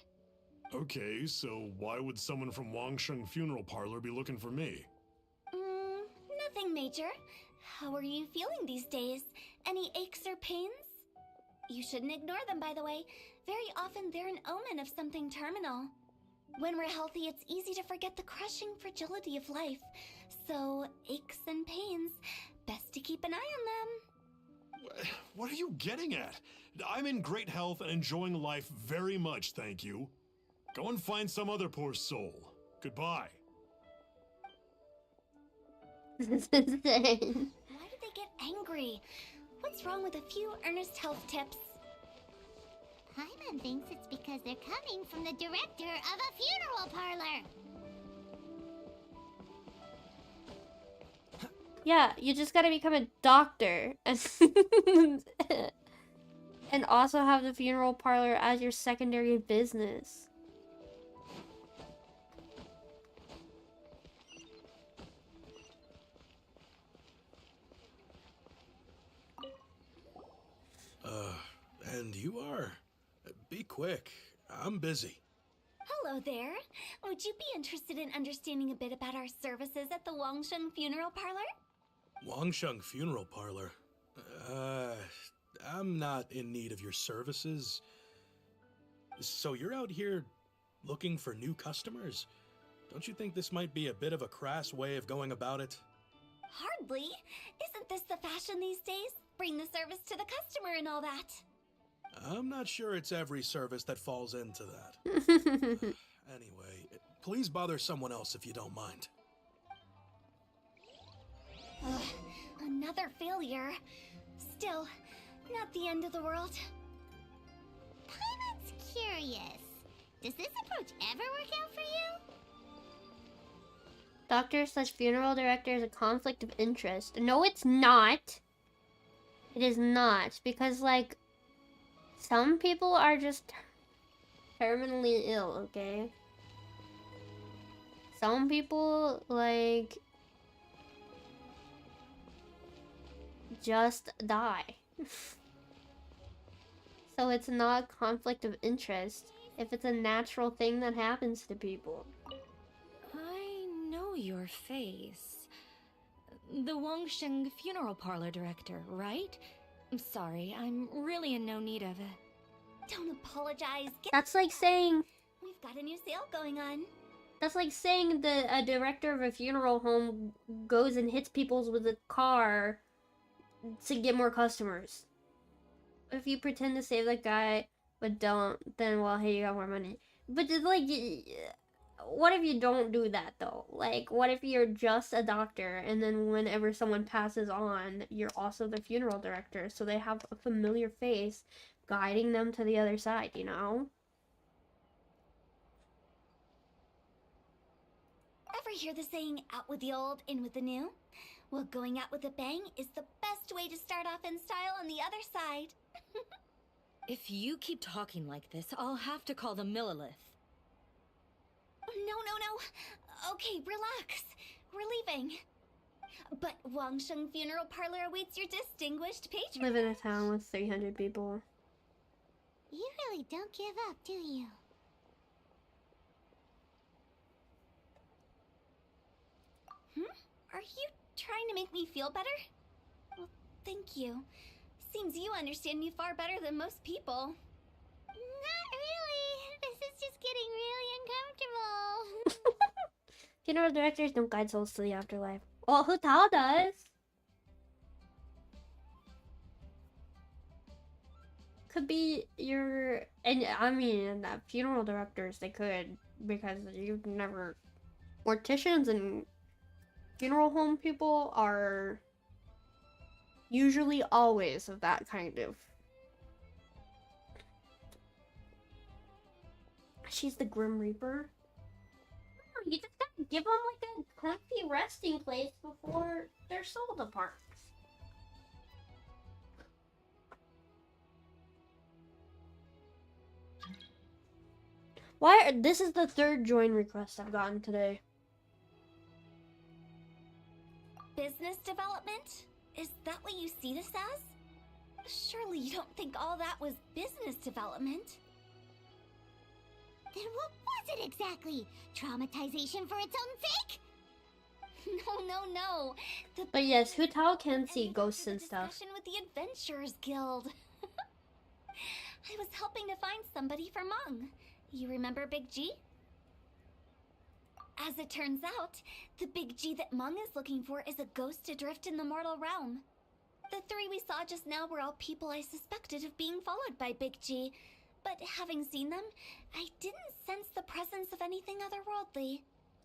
Okay, so why would someone from Wangsheng Funeral Parlor be looking for me? Nothing major. How are you feeling these days? Any aches or pains? You shouldn't ignore them, by the way. Very often they're an omen of something terminal. When we're healthy, it's easy to forget the crushing fragility of life. So, aches and pains, best to keep an eye on them. What are you getting at? I'm in great health and enjoying life very much, thank you. Go and find some other poor soul. Goodbye. This is insane. Why did they get angry? What's wrong with a few earnest health tips? Paimon thinks it's because they're coming from the director of a funeral parlor. Yeah, you just gotta become a doctor and and also have the funeral parlor as your secondary business. And you are? Be quick. I'm busy. Hello there. Would you be interested in understanding a bit about our services at the Wangsheng Funeral Parlor? Wangsheng Funeral Parlor? I'm not in need of your services. So you're out here looking for new customers? Don't you think this might be a bit of a crass way of going about it? Hardly. Isn't this the fashion these days? Bring the service to the customer and all that. I'm not sure it's every service that falls into that. Anyway, please bother someone else if you don't mind. Another failure. Still, not the end of the world. Paimon's curious. Does this approach ever work out for you? Doctor/funeral director is a conflict of interest. No, it's not. It is not. Because, like, some people are just terminally ill, okay? Some people, like, just die. So it's not conflict of interest if it's a natural thing that happens to people. I know your face. The Wangsheng funeral parlor director, right? I'm sorry, I'm really in no need of it. Don't apologize. That's like saying... We've got a new sale going on. That's like saying a director of a funeral home goes and hits people with a car to get more customers. If you pretend to save that guy, but don't, then, well, hey, you got more money. But, like, what if you don't do that, though? Like, what if you're just a doctor, and then whenever someone passes on, you're also the funeral director, so they have a familiar face guiding them to the other side, you know? Ever hear the saying, out with the old, in with the new? Well, going out with a bang is the best way to start off in style on the other side. If you keep talking like this, I'll have to call the Millilith. No. Okay, relax. We're leaving. But Wangsheng Funeral Parlor awaits your distinguished patron. Live in a town with 300 people. You really don't give up, do you? Are you trying to make me feel better? Well, thank you. Seems you understand me far better than most people. Not really. This is just getting really uncomfortable. Funeral directors don't guide souls to the afterlife. Well, Hu Tao does. Could be your... And I mean, funeral directors, they could. Because you've never... Morticians and funeral home people are usually always of that kind of... She's the Grim Reaper. Oh, you just gotta give them like a comfy resting place before their soul departs. This is the third join request I've gotten today. Business development? Is that what you see this as? Surely you don't think all that was business development? Then what was it exactly? Traumatization for its own sake? No. But yes, Hu Tao can see ghosts and stuff. Discussion with the Adventurers Guild. I was helping to find somebody for Meng. You remember Big G? As it turns out, the Big G that Meng is looking for is a ghost adrift in the mortal realm. The three we saw just now were all people I suspected of being followed by Big G, but having seen them, I didn't sense the presence of anything otherworldly.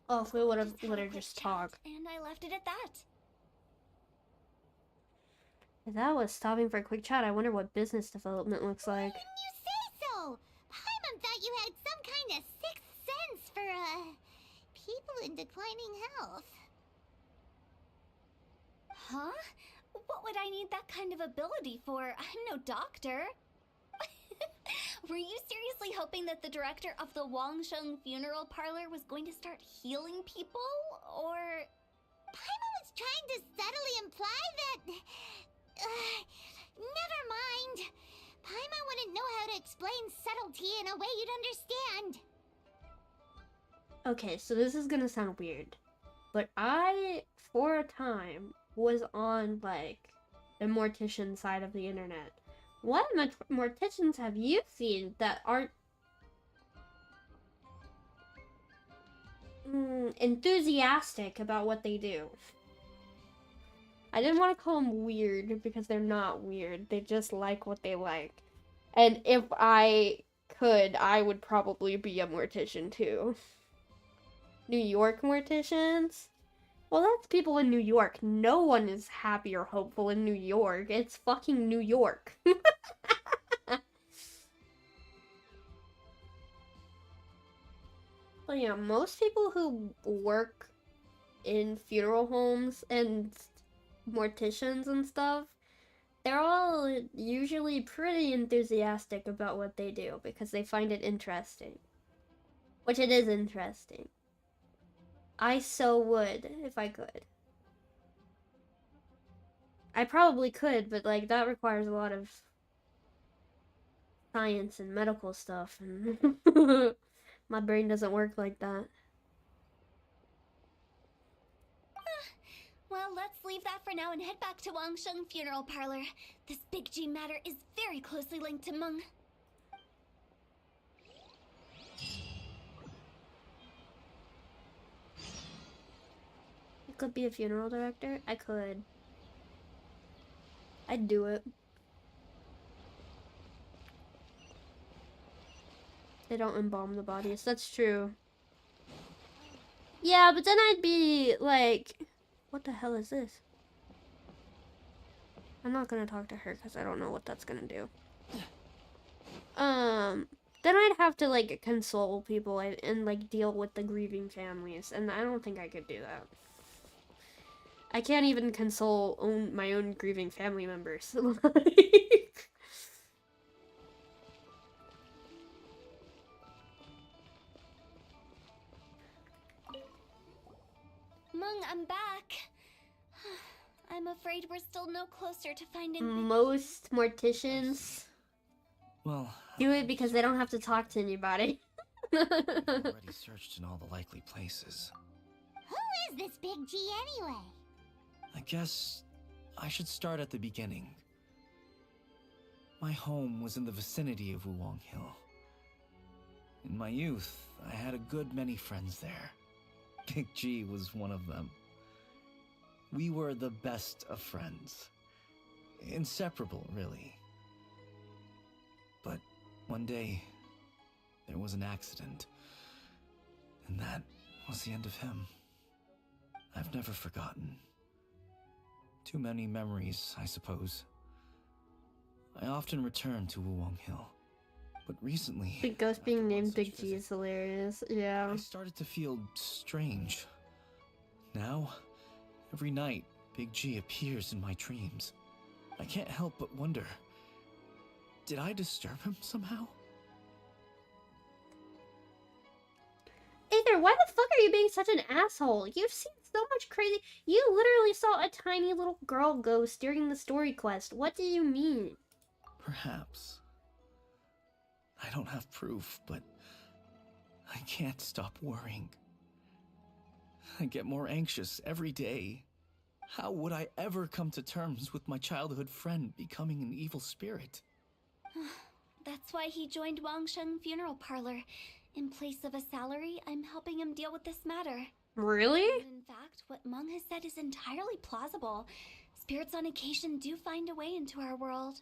Oh, if we would have let her just talk. And I left it at that. If that was stopping for a quick chat, I wonder what business development looks like. Why didn't you say so? Paimon thought you had some kind of sixth sense for, people in declining health. Huh? What would I need that kind of ability for? I'm no doctor. Were you seriously hoping that the director of the Wangsheng Funeral Parlor was going to start healing people? Or... Paimon was trying to subtly imply that... never mind. Paimon wouldn't know how to explain subtlety in a way you'd understand. Okay, so this is gonna sound weird, but I, for a time, was on, like, the mortician side of the internet. What morticians have you seen that aren't enthusiastic about what they do? I didn't want to call them weird because they're not weird. They just like what they like. And if I could, I would probably be a mortician too. New York morticians? Well, that's people in New York. No one is happy or hopeful in New York. It's fucking New York. But yeah, most people who work in funeral homes and morticians and stuff, they're all usually pretty enthusiastic about what they do because they find it interesting. Which it is interesting. I so would if I could. I probably could, but like that requires a lot of science and medical stuff, and my brain doesn't work like that. Well, let's leave that for now and head back to Wangsheng Funeral Parlor. This Big G matter is very closely linked to Meng. I could be a funeral director. I could. I'd do it. They don't embalm the bodies. That's true. Yeah, but then I'd be like, what the hell is this? I'm not gonna talk to her because I don't know what that's gonna do. Then I'd have to like console people and like deal with the grieving families, and I don't think I could do that. I can't even console my own grieving family members. Meng, I'm back. I'm afraid we're still no closer to finding Most morticians do it because they don't have to talk to anybody. Already searched in all the likely places. Who is this Big G anyway? I guess I should start at the beginning. My home was in the vicinity of Wuwang Hill. In my youth, I had a good many friends there. Big G was one of them. We were the best of friends. Inseparable, really. But one day, there was an accident. And that was the end of him. I've never forgotten. Too many memories, I suppose. I often return to Wuwang Hill. But recently... The ghost being named Big G is hilarious, yeah. I started to feel strange. Now, every night, Big G appears in my dreams. I can't help but wonder, did I disturb him somehow? Aether, why the fuck are you being such an asshole? You've seen so much crazy... You literally saw a tiny little girl ghost during the story quest. What do you mean? Perhaps. I don't have proof, but I can't stop worrying. I get more anxious every day. How would I ever come to terms with my childhood friend becoming an evil spirit? That's why he joined Wangsheng Funeral Parlor. In place of a salary, I'm helping him deal with this matter. Really? And in fact, what Meng has said is entirely plausible. Spirits on occasion do find a way into our world.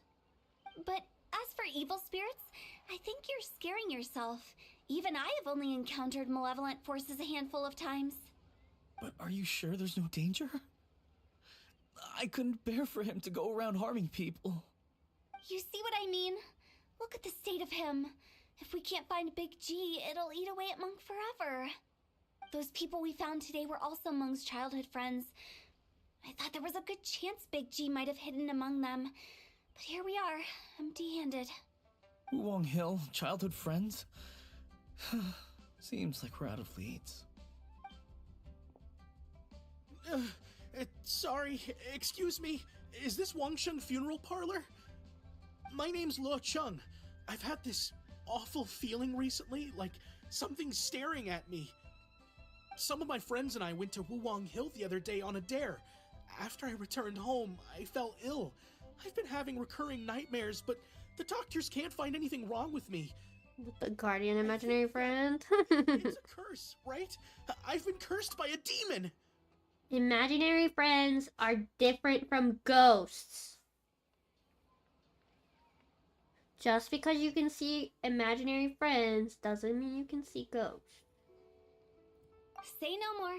But as for evil spirits, I think you're scaring yourself. Even I have only encountered malevolent forces a handful of times. But are you sure there's no danger? I couldn't bear for him to go around harming people. You see what I mean? Look at the state of him. If we can't find Big G, it'll eat away at Monk forever. Those people we found today were also Meng's childhood friends. I thought there was a good chance Big G might have hidden among them. But here we are, empty-handed. Wuwang Hill, childhood friends? Seems like we're out of leads. Sorry, excuse me. Is this Wangsheng Funeral Parlor? My name's Luo Chung. I've had this awful feeling recently, like something's staring at me. Some of my friends and I went to Wuwang Hill the other day on a dare. After I returned home, I fell ill. I've been having recurring nightmares, but the doctors can't find anything wrong with me. The guardian imaginary friend. It's a curse, right? I've been cursed by a demon. Imaginary friends are different from ghosts. Just because you can see imaginary friends doesn't mean you can see ghosts. Say no more.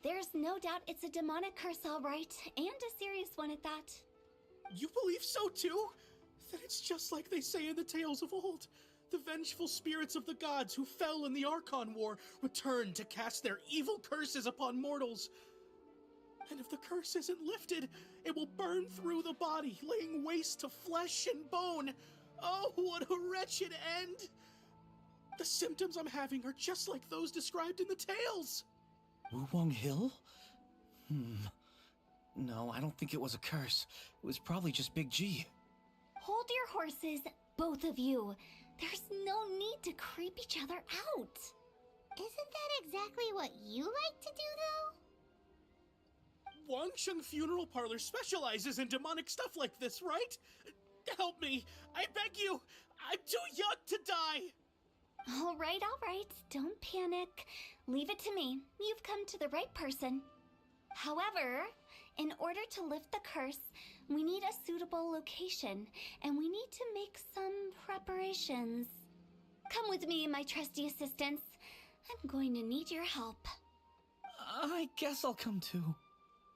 There's no doubt it's a demonic curse, all right, and a serious one at that. You believe so too? Then it's just like they say in the tales of old. The vengeful spirits of the gods who fell in the Archon War return to cast their evil curses upon mortals. And if the curse isn't lifted, it will burn through the body, laying waste to flesh and bone. Oh, what a wretched end! The symptoms I'm having are just like those described in the tales. Wuwang Hill? No, I don't think it was a curse. It was probably just Big G. Hold your horses, both of you. There's no need to creep each other out. Isn't that exactly what you like to do, though? Wangsheng Funeral Parlor specializes in demonic stuff like this, right? Help me, I beg you. I'm too young to die. All right. Don't panic. Leave it to me. You've come to the right person. However, in order to lift the curse, we need a suitable location, and we need to make some preparations. Come with me, my trusty assistants. I'm going to need your help. I guess I'll come too.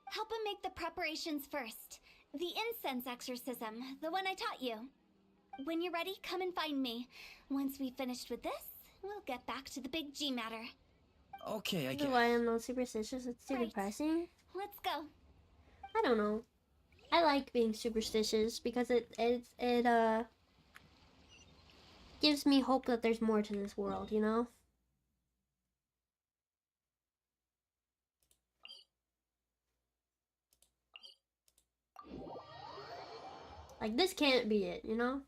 Help him make the preparations first. The incense exorcism, the one I taught you. When you're ready, come and find me. Once we've finished with this, we'll get back to the Big G matter. Okay, I This guess. is why I'm not superstitious. It's too depressing. Let's go. I don't know. I like being superstitious because it gives me hope that there's more to this world, you know? Like, this can't be it, you know?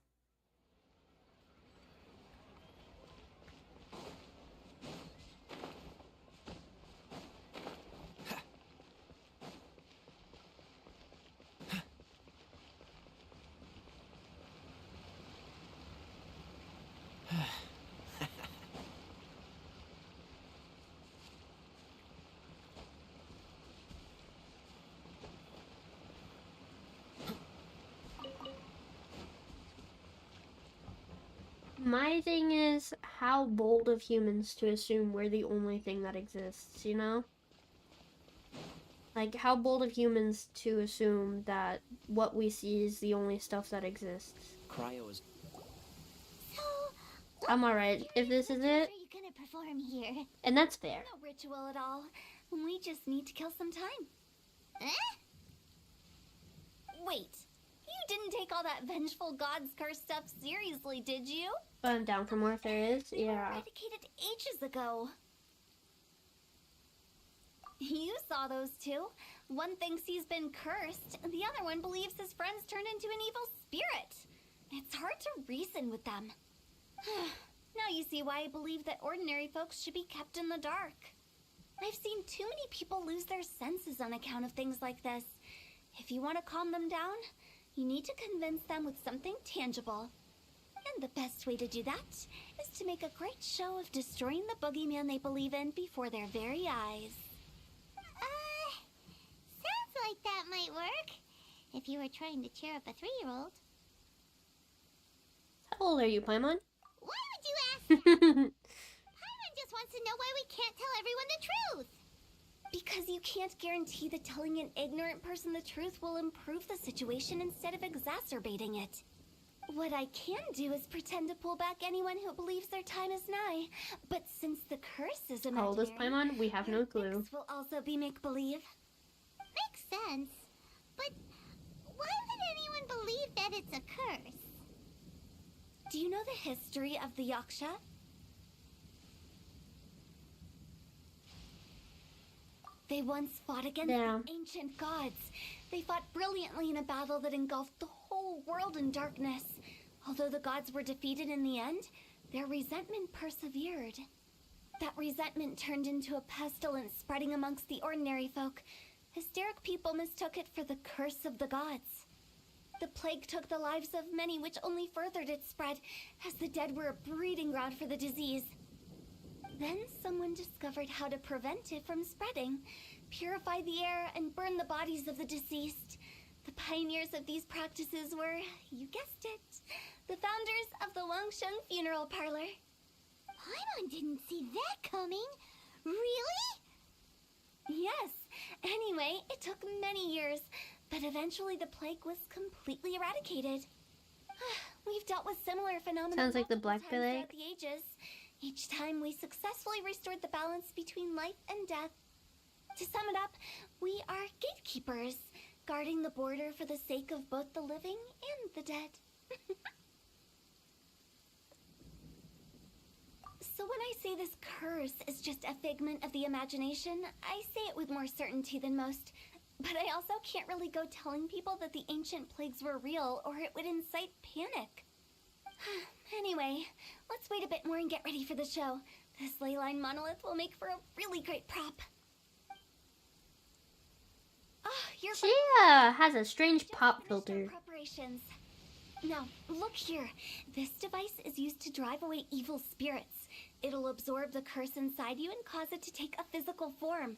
My thing is, how bold of humans to assume we're the only thing that exists, you know? Like, how bold of humans to assume that what we see is the only stuff that exists. Cryo is. I'm alright. If this is it, What are you gonna perform here? and that's fair. No ritual at all. We just need to kill some time. Eh? Wait. You didn't take all that vengeful god's curse stuff seriously, did you? But I'm down for more if there is, yeah. Eradicated ages ago. You saw those two. One thinks he's been cursed, and the other one believes his friends turned into an evil spirit. It's hard to reason with them. Now you see why I believe that ordinary folks should be kept in the dark. I've seen too many people lose their senses on account of things like this. If you want to calm them down, you need to convince them with something tangible. And the best way to do that is to make a great show of destroying the boogeyman they believe in before their very eyes. Sounds like that might work. If you were trying to cheer up a 3-year-old. How old are you, Paimon? Why would you ask that? Paimon just wants to know why we can't tell everyone the truth. Because you can't guarantee that telling an ignorant person the truth will improve the situation instead of exacerbating it. What I can do is pretend to pull back anyone who believes their time is nigh. But since the curse is imaginary, How old is Paimon? We have no clue. will also be make-believe. Makes sense. But why would anyone believe that it's a curse? Do you know the history of the Yaksha? They once fought against the ancient gods. They fought brilliantly in a battle that engulfed the whole world in darkness. Although the gods were defeated in the end, their resentment persevered. That resentment turned into a pestilence spreading amongst the ordinary folk. Hysteric people mistook it for the curse of the gods. The plague took the lives of many, which only furthered its spread, as the dead were a breeding ground for the disease. Then someone discovered how to prevent it from spreading, purify the air, and burn the bodies of the deceased. The pioneers of these practices were, you guessed it, the founders of the Wangsheng Funeral Parlor. Paimon didn't see that coming. Really? Anyway, it took many years, but eventually the plague was completely eradicated. We've dealt with similar phenomena Sounds like the multiple Black times Plague. throughout the ages. Each time we successfully restored the balance between life and death. To sum it up, we are gatekeepers, guarding the border for the sake of both the living and the dead. So when I say this curse is just a figment of the imagination, I say it with more certainty than most. But I also can't really go telling people that the ancient plagues were real, or it would incite panic. Anyway, let's wait a bit more and get ready for the show. This leyline monolith will make for a really great prop. You're She has a strange pop filter. Preparations. Now, look here. This device is used to drive away evil spirits. It'll absorb the curse inside you and cause it to take a physical form.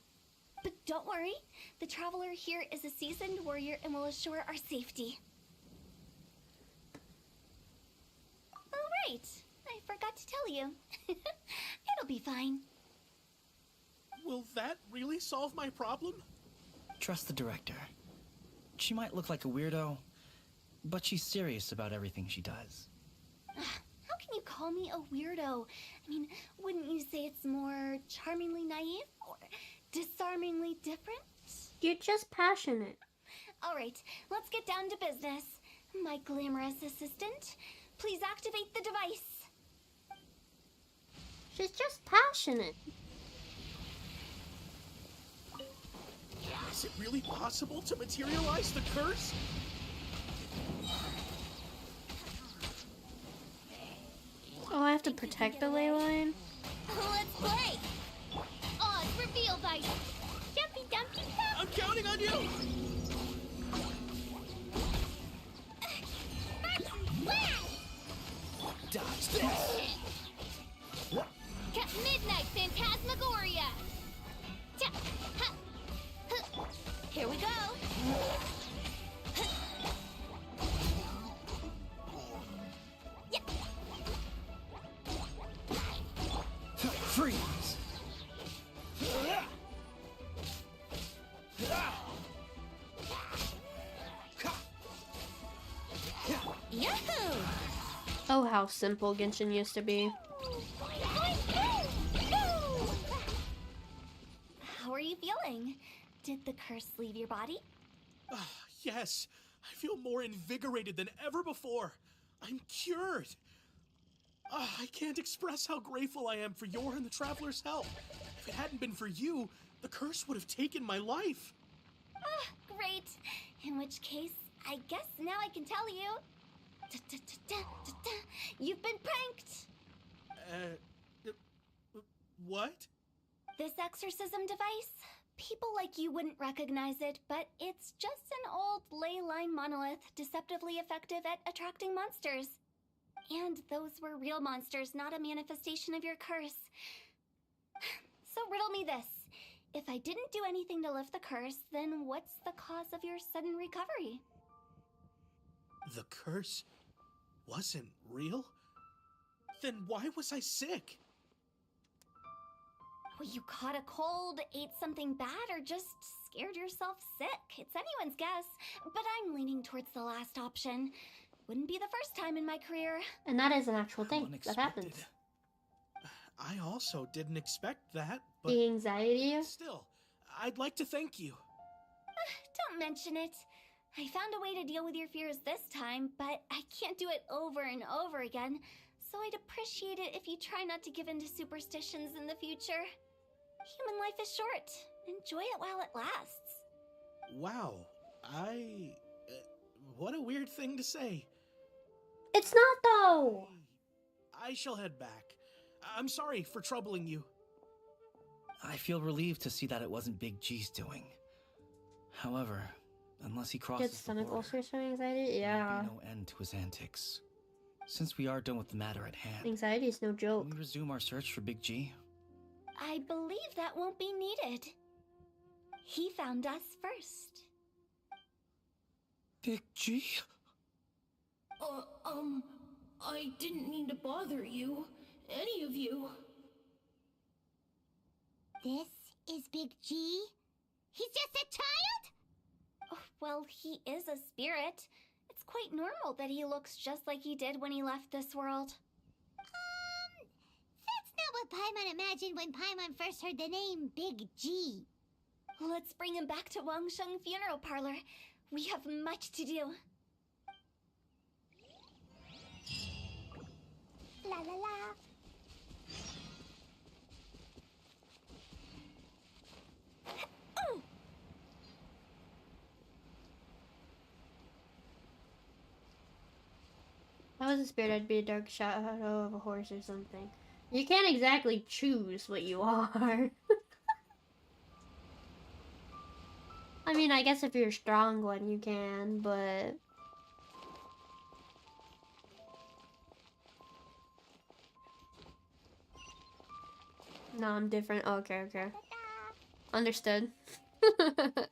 But don't worry, the traveler here is a seasoned warrior and will assure our safety. Oh, right. I forgot to tell you. It'll be fine. Will that really solve my problem? Trust the director. She might look like a weirdo, but she's serious about everything she does. How can you call me a weirdo? I mean, wouldn't you say it's more charmingly naive or disarmingly different? You're just passionate. All right, let's get down to business. My glamorous assistant, please activate the device. She's just passionate. Is it really possible to materialize the curse? Oh, I have to protect the ley line? Let's play! Odds reveal dice! Jumpy dumpy dump! I'm counting on you! Dodge this! Midnight Phantasmagoria! Here we go! Freeze! Yahoo! Oh, how simple Genshin used to be. How are you feeling? Did the curse leave your body? Yes, I feel more invigorated than ever before. I'm cured. I can't express how grateful I am for your and the Traveler's help. If it hadn't been for you, the curse would have taken my life. Great. In which case, I guess now I can tell you. You've been pranked. What? This exorcism device, people like you wouldn't recognize it, but it's just an old ley line monolith deceptively effective at attracting monsters. And those were real monsters, not a manifestation of your curse. So riddle me this. If I didn't do anything to lift the curse, then what's the cause of your sudden recovery? The curse wasn't real? Then why was I sick? Well, you caught a cold, ate something bad, or just scared yourself sick. It's anyone's guess, but I'm leaning towards the last option. Wouldn't be the first time in my career. And that is an actual thing that happens. I also didn't expect that, but The anxiety. still, I'd like to thank you. Don't mention it. I found a way to deal with your fears this time, but I can't do it over and over again, so I'd appreciate it if you try not to give in to superstitions in the future. Human life is short. Enjoy it while it lasts. Wow, what a weird thing to say. It's not, though! I shall head back. I'm sorry for troubling you. I feel relieved to see that it wasn't Big G's doing. However, unless he crosses Get the stomach border, ulcers from anxiety? Yeah. there'll be no end to his antics. Since we are done with the matter at hand, Anxiety is no joke. can we resume our search for Big G? I believe that won't be needed. He found us first. Big G? I didn't mean to bother you. Any of you. This is Big G? He's just a child? Oh, well, he is a spirit. It's quite normal that he looks just like he did when he left this world. That's not what Paimon imagined when Paimon first heard the name Big G. Let's bring him back to Wangsheng Funeral Parlor. We have much to do. La la la. If I was a spirit, I'd be a dark shadow of a horse or something. You can't exactly choose what you are. I mean, I guess if you're a strong one, you can, but... No, I'm different. Oh, okay, okay. Understood. The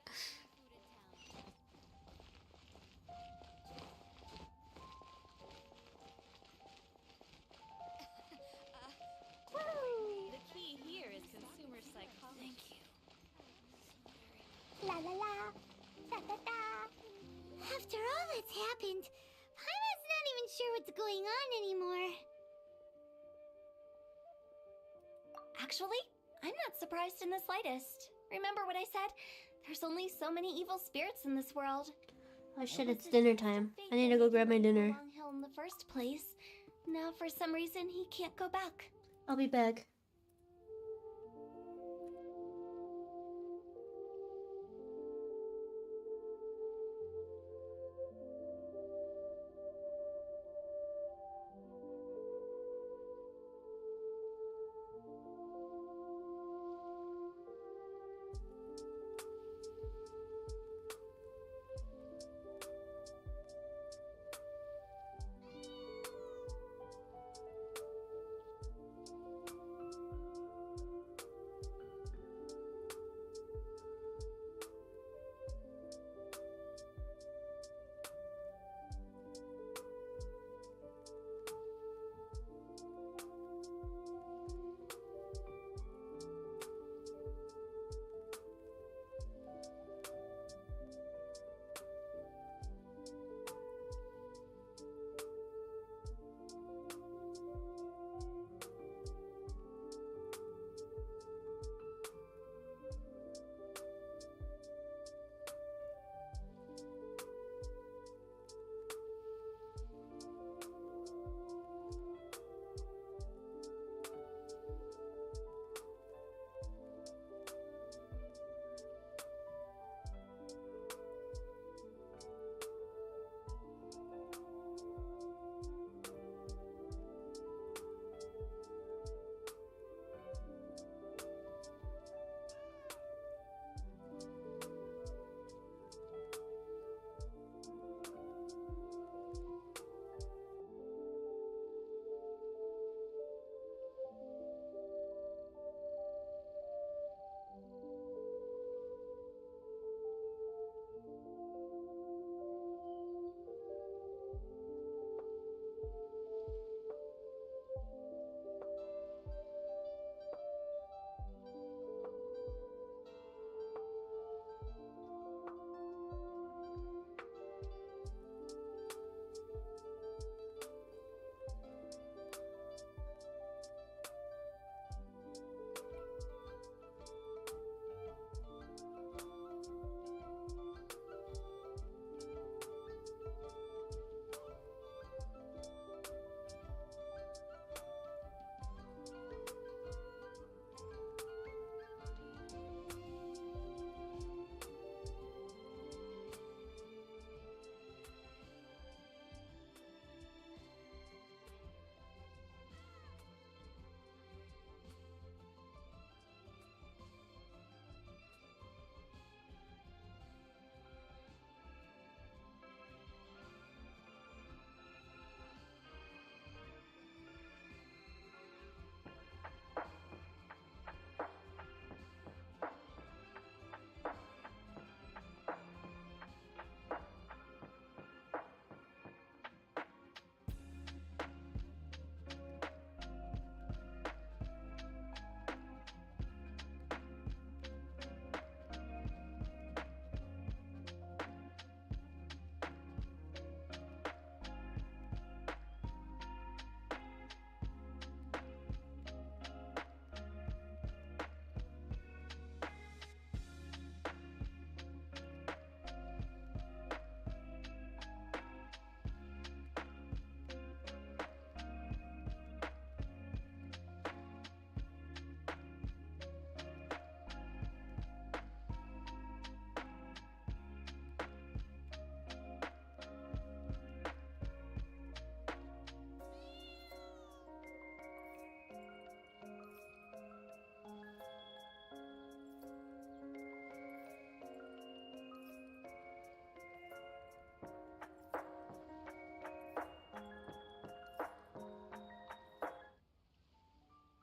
key here is consumer psychology. Thank you. La la la. Da da da. After all that's happened, Paimon's not even sure what's going on anymore. Actually, I'm not surprised in the slightest. Remember what I said? There's only so many evil spirits in this world. Oh shit, it's dinner time. I need to go grab my dinner. Long Hill in the first place. Now, for some reason, he can't go back. I'll be back.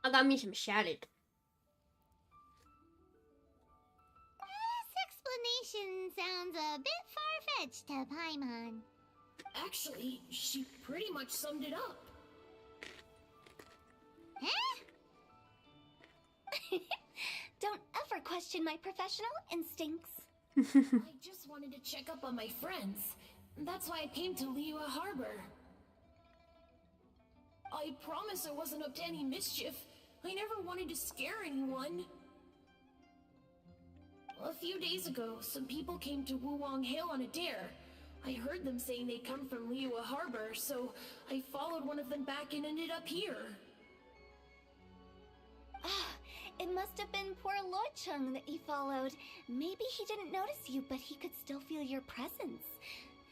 I got me some shallot. This explanation sounds a bit far-fetched to Paimon. Actually, she pretty much summed it up. Huh? Don't ever question my professional instincts. I just wanted to check up on my friends. That's why I came to Liyue Harbor. I promise I wasn't up to any mischief. I never wanted to scare anyone. A few days ago, some people came to Wuwang Hill on a dare. I heard them saying they'd come from Liyue Harbor, so I followed one of them back and ended up here. It must have been poor Luocheng that you followed. Maybe he didn't notice you, but he could still feel your presence.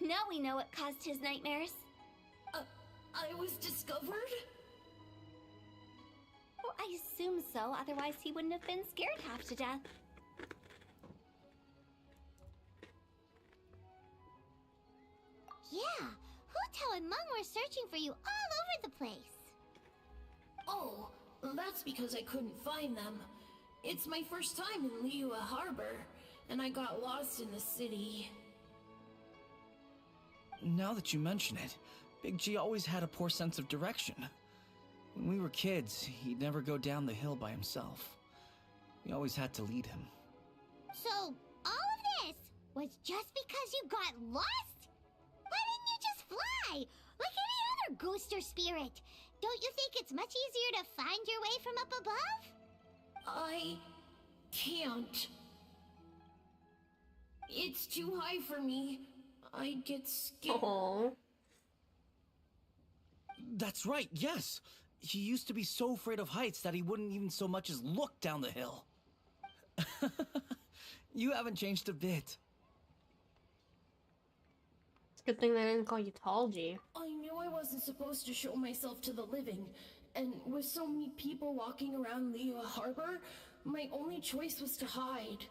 Now we know what caused his nightmares. I was discovered? Well, I assume so, otherwise he wouldn't have been scared half to death. Yeah, Hu Tao and Meng were searching for you all over the place. Oh, that's because I couldn't find them. It's my first time in Liyue Harbor, and I got lost in the city. Now that you mention it, Big G always had a poor sense of direction. When we were kids, he'd never go down the hill by himself. We always had to lead him. So, all of this was just because you got lost? Why didn't you just fly? Like any other ghost or spirit? Don't you think it's much easier to find your way from up above? I can't. It's too high for me. I'd get scared. Aww. That's right, yes! He used to be so afraid of heights that he wouldn't even so much as look down the hill. You haven't changed a bit. It's a good thing they didn't call you Tall G. I knew I wasn't supposed to show myself to the living, and with so many people walking around Liyue Harbor, my only choice was to hide.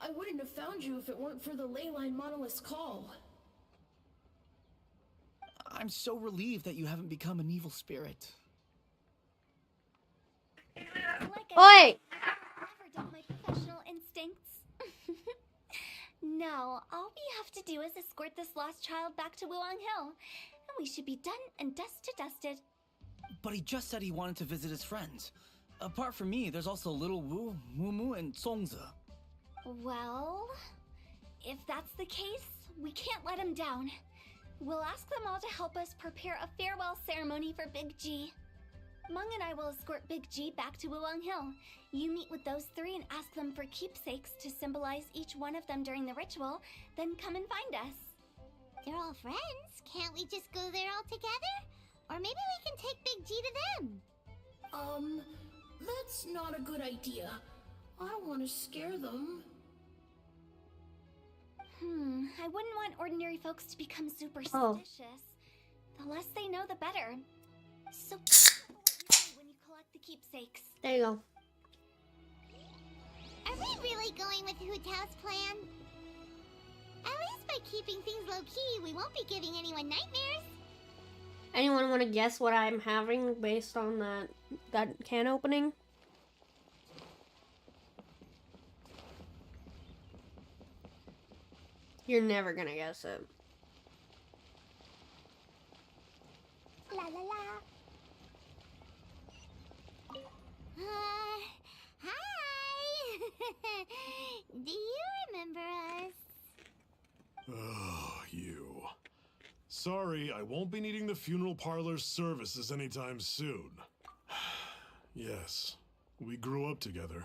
I wouldn't have found you if it weren't for the Leyline Monolith's call. I'm so relieved that you haven't become an evil spirit. Oi! Never doubt my professional instincts. No, all we have to do is escort this lost child back to Wuwang Hill, and we should be done and dusted. But he just said he wanted to visit his friends. Apart from me, there's also Little Wu, Mumu, and Songze. Well, if that's the case, we can't let him down. We'll ask them all to help us prepare a farewell ceremony for Big G. Meng and I will escort Big G back to Wuwang Hill. You meet with those three and ask them for keepsakes to symbolize each one of them during the ritual, then come and find us. They're all friends. Can't we just go there all together? Or maybe we can take Big G to them. That's not a good idea. I don't want to scare them. I wouldn't want ordinary folks to become superstitious. The less they know, the better. So, what you do when you collect the keepsakes? There you go. Are we really going with Hu Tao's plan? At least by keeping things low-key, we won't be giving anyone nightmares. Anyone want to guess what I'm having based on that can opening? You're never gonna guess it. La la la. Hi! Do you remember us? Oh, you. Sorry, I won't be needing the funeral parlor's services anytime soon. Yes, we grew up together.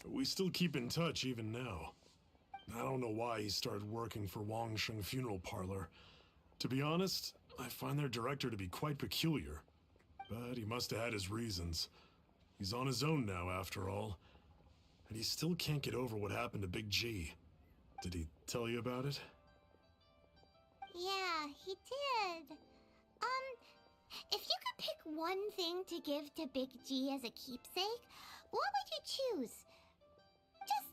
We still keep in touch even now. I don't know why he started working for Wangsheng Funeral Parlor. To be honest, I find their director to be quite peculiar. But he must have had his reasons. He's on his own now, after all. And he still can't get over what happened to Big G. Did he tell you about it? Yeah, he did. If you could pick one thing to give to Big G as a keepsake, what would you choose? Just,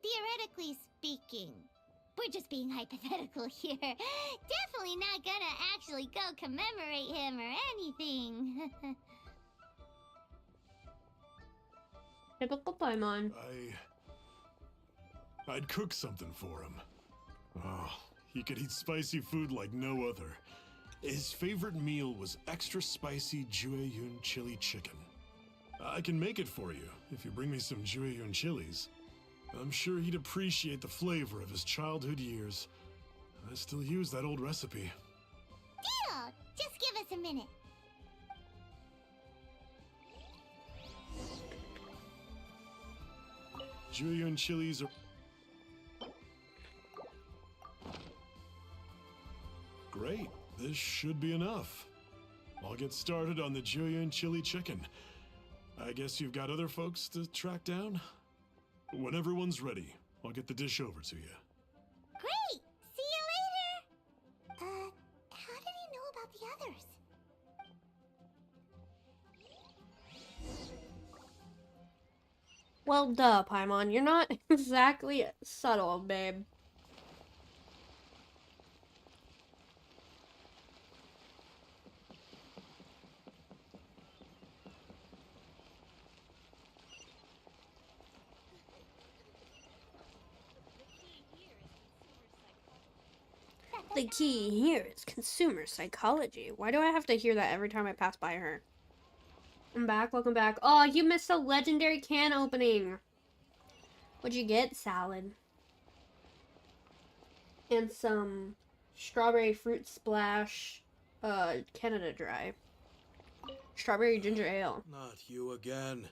theoretically speaking. We're just being hypothetical here. Definitely not gonna actually go commemorate him or anything. Typical Paimon. I'd cook something for him. Oh, he could eat spicy food like no other. His favorite meal was extra spicy Liyuean chili chicken. I can make it for you if you bring me some Liyuean chilies. I'm sure he'd appreciate the flavor of his childhood years. I still use that old recipe. Deal! Just give us a minute. Liyuean chilies are... Great. This should be enough. I'll get started on the Liyuean chili chicken. I guess you've got other folks to track down? When everyone's ready, I'll get the dish over to you. Great! See you later! How did he know about the others? Well, duh, Paimon. You're not exactly subtle, babe. The key here is consumer psychology. Why do I have to hear that every time I pass by her? I'm back, welcome back. Oh, you missed a legendary can opening. What'd you get? Salad. And some strawberry fruit splash, Canada Dry. Strawberry ginger ale. Not you again.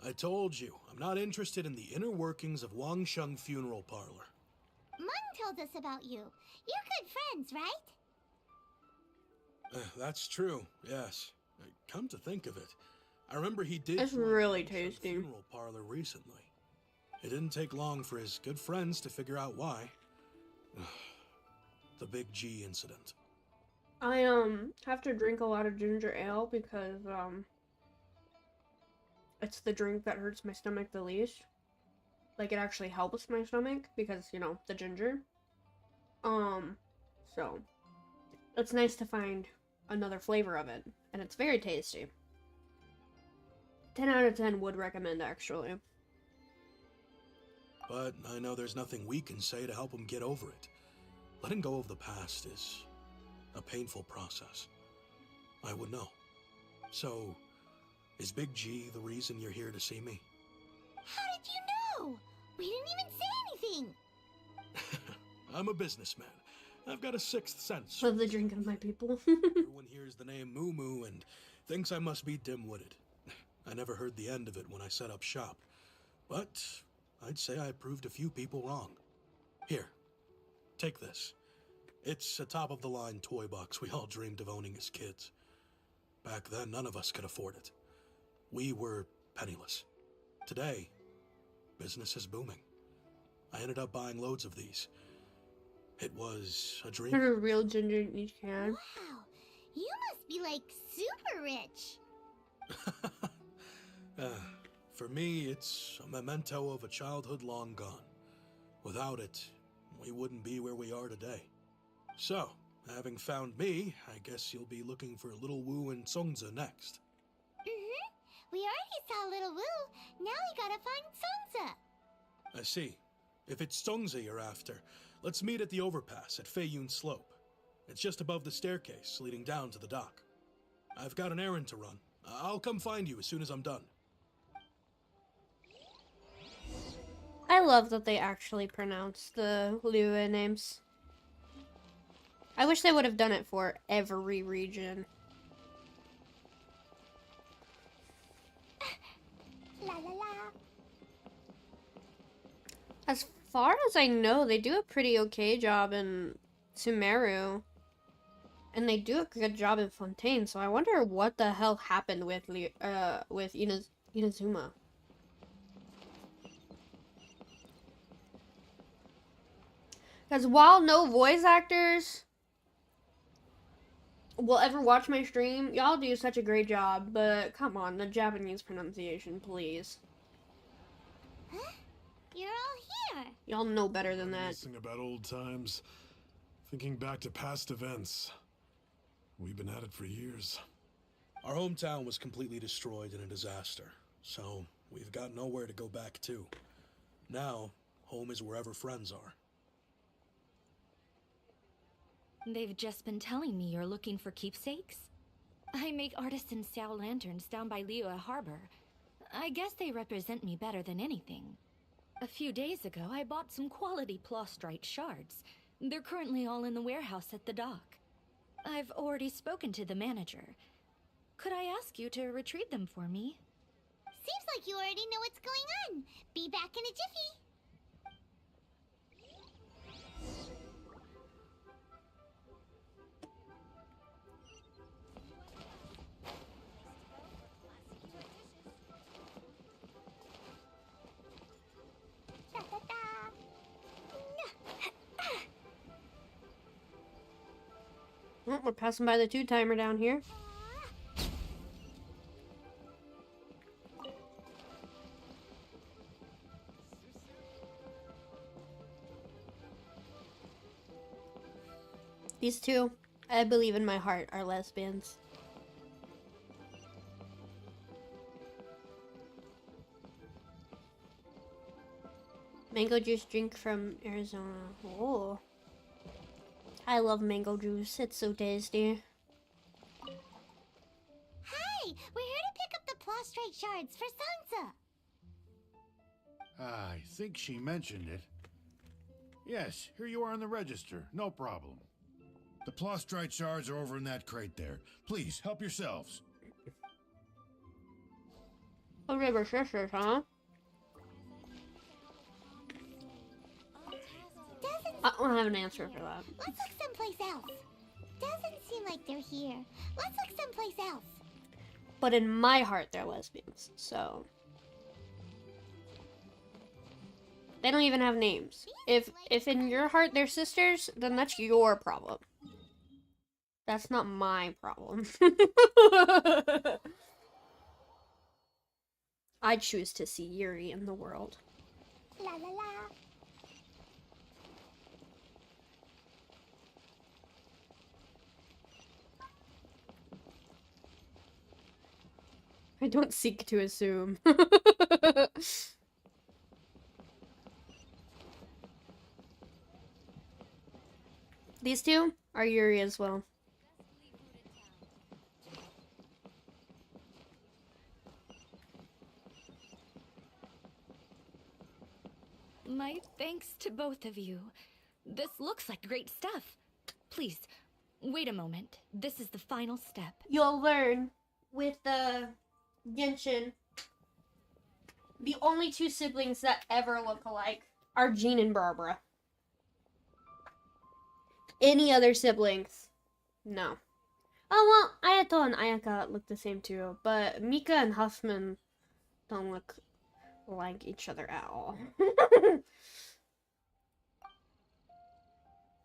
I told you, I'm not interested in the inner workings of Wangsheng Funeral Parlor. Mung told us about you. You're good friends, right? That's true, yes. Come to think of it, I remember he did. It's really tasty. Funeral parlor recently. It didn't take long for his good friends to figure out why. The Big G incident. I have to drink a lot of ginger ale because it's the drink that hurts my stomach the least. Like, it actually helps my stomach because, you know, the ginger. So it's nice to find another flavor of it, and it's very tasty. 10 out of 10 would recommend, actually. But I know there's nothing we can say to help him get over it. Letting go of the past is a painful process. I would know. So, is Big G the reason you're here to see me? How did you know? We didn't even say anything. I'm a businessman. I've got a sixth sense. Love the drink of my people. Everyone hears the name Moo Moo and thinks I must be dim-witted. I never heard the end of it when I set up shop. But I'd say I proved a few people wrong. Here, take this. It's a top-of-the-line toy box we all dreamed of owning as kids. Back then, none of us could afford it. We were penniless. Today, business is booming. I ended up buying loads of these. It was a dream. There's a real ginger in each can. Wow, you must be like super rich. For me, it's a memento of a childhood long gone. Without it, we wouldn't be where we are today. So, having found me, I guess you'll be looking for Little Wu and Songza next. We already saw Little Wu. Now we gotta find Songza. I see. If it's Songza you're after, let's meet at the overpass at Feiyun Slope. It's just above the staircase leading down to the dock. I've got an errand to run. I'll come find you as soon as I'm done. I love that they actually pronounce the Liyuean names. I wish they would have done it for every region. La la la. As far as I know, they do a pretty okay job in Sumeru. And they do a good job in Fontaine, so I wonder what the hell happened with Inazuma. Because while no voice actors will ever watch my stream, y'all do such a great job, but come on, the Japanese pronunciation, please. Huh? You're all here. Y'all know better than that. Reminiscing about old times, thinking back to past events. We've been at it for years. Our hometown was completely destroyed in a disaster, so We've got nowhere to go back to. Now, home is wherever friends are. They've just been telling me you're looking for keepsakes. I make artisan Xiao lanterns down by Liyuean Harbor. I guess they represent me better than anything. A few days ago, I bought some quality plastrite shards. They're currently all in the warehouse at the dock. I've already spoken to the manager. Could I ask you to retrieve them for me? Seems like you already know what's going on. Be back in a jiffy. Oh, we're passing by the 2-timer down here. These two, I believe in my heart, are lesbians. Mango juice drink from Arizona. Oh. I love mango juice. It's so tasty. Hi! We're here to pick up the plastrite shards for Sansa. I think she mentioned it. Yes, here you are on the register. No problem. The plastrite shards are over in that crate there. Please, help yourselves. Oh, they were sisters, huh? I don't have an answer for that. Let's look someplace else. Doesn't seem like they're here. Let's look someplace else. But in my heart, they're lesbians, so... They don't even have names. If in your heart they're sisters, then that's your problem. That's not my problem. I choose to see Yuri in the world. La la la. I don't seek to assume. These two are Yuri as well. My thanks to both of you. This looks like great stuff. Please, wait a moment. This is the final step. You'll learn with the Genshin, the only two siblings that ever look alike are Jean and Barbara. Any other siblings? No. Oh, well, Ayato and Ayaka look the same too, but Mika and Huffman don't look like each other at all.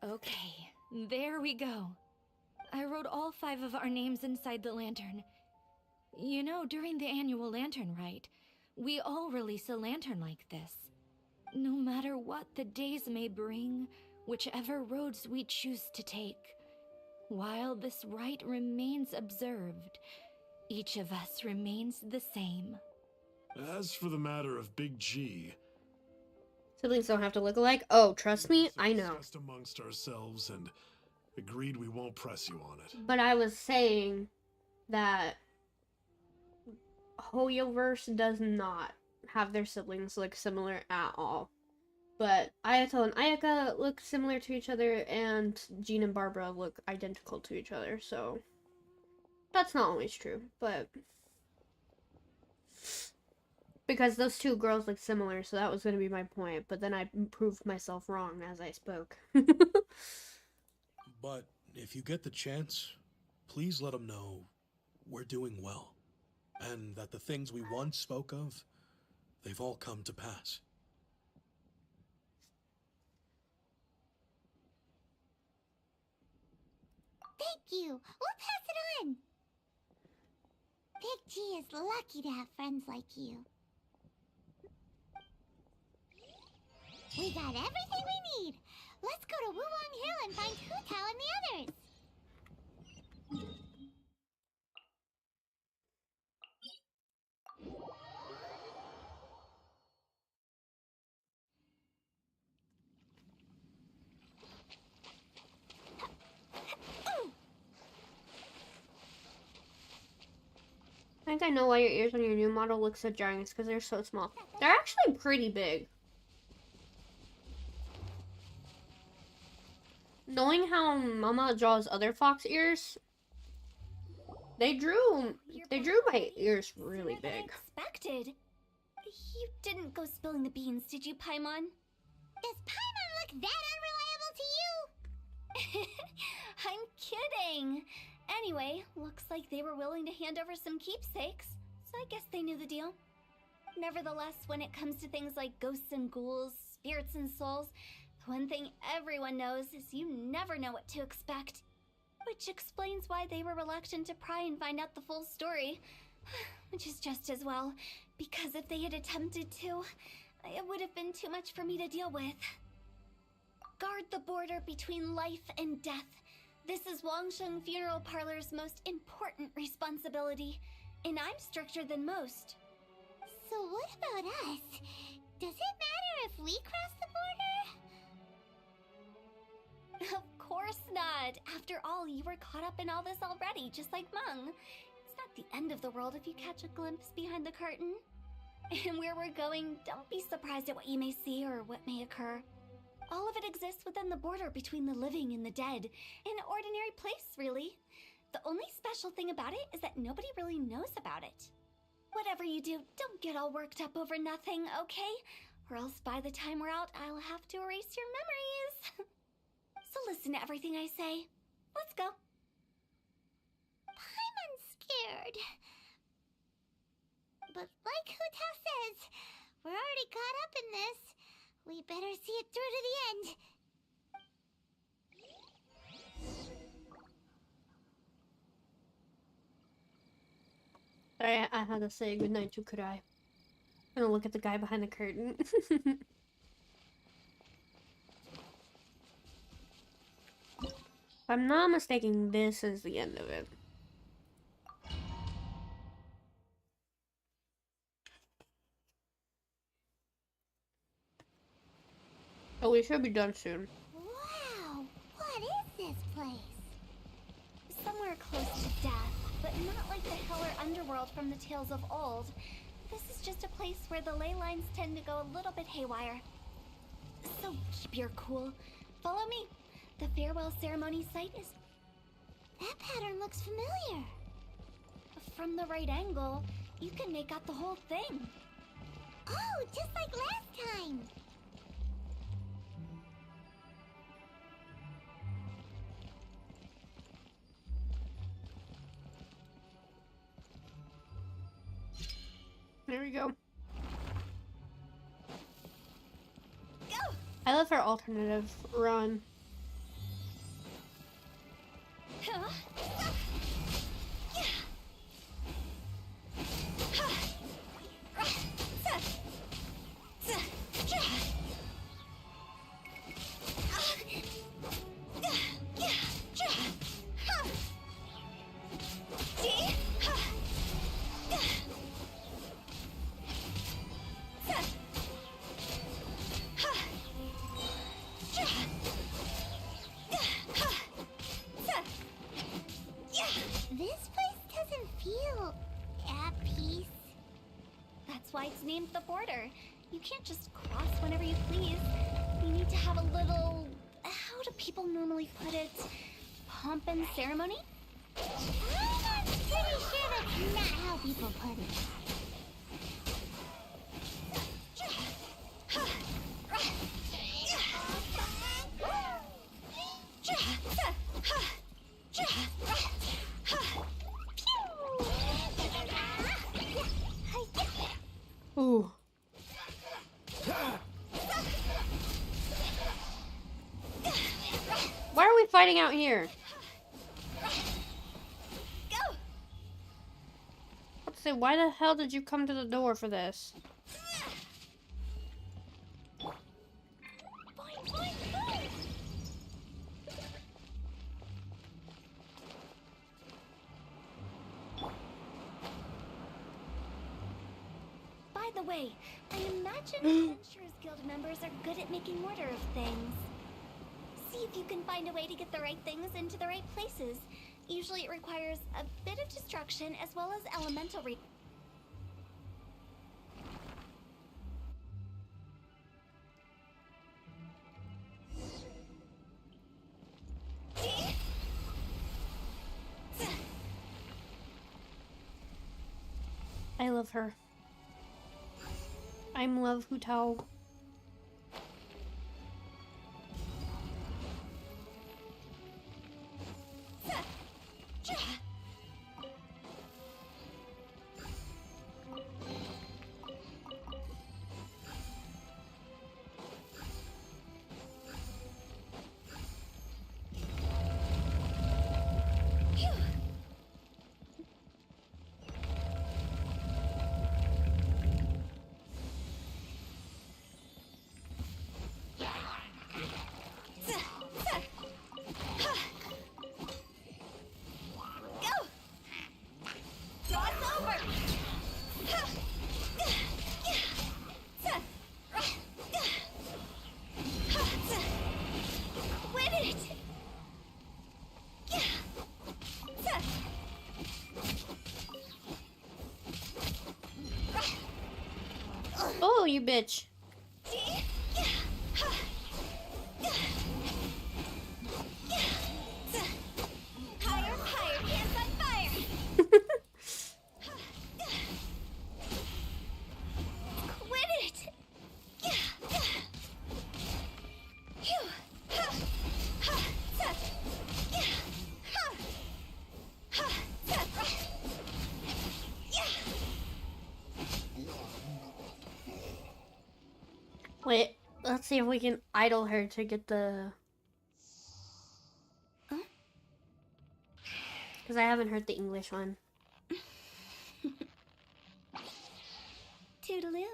Okay, there we go. I wrote all 5 of our names inside the lantern. You know, during the annual lantern rite, we all release a lantern like this. No matter what the days may bring, whichever roads we choose to take, while this rite remains observed, each of us remains the same. As for the matter of Big G, Siblings don't have to look alike? Oh, trust me, I know. discussed amongst ourselves and agreed we won't press you on it. But I was saying that Hoyoverse does not have their siblings look similar at all. But Ayato and Ayaka look similar to each other, and Jean and Barbara look identical to each other, so that's not always true, but because those two girls look similar, so that was going to be my point, but then I proved myself wrong as I spoke. But if you get the chance, please let them know we're doing well, and that the things we once spoke of, they've all come to pass. Thank you. We'll pass it on. Big G is lucky to have friends like you. We got everything we need. Let's go to Wulong Hill and find Hu Tao and the others. think I know why your ears on your new model look so jarring. It's because they're so small. They're actually pretty big. Knowing how Mama draws other fox ears, they drew my ears really big. Expected. You didn't go spilling the beans, did you, Paimon? Does Paimon look that unreliable to you? I'm kidding. Anyway, looks like they were willing to hand over some keepsakes, so I guess they knew the deal. Nevertheless, when it comes to things like ghosts and ghouls, spirits and souls, the one thing everyone knows is you never know what to expect. Which explains why they were reluctant to pry and find out the full story. Which is just as well, because if they had attempted to, it would have been too much for me to deal with. Guard the border between life and death. This is Wangsheng Funeral Parlor's most important responsibility, and I'm stricter than most. So what about us? Does it matter if we cross the border? Of course not. After all, you were caught up in all this already, just like Meng. It's not the end of the world if you catch a glimpse behind the curtain. And where we're going, don't be surprised at what you may see or what may occur. All of it exists within the border between the living and the dead. An ordinary place, really. The only special thing about it is that nobody really knows about it. Whatever you do, don't get all worked up over nothing, okay? Or else by the time we're out, I'll have to erase your memories. So listen to everything I say. Let's go. Paimon's scared. But like Huta says, we're already caught up in this. We better see it through to the end. Sorry, I had to say goodnight to Kurai. I'm gonna look at the guy behind the curtain. If I'm not mistaken, this is the end of it. Oh, we should be done soon. Wow, what is this place? Somewhere close to death, but not like the hell or underworld from the tales of old. This is just a place where the ley lines tend to go a little bit haywire. So keep your cool. Follow me. The farewell ceremony site is... That pattern looks familiar. From the right angle, you can make out the whole thing. Oh, just like last time. There we go. Go! I love her alternative run. Huh? This place doesn't feel at peace. That's why it's named the border. You can't just cross whenever you please. You need to have a little... How do people normally put it? Pomp and ceremony? I'm pretty sure that's not how people put it. Ooh. Why are we fighting out here? Go! Let's see, why the hell did you come to the door for this? By the way, I imagine Adventurers Guild members are good at making order of things. See if you can find a way to get the right things into the right places. Usually it requires a bit of destruction as well as elemental I love her. I'm love Hu Tao. Oh, you bitch. Higher, higher, pants on fire! Quit it! Wait, let's see if we can idle her to get the... Because I haven't heard the English one. Toodaloo.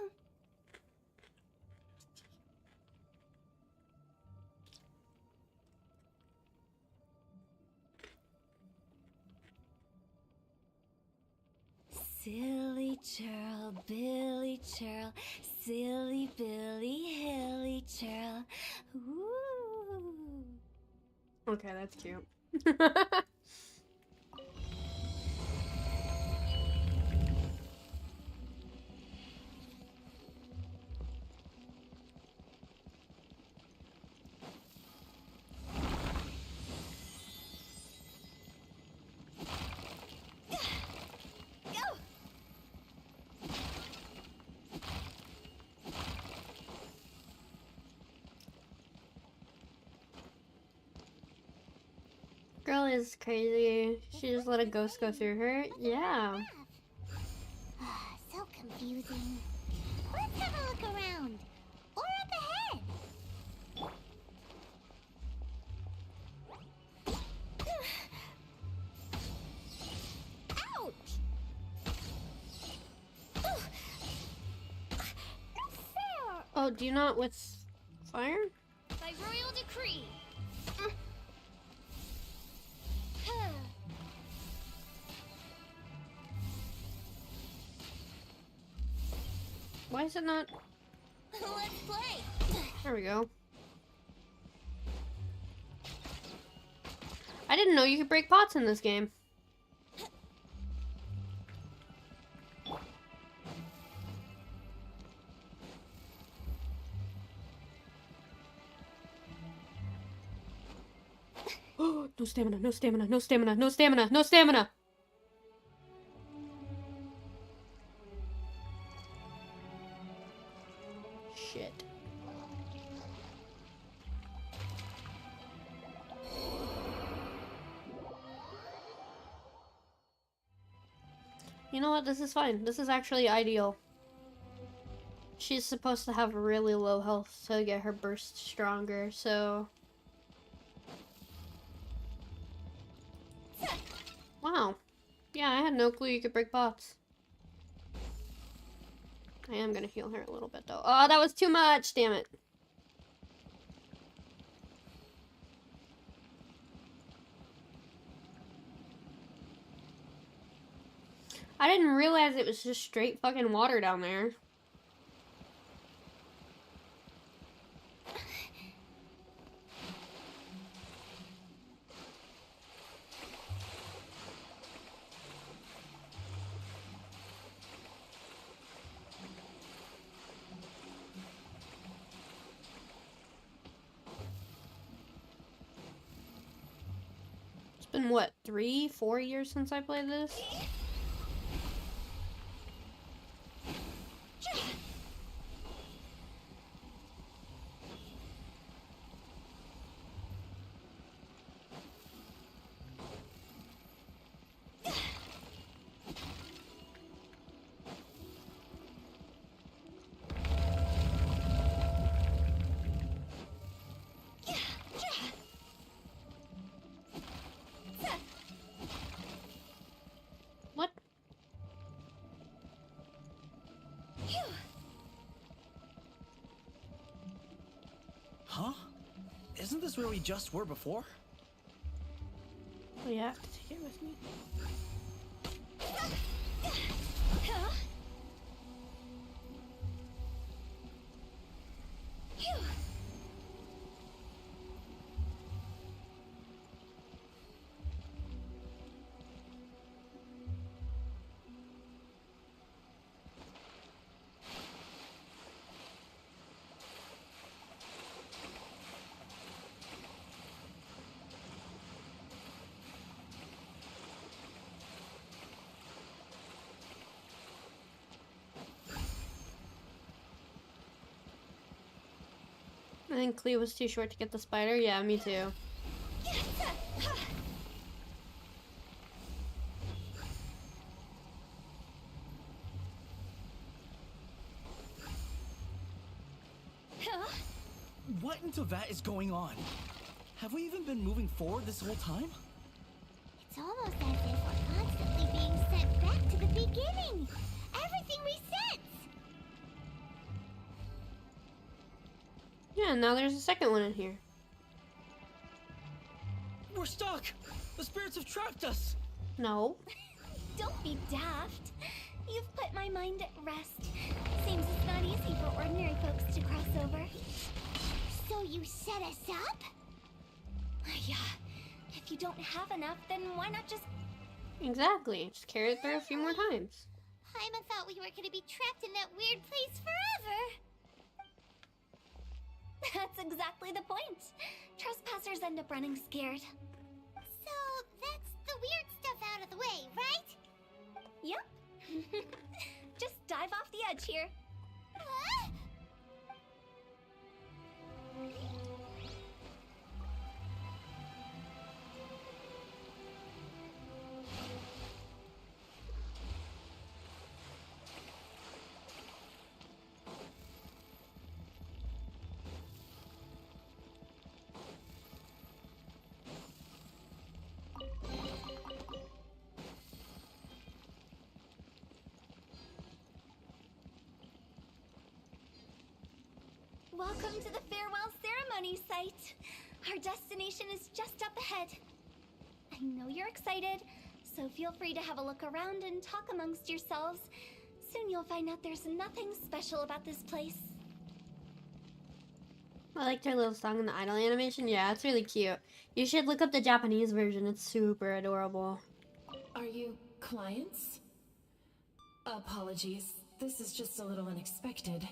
Silly churl, Billy churl, silly Billy, hilly churl. Ooh. Okay, that's cute. Girl is crazy. She just let a ghost go through her. Yeah. So confusing. Let's have a look around. Or up ahead. Ouch! Fair. Oh, do you not with fire? By royal decree. Why is it not? Let's play. There we go. I didn't know you could break pots in this game. Oh, no stamina, no stamina, no stamina, no stamina, no stamina! Shit. You know what? This is fine. This is actually ideal. She's supposed to have really low health to get her burst stronger, so... Wow. Yeah, I had no clue you could break pots. I am gonna heal her a little bit, though. Oh, that was too much! Damn it. I didn't realize it was just straight fucking water down there. been what, 3-4 years since I played this? What? Huh? Isn't this where we just were before? Oh yeah, I have to take it with me. I think Cleo was too short to get the spider. Yeah, me too. What in Teyvat is going on? Have we even been moving forward this whole time? It's almost as if we're constantly being sent back to the beginning. Everything resets. Yeah, now there's a second one in here. We're stuck! The spirits have trapped us! No. Don't be daft. You've put my mind at rest. Seems it's not easy for ordinary folks to cross over. So you set us up? Yeah. If you don't have enough, then why not just... Exactly. Just carry it through a few more times. Paimon thought we were gonna be trapped in that weird place forever. That's exactly the point. Trespassers end up running scared. So that's the weird stuff out of the way, right? Yep. Just dive off the edge here. Huh? Welcome to the farewell ceremony site. Our destination is just up ahead. I know you're excited, so feel free to have a look around and talk amongst yourselves. Soon you'll find out there's nothing special about this place. I liked her little song in the idol animation. Yeah, it's really cute. You should look up the Japanese version. It's super adorable. Are you clients? Apologies. This is just a little unexpected.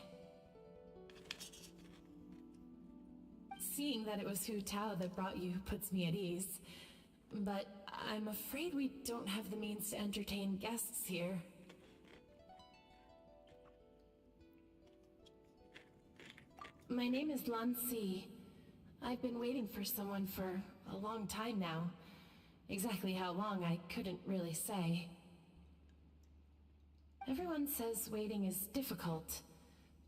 Seeing that it was Hu Tao that brought you puts me at ease. But I'm afraid we don't have the means to entertain guests here. My name is Lan Si. I've been waiting for someone for a long time now. Exactly how long, I couldn't really say. Everyone says waiting is difficult.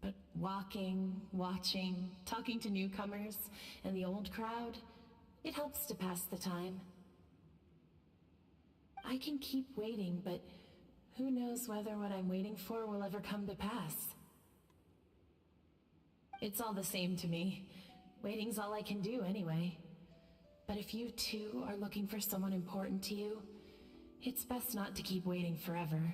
But walking, watching, talking to newcomers, and the old crowd, it helps to pass the time. I can keep waiting, but who knows whether what I'm waiting for will ever come to pass. It's all the same to me. Waiting's all I can do anyway. But if you too are looking for someone important to you, it's best not to keep waiting forever.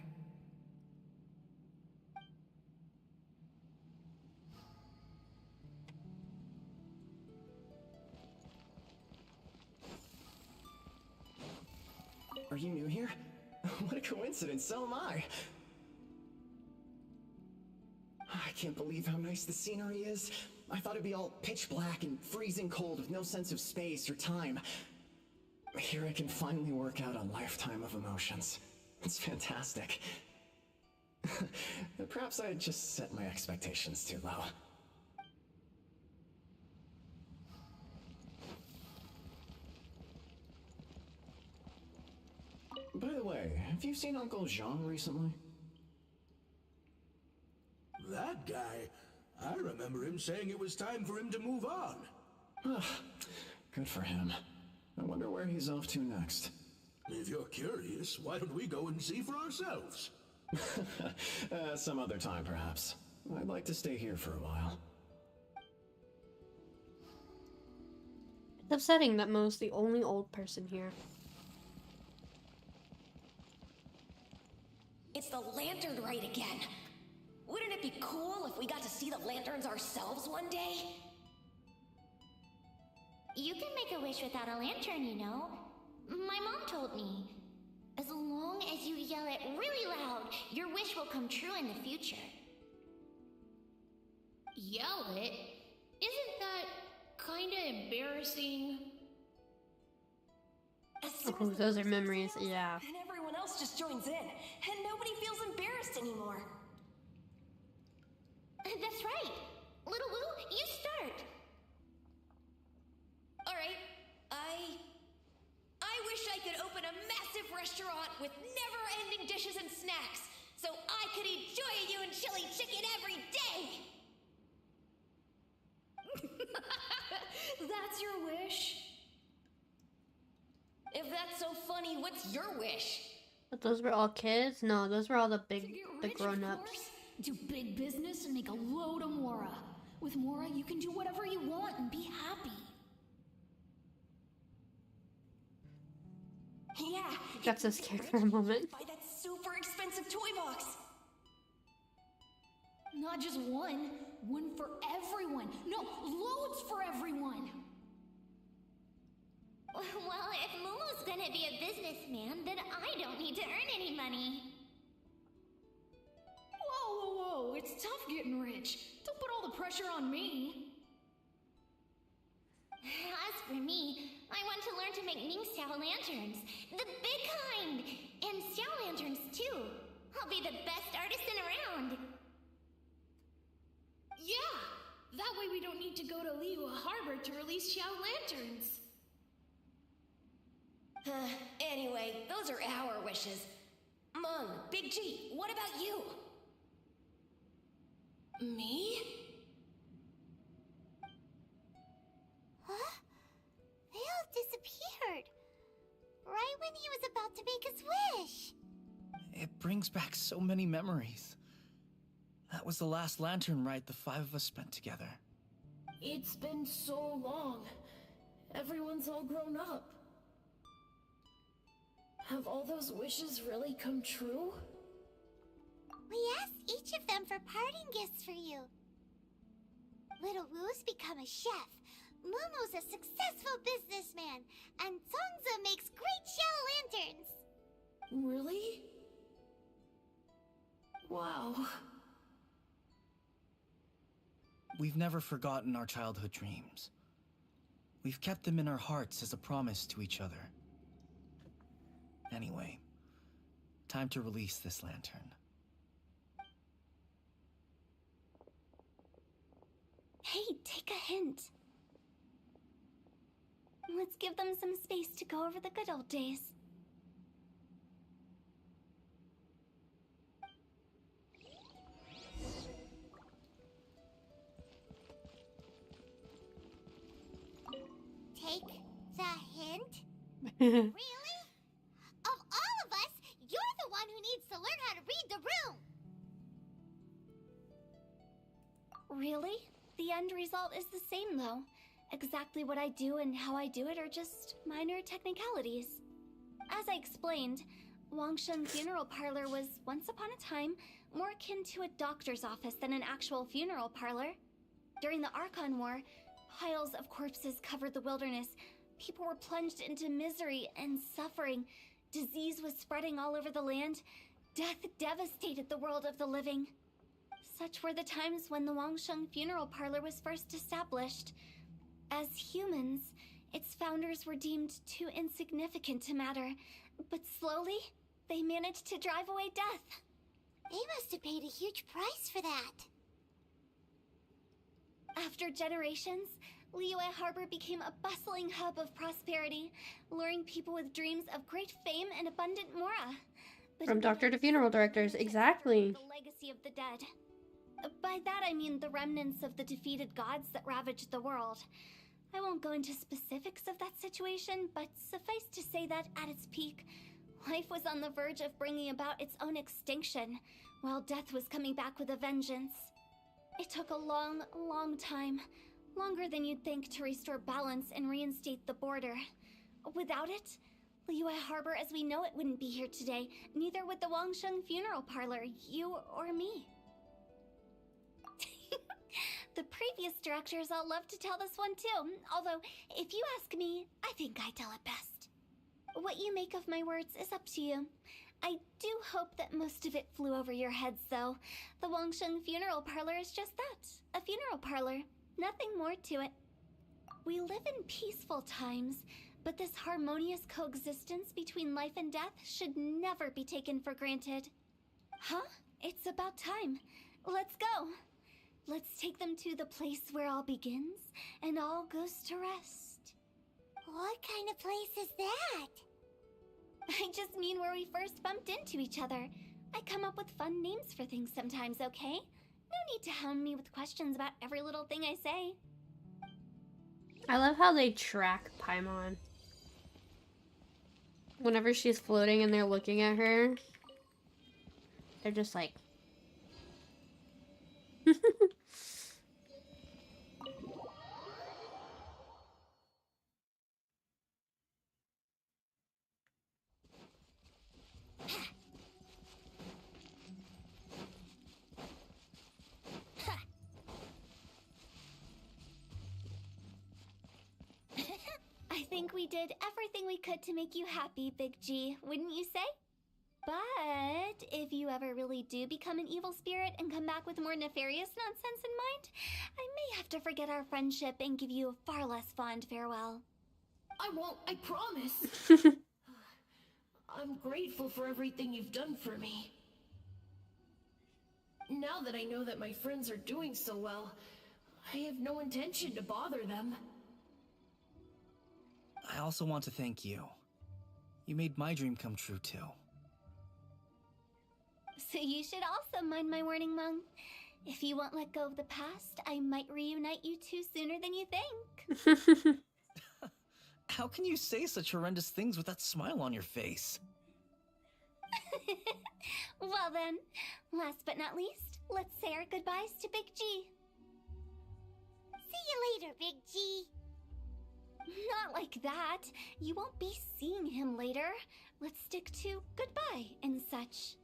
Are you new here? What a coincidence, so am I! I can't believe how nice the scenery is. I thought it'd be all pitch black and freezing cold with no sense of space or time. Here I can finally work out a lifetime of emotions. It's fantastic. Perhaps I just set my expectations too low. By the way, have you seen Uncle Jean recently? That guy? I remember him saying it was time for him to move on. Good for him. I wonder where he's off to next. If you're curious, why don't we go and see for ourselves? Some other time, perhaps. I'd like to stay here for a while. It's upsetting that Mo's the only old person here. It's the lantern rite again. Wouldn't it be cool if we got to see the lanterns ourselves one day? You can make a wish without a lantern, you know. My mom told me. As long as you yell it really loud, your wish will come true in the future. Yell it? Isn't that kinda embarrassing? Oh, those are memories, yeah. And everyone else just joins in, and nobody feels embarrassed anymore. That's right. Little Wu, you start. Alright, I wish I could open a massive restaurant with never-ending dishes and snacks, so I could eat Joy and chili chicken every day! That's your wish? If that's so funny, what's your wish? But those were all kids? No, those were all the grown-ups. Do big business and make a load of Mora. With Mora, you can do whatever you want and be happy. Yeah. Got so scared for a moment. Buy that super expensive toy box. Not just one. One for everyone. No, loads for everyone. Well, if Momo's gonna be a businessman, then I don't need to earn any money. Whoa, it's tough getting rich. Don't put all the pressure on me. As for me, I want to learn to make Ming-style lanterns. The big kind! And Xiao lanterns, too. I'll be the best artisan around. Yeah! That way we don't need to go to Liyuean Harbor to release Xiao lanterns. Anyway, those are our wishes. Mung, Big G, what about you? Me? Huh? They all disappeared. Right when he was about to make his wish. It brings back so many memories. That was the last lantern rite the five of us spent together. It's been so long. Everyone's all grown up. Have all those wishes really come true? We asked each of them for parting gifts for you. Little Wu's become a chef. Momo's a successful businessman. And Zongza makes great shell lanterns. Really? Wow. We've never forgotten our childhood dreams. We've kept them in our hearts as a promise to each other. Anyway, time to release this lantern. Hey, take a hint. Let's give them some space to go over the good old days. Take the hint? Really? Of all of us, you're the one who needs to learn how to read the room! Really? The end result is the same, though. Exactly what I do and how I do it are just minor technicalities. As I explained, Wangshen Funeral Parlor was, once upon a time, more akin to a doctor's office than an actual funeral parlor. During the Archon War, piles of corpses covered the wilderness. People were plunged into misery and suffering. Disease was spreading all over the land. Death devastated the world of the living. Such were the times when the Wangsheng Funeral Parlor was first established. As humans, Its founders were deemed too insignificant to matter, but slowly, they managed to drive away death. They must have paid a huge price for that. After generations, Liyue Harbor became a bustling hub of prosperity, luring people with dreams of great fame and abundant mora. But From doctor to funeral directors, exactly. the legacy of the dead. By that I mean the remnants of the defeated gods that ravaged the world. I won't go into specifics of that situation, but suffice to say that at its peak, life was on the verge of bringing about its own extinction, while death was coming back with a vengeance. It took a long, long time, longer than you'd think, to restore balance and reinstate the border. Without it, Liyue Harbor as we know it wouldn't be here today, neither would the Wangsheng funeral parlor, you or me. The previous directors all love to tell this one too, although, if you ask me, I think I tell it best. What you make of my words is up to you. I do hope that most of it flew over your heads, though. The Wangsheng funeral parlor is just that, a funeral parlor. Nothing more to it. We live in peaceful times, but this harmonious coexistence between life and death should never be taken for granted. Huh? It's about time. Let's go. Let's take them to the place where all begins and all goes to rest. What kind of place is that? I just mean where we first bumped into each other. I come up with fun names for things sometimes, okay? No need to hound me with questions about every little thing I say. I love how they track Paimon. Whenever she's floating and they're looking at her, they're just like... I think we did everything we could to make you happy, Big G, wouldn't you say? But if you ever really do become an evil spirit and come back with more nefarious nonsense in mind, I may have to forget our friendship and give you a far less fond farewell. I won't, I promise. I'm grateful for everything you've done for me. Now that I know that my friends are doing so well, I have no intention to bother them. I also want to thank you. You made my dream come true, too. So you should also mind my warning, Mung. If you won't let go of the past, I might reunite you two sooner than you think. How can you say such horrendous things with that smile on your face? Well then, last but not least, let's say our goodbyes to Big G. See you later, Big G. Not like that. You won't be seeing him later. Let's stick to goodbye and such.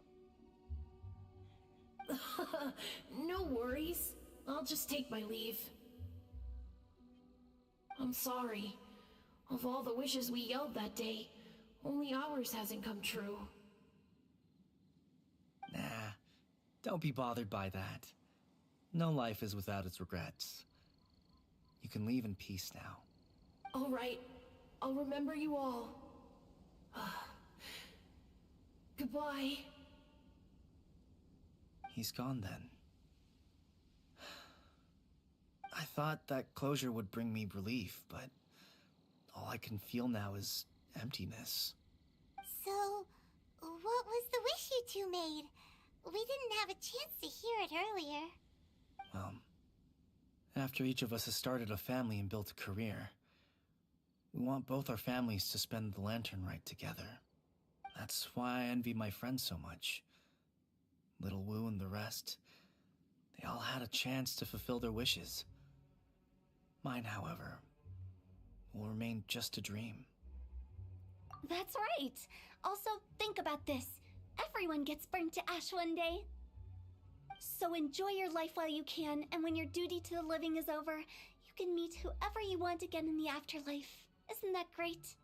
No worries. I'll just take my leave. I'm sorry. Of all the wishes we yelled that day, only ours hasn't come true. Nah, don't be bothered by that. No life is without its regrets. You can leave in peace now. All right. I'll remember you all. Goodbye. He's gone then. I thought that closure would bring me relief, but all I can feel now is emptiness. So, what was the wish you two made? We didn't have a chance to hear it earlier. Well, after each of us has started a family and built a career, we want both our families to spend the lantern rite together. That's why I envy my friends so much. Little Wu and the rest, they all had a chance to fulfill their wishes. Mine, however, will remain just a dream. That's right. Also, think about this. Everyone gets burned to ash one day. So enjoy your life while you can, and when your duty to the living is over, you can meet whoever you want again in the afterlife. Isn't that great?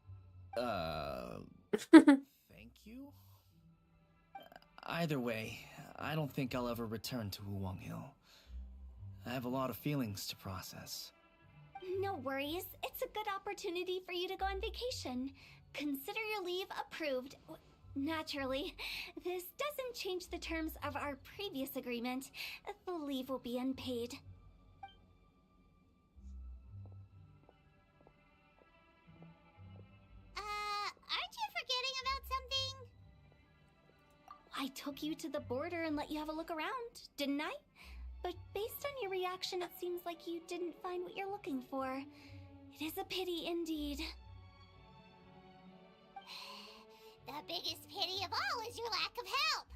Thank you? Either way, I don't think I'll ever return to Wuwang Hill. I have a lot of feelings to process. No worries. It's a good opportunity for you to go on vacation. Consider your leave approved. Naturally, this doesn't change the terms of our previous agreement. The leave will be unpaid. Aren't you forgetting about something? I took you to the border and let you have a look around, didn't I? But based on your reaction, it seems like you didn't find what you're looking for. It is a pity indeed. The biggest pity of all is your lack of help.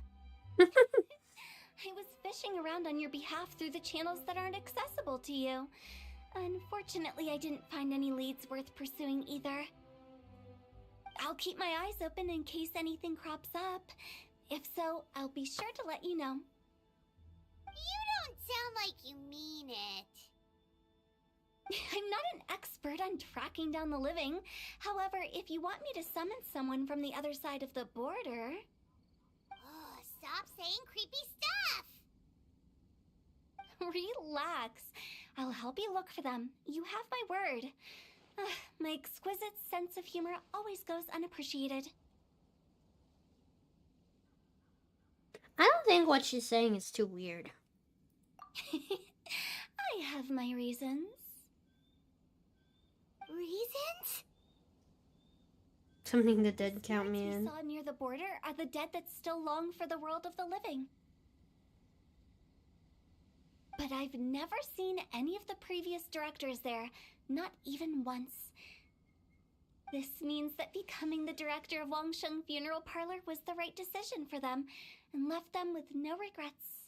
I was fishing around on your behalf through the channels that aren't accessible to you. Unfortunately, I didn't find any leads worth pursuing either. I'll keep my eyes open in case anything crops up. If so, I'll be sure to let you know. You don't sound like you mean it. I'm not an expert on tracking down the living. However, if you want me to summon someone from the other side of the border... Oh, stop saying creepy stuff! Relax. I'll help you look for them. You have my word. My exquisite sense of humor always goes unappreciated. I don't think what she's saying is too weird. I have my reasons. Reasons? Something that did count me in. The saw near the border are the dead that still long for the world of the living. But I've never seen any of the previous directors there, not even once. This means that becoming the director of Wangsheng Funeral Parlor was the right decision for them, and left them with no regrets.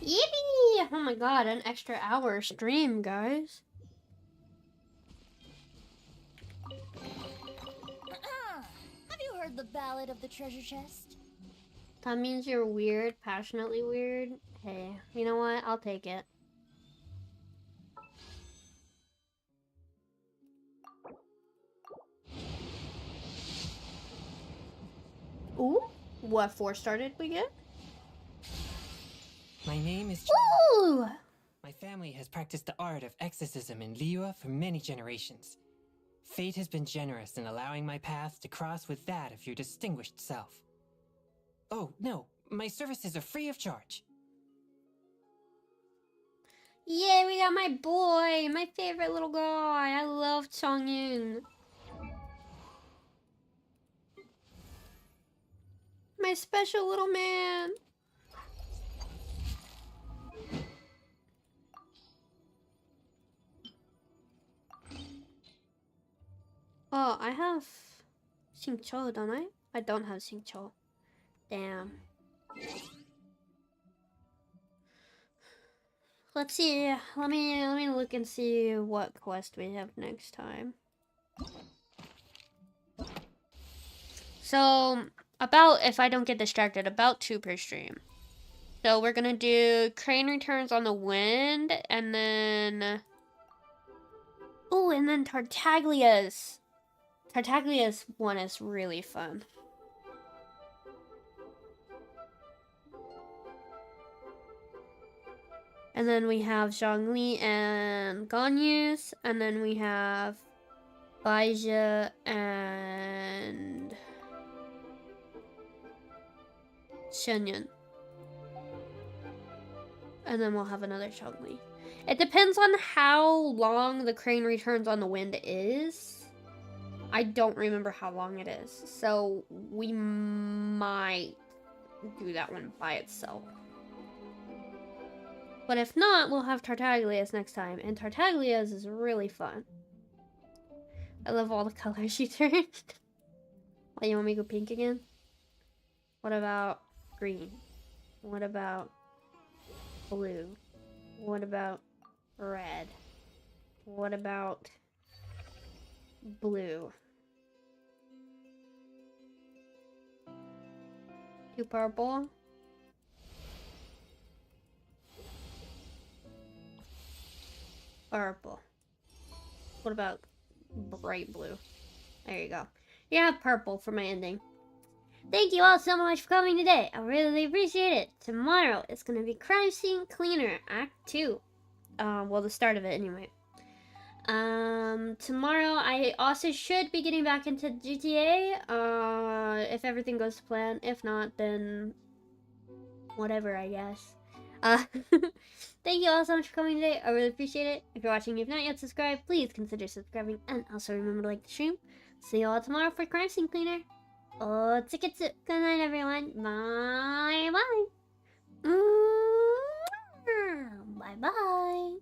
Yippee! Oh my god, an extra hour stream, guys. Have you heard the Ballad of the Treasure Chest? That means you're weird, passionately weird. Hey, you know what? I'll take it. Ooh, what 4-star did we get? My name is... Ooh! My family has practiced the art of exorcism in Liyue for many generations. Fate has been generous in allowing my path to cross with that of your distinguished self. Oh, no, my services are free of charge. Yay, we got my boy, my favorite little guy. I love Chongyun. My special little man. Oh, I have Xingqiu, don't I? I don't have Xingqiu. Damn. Let's see. Let me look and see what quest we have next time. So, about, if I don't get distracted, about 2 per stream. So we're gonna do Crane Returns on the Wind, and then... Oh, and then Tartaglia's. Tartaglia's one is really fun. And then we have Zhongli and Ganyus, and then we have Baizha and Shenyun. And then we'll have another Zhongli. It depends on how long the Crane Returns on the Wind is. I don't remember how long it is, so we might do that one by itself. But if not, we'll have Tartaglia's next time, and Tartaglia's is really fun. I love all the colors she turned. Why, you want me to go pink again? What about green? What about blue? What about red? What about blue? 2 purple. Purple. What about bright blue? There you go. Yeah, purple for my ending. Thank you all so much for coming today. I really appreciate it. Tomorrow it's going to be Crime Scene Cleaner Act 2. Well, the start of it anyway. Tomorrow I also should be getting back into GTA, if everything goes to plan. If not, then whatever, I guess. Thank you all so much for coming today. I really appreciate it. If you're watching and you've not yet subscribed, please consider subscribing, and also remember to like the stream. See you all tomorrow for Crime Scene Cleaner. Otsiketsu. Good night, everyone. Bye bye. Bye bye.